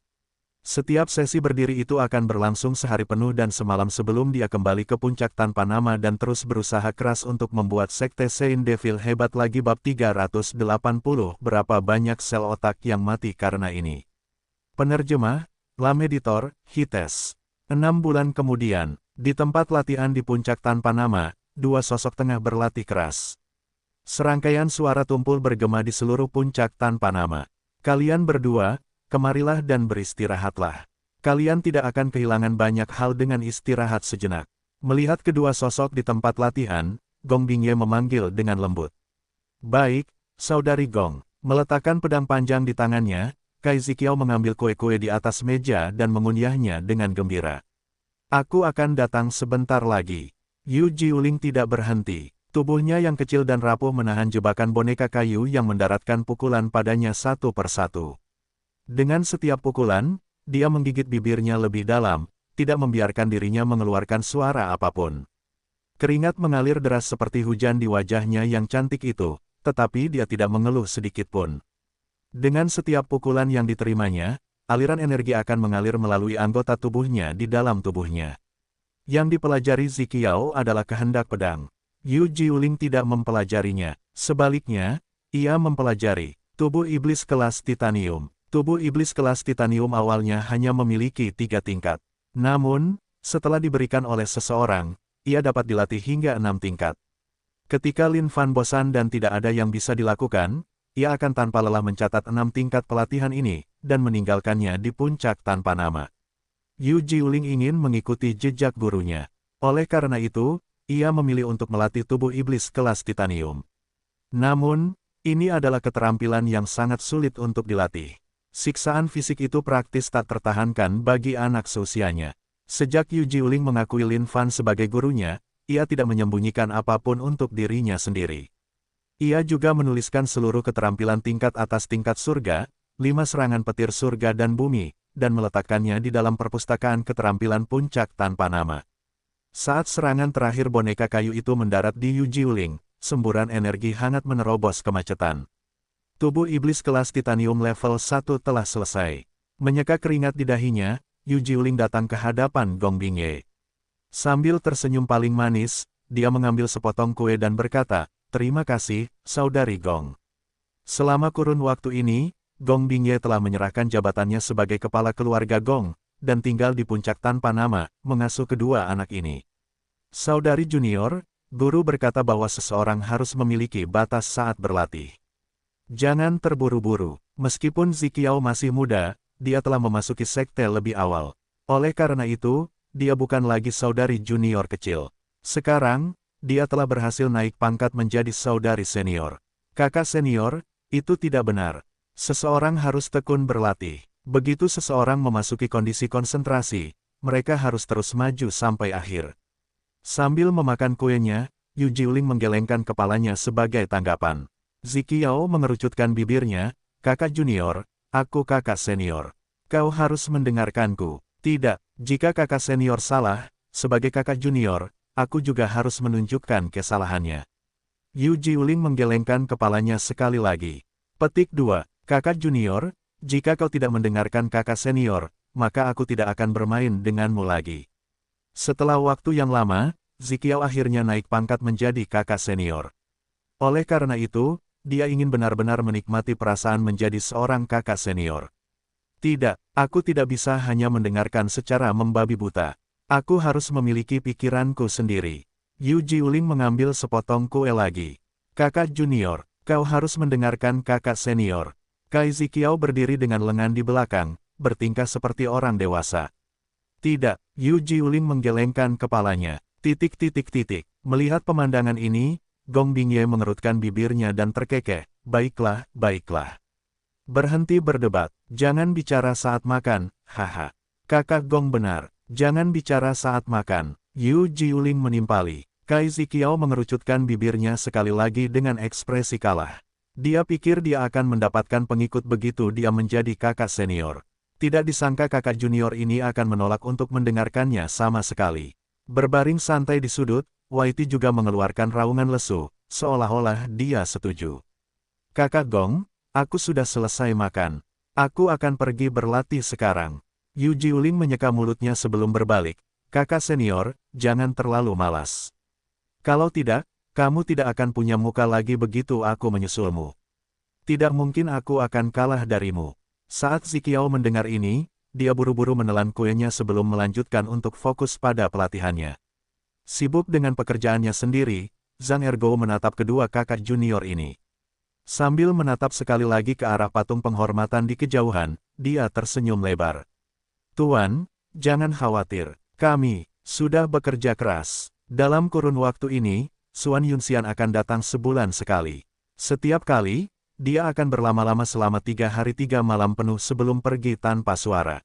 Setiap sesi berdiri itu akan berlangsung sehari penuh dan semalam sebelum dia kembali ke puncak tanpa nama dan terus berusaha keras untuk membuat Sekte Saint Devil hebat lagi. Bab 380. Berapa banyak sel otak yang mati karena ini? Penerjemah, Lameditor, Hites. 6 bulan kemudian, di tempat latihan di puncak tanpa nama, 2 sosok tengah berlatih keras. Serangkaian suara tumpul bergema di seluruh puncak tanpa nama. Kalian berdua, kemarilah dan beristirahatlah. Kalian tidak akan kehilangan banyak hal dengan istirahat sejenak. Melihat kedua sosok di tempat latihan, Gong Bingye memanggil dengan lembut. Baik, Saudari Gong. Meletakkan pedang panjang di tangannya, Kai Ziqiao mengambil kue-kue di atas meja dan mengunyahnya dengan gembira. Aku akan datang sebentar lagi. Yu Jiuling tidak berhenti. Tubuhnya yang kecil dan rapuh menahan jebakan boneka kayu yang mendaratkan pukulan padanya satu persatu. Dengan setiap pukulan, dia menggigit bibirnya lebih dalam, tidak membiarkan dirinya mengeluarkan suara apapun. Keringat mengalir deras seperti hujan di wajahnya yang cantik itu, tetapi dia tidak mengeluh sedikitpun. Dengan setiap pukulan yang diterimanya, aliran energi akan mengalir melalui anggota tubuhnya di dalam tubuhnya. Yang dipelajari Ziqiao adalah kehendak pedang. Yu Jiuling tidak mempelajarinya, sebaliknya, ia mempelajari tubuh iblis kelas titanium. Tubuh iblis kelas titanium awalnya hanya memiliki 3 tingkat. Namun, setelah diberikan oleh seseorang, ia dapat dilatih hingga 6 tingkat. Ketika Lin Fan bosan dan tidak ada yang bisa dilakukan, ia akan tanpa lelah mencatat 6 tingkat pelatihan ini, dan meninggalkannya di puncak tanpa nama. Yu Jiuling ingin mengikuti jejak gurunya. Oleh karena itu, ia memilih untuk melatih tubuh iblis kelas titanium. Namun, ini adalah keterampilan yang sangat sulit untuk dilatih. Siksaan fisik itu praktis tak tertahankan bagi anak seusianya. Sejak Yu Jiuling mengakui Lin Fan sebagai gurunya, ia tidak menyembunyikan apapun untuk dirinya sendiri. Ia juga menuliskan seluruh keterampilan tingkat atas tingkat surga, 5 serangan petir surga dan bumi, dan meletakkannya di dalam perpustakaan keterampilan puncak tanpa nama. Saat serangan terakhir boneka kayu itu mendarat di Yu Jiuling, semburan energi hangat menerobos kemacetan. Tubuh iblis kelas titanium level 1 telah selesai. Menyeka keringat di dahinya, Yu Jiuling datang ke hadapan Gong Bingye. Sambil tersenyum paling manis, dia mengambil sepotong kue dan berkata, "Terima kasih, Saudari Gong." Selama kurun waktu ini, Gong Bingye telah menyerahkan jabatannya sebagai kepala keluarga Gong, dan tinggal di puncak tanpa nama, mengasuh kedua anak ini. Saudari Junior, guru berkata bahwa seseorang harus memiliki batas saat berlatih. Jangan terburu-buru. Meskipun Ziqiao masih muda, dia telah memasuki sekte lebih awal. Oleh karena itu, dia bukan lagi saudari junior kecil. Sekarang, dia telah berhasil naik pangkat menjadi saudari senior. Kakak senior, itu tidak benar. Seseorang harus tekun berlatih. Begitu seseorang memasuki kondisi konsentrasi, mereka harus terus maju sampai akhir. Sambil memakan kuenya, Yu Jiuling menggelengkan kepalanya sebagai tanggapan. Ziqiao mengerucutkan bibirnya, "Kakak junior, aku kakak senior. Kau harus mendengarkanku." "Tidak, Jika kakak senior salah, sebagai kakak junior, aku juga harus menunjukkan kesalahannya. Yu Jiuling menggelengkan kepalanya sekali lagi. Petik 2. Kakak junior, jika kau tidak mendengarkan kakak senior, maka aku tidak akan bermain denganmu lagi. Setelah waktu yang lama, Ziqiao akhirnya naik pangkat menjadi kakak senior. Oleh karena itu, dia ingin benar-benar menikmati perasaan menjadi seorang kakak senior. Tidak, aku tidak bisa hanya mendengarkan secara membabi buta. Aku harus memiliki pikiranku sendiri. Yu Jiuling mengambil sepotong kue lagi. Kakak junior, kau harus mendengarkan kakak senior. Kai Ziqiao berdiri dengan lengan di belakang, bertingkah seperti orang dewasa. Tidak, Yu Jiuling menggelengkan kepalanya. Melihat pemandangan ini, Gong Bingye mengerutkan bibirnya dan terkekeh. Baiklah, baiklah. Berhenti berdebat, jangan bicara saat makan, haha. Kakak Gong benar, jangan bicara saat makan. Yu Jiuling menimpali. Kai Ziqiao mengerucutkan bibirnya sekali lagi dengan ekspresi kalah. Dia pikir dia akan mendapatkan pengikut begitu dia menjadi kakak senior. Tidak disangka kakak junior ini akan menolak untuk mendengarkannya sama sekali. Berbaring santai di sudut, Waiti juga mengeluarkan raungan lesu, seolah-olah dia setuju. Kakak Gong, aku sudah selesai makan. Aku akan pergi berlatih sekarang. Yu Jiuling menyeka mulutnya sebelum berbalik. Kakak senior, jangan terlalu malas. Kalau tidak, kamu tidak akan punya muka lagi begitu aku menyusulmu. Tidak mungkin aku akan kalah darimu. Saat Ziqiao mendengar ini, dia buru-buru menelan kuenya sebelum melanjutkan untuk fokus pada pelatihannya. Sibuk dengan pekerjaannya sendiri, Zhang Ergo menatap kedua kakak junior ini. Sambil menatap sekali lagi ke arah patung penghormatan di kejauhan, dia tersenyum lebar. Tuan, jangan khawatir, kami sudah bekerja keras. Dalam kurun waktu ini, Xuan Yunxian akan datang sebulan sekali. Setiap kali, dia akan berlama-lama selama 3 hari 3 malam penuh sebelum pergi tanpa suara.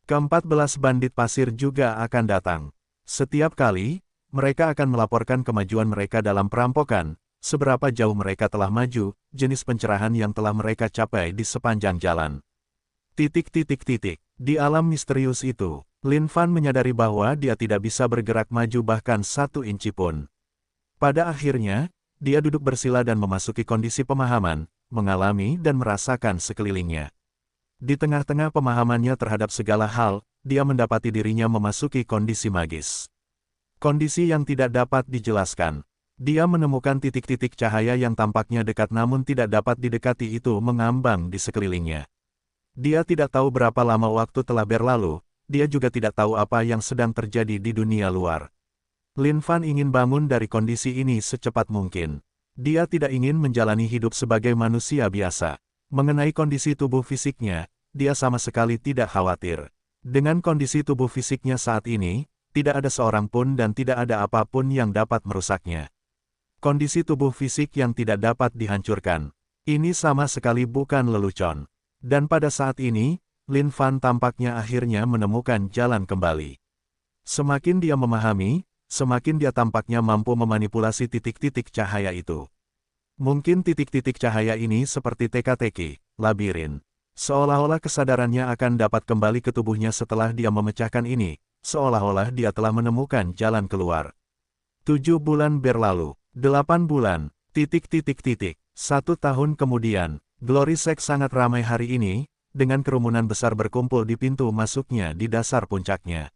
Ke-14 bandit pasir juga akan datang. Setiap kali, mereka akan melaporkan kemajuan mereka dalam perampokan, seberapa jauh mereka telah maju, jenis pencerahan yang telah mereka capai di sepanjang jalan. Di alam misterius itu, Lin Fan menyadari bahwa dia tidak bisa bergerak maju bahkan 1 inci pun. Pada akhirnya, dia duduk bersila dan memasuki kondisi pemahaman, mengalami dan merasakan sekelilingnya. Di tengah-tengah pemahamannya terhadap segala hal, dia mendapati dirinya memasuki kondisi magis. Kondisi yang tidak dapat dijelaskan. Dia menemukan titik-titik cahaya yang tampaknya dekat namun tidak dapat didekati itu mengambang di sekelilingnya. Dia tidak tahu berapa lama waktu telah berlalu, dia juga tidak tahu apa yang sedang terjadi di dunia luar. Lin Fan ingin bangun dari kondisi ini secepat mungkin. Dia tidak ingin menjalani hidup sebagai manusia biasa. Mengenai kondisi tubuh fisiknya, dia sama sekali tidak khawatir. Dengan kondisi tubuh fisiknya saat ini, tidak ada seorang pun dan tidak ada apapun yang dapat merusaknya. Kondisi tubuh fisik yang tidak dapat dihancurkan. Ini sama sekali bukan lelucon. Dan pada saat ini, Lin Fan tampaknya akhirnya menemukan jalan kembali. Semakin dia memahami, semakin dia tampaknya mampu memanipulasi titik-titik cahaya itu. Mungkin titik-titik cahaya ini seperti teka-teki, labirin. Seolah-olah kesadarannya akan dapat kembali ke tubuhnya setelah dia memecahkan ini, seolah-olah dia telah menemukan jalan keluar. 7 bulan berlalu, 8 bulan, 1 tahun kemudian. Glory Sect sangat ramai hari ini, dengan kerumunan besar berkumpul di pintu masuknya di dasar puncaknya.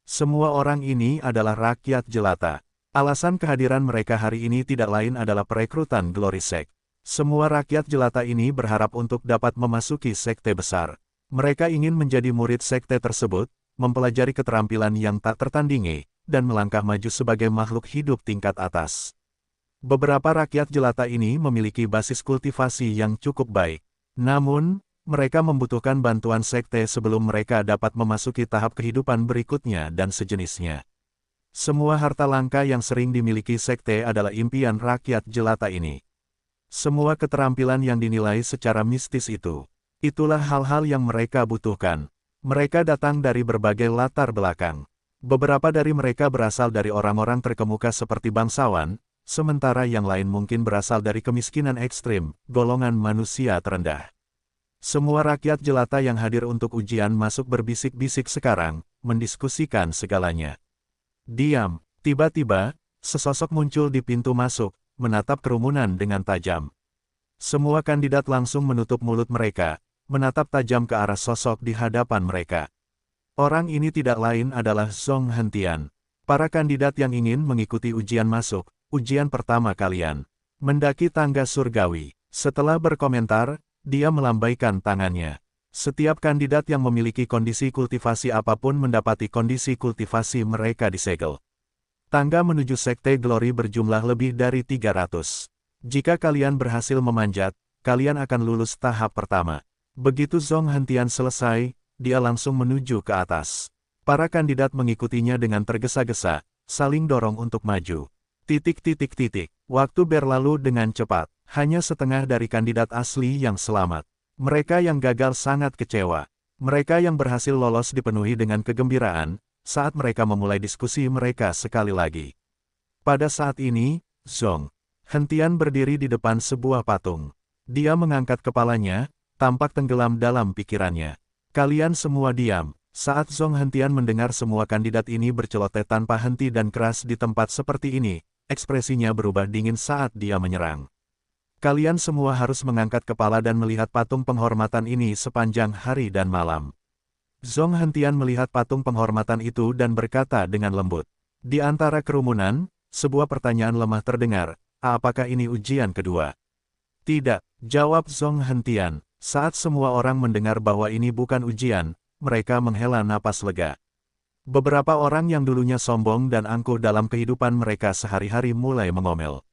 Semua orang ini adalah rakyat jelata. Alasan kehadiran mereka hari ini tidak lain adalah perekrutan Glory Sect. Semua rakyat jelata ini berharap untuk dapat memasuki sekte besar. Mereka ingin menjadi murid sekte tersebut, mempelajari keterampilan yang tak tertandingi, dan melangkah maju sebagai makhluk hidup tingkat atas. Beberapa rakyat jelata ini memiliki basis kultivasi yang cukup baik. Namun, mereka membutuhkan bantuan sekte sebelum mereka dapat memasuki tahap kehidupan berikutnya dan sejenisnya. Semua harta langka yang sering dimiliki sekte adalah impian rakyat jelata ini. Semua keterampilan yang dinilai secara mistis itu. Itulah hal-hal yang mereka butuhkan. Mereka datang dari berbagai latar belakang. Beberapa dari mereka berasal dari orang-orang terkemuka seperti bangsawan, sementara yang lain mungkin berasal dari kemiskinan ekstrim, golongan manusia terendah. Semua rakyat jelata yang hadir untuk ujian masuk berbisik-bisik sekarang, mendiskusikan segalanya. Diam, tiba-tiba, sesosok muncul di pintu masuk, menatap kerumunan dengan tajam. Semua kandidat langsung menutup mulut mereka, menatap tajam ke arah sosok di hadapan mereka. Orang ini tidak lain adalah Zhong Hentian. Para kandidat yang ingin mengikuti ujian masuk, ujian pertama kalian. Mendaki tangga surgawi. Setelah berkomentar, dia melambaikan tangannya. Setiap kandidat yang memiliki kondisi kultivasi apapun mendapati kondisi kultivasi mereka disegel. Tangga menuju Sekte Glory berjumlah lebih dari 300. Jika kalian berhasil memanjat, kalian akan lulus tahap pertama. Begitu Zhong Hentian selesai, dia langsung menuju ke atas. Para kandidat mengikutinya dengan tergesa-gesa, saling dorong untuk maju. Waktu berlalu dengan cepat. Hanya setengah dari kandidat asli yang selamat. Mereka yang gagal sangat kecewa. Mereka yang berhasil lolos dipenuhi dengan kegembiraan, saat mereka memulai diskusi mereka sekali lagi. Pada saat ini, Zhong Hentian berdiri di depan sebuah patung. Dia mengangkat kepalanya, tampak tenggelam dalam pikirannya. Kalian semua diam. Saat Zhong Hentian mendengar semua kandidat ini berceloteh tanpa henti dan keras di tempat seperti ini, ekspresinya berubah dingin saat dia menyerang. Kalian semua harus mengangkat kepala dan melihat patung penghormatan ini sepanjang hari dan malam. Zhong Hentian melihat patung penghormatan itu dan berkata dengan lembut. Di antara kerumunan, sebuah pertanyaan lemah terdengar, apakah ini ujian kedua? Tidak, jawab Zhong Hentian. Saat semua orang mendengar bahwa ini bukan ujian, mereka menghela napas lega. Beberapa orang yang dulunya sombong dan angkuh dalam kehidupan mereka sehari-hari mulai mengomel.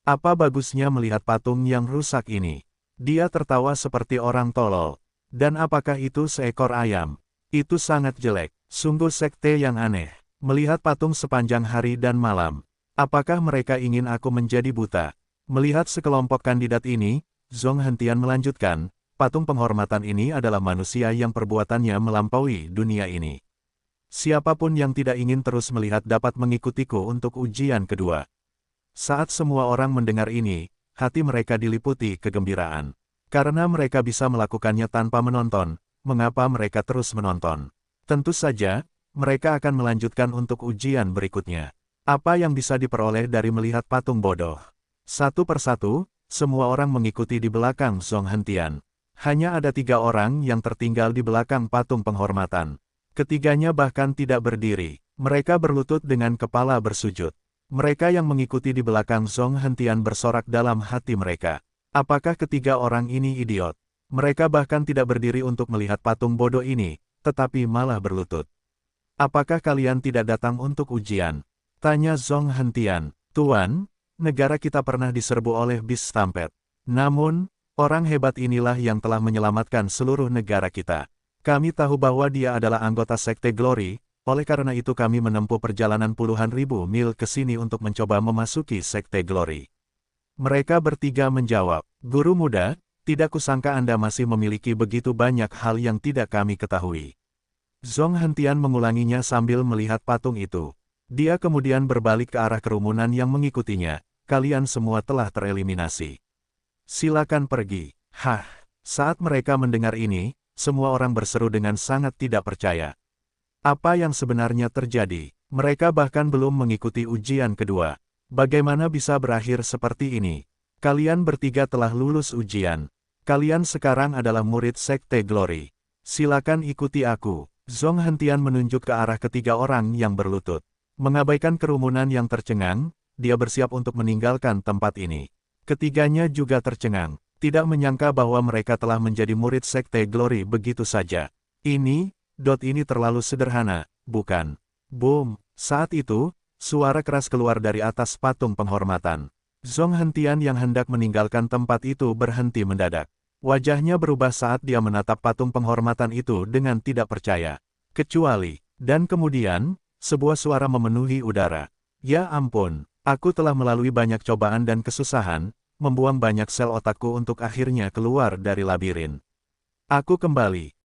Apa bagusnya melihat patung yang rusak ini? Dia tertawa seperti orang tolol. Dan apakah itu seekor ayam? Itu sangat jelek. Sungguh sekte yang aneh. Melihat patung sepanjang hari dan malam. Apakah mereka ingin aku menjadi buta? Melihat sekelompok kandidat ini, Zhong Hentian melanjutkan, patung penghormatan ini adalah manusia yang perbuatannya melampaui dunia ini. Siapapun yang tidak ingin terus melihat dapat mengikutiku untuk ujian kedua. Saat semua orang mendengar ini, hati mereka diliputi kegembiraan. Karena mereka bisa melakukannya tanpa menonton, mengapa mereka terus menonton? Tentu saja, mereka akan melanjutkan untuk ujian berikutnya. Apa yang bisa diperoleh dari melihat patung bodoh? Satu persatu, semua orang mengikuti di belakang Zhong Hentian. Hanya ada 3 orang yang tertinggal di belakang patung penghormatan. Ketiganya bahkan tidak berdiri. Mereka berlutut dengan kepala bersujud. Mereka yang mengikuti di belakang Zhong Hentian bersorak dalam hati mereka. Apakah ketiga orang ini idiot? Mereka bahkan tidak berdiri untuk melihat patung bodoh ini, tetapi malah berlutut. Apakah kalian tidak datang untuk ujian? Tanya Zhong Hentian. Tuan, negara kita pernah diserbu oleh bis stampede. Namun, orang hebat inilah yang telah menyelamatkan seluruh negara kita. Kami tahu bahwa dia adalah anggota Sekte Glory. Oleh karena itu kami menempuh perjalanan puluhan ribu mil ke sini untuk mencoba memasuki Sekte Glory. Mereka bertiga menjawab, Guru muda, tidak kusangka Anda masih memiliki begitu banyak hal yang tidak kami ketahui. Zhong Hentian mengulanginya sambil melihat patung itu. Dia kemudian berbalik ke arah kerumunan yang mengikutinya, kalian semua telah tereliminasi. Silakan pergi. Hah, saat mereka mendengar ini, semua orang berseru dengan sangat tidak percaya. Apa yang sebenarnya terjadi? Mereka bahkan belum mengikuti ujian kedua. Bagaimana bisa berakhir seperti ini? Kalian bertiga telah lulus ujian. Kalian sekarang adalah murid Sekte Glory. Silakan ikuti aku. Zhong Hentian menunjuk ke arah ketiga orang yang berlutut. Mengabaikan kerumunan yang tercengang, dia bersiap untuk meninggalkan tempat ini. Ketiganya juga tercengang. Tidak menyangka bahwa mereka telah menjadi murid Sekte Glory begitu saja. Ini terlalu sederhana, bukan? Boom! Saat itu, suara keras keluar dari atas patung penghormatan. Zhong Hentian yang hendak meninggalkan tempat itu berhenti mendadak. Wajahnya berubah saat dia menatap patung penghormatan itu dengan tidak percaya. Kecuali, dan kemudian, sebuah suara memenuhi udara. Ya ampun, aku telah melalui banyak cobaan dan kesusahan, membuang banyak sel otakku untuk akhirnya keluar dari labirin. Aku kembali.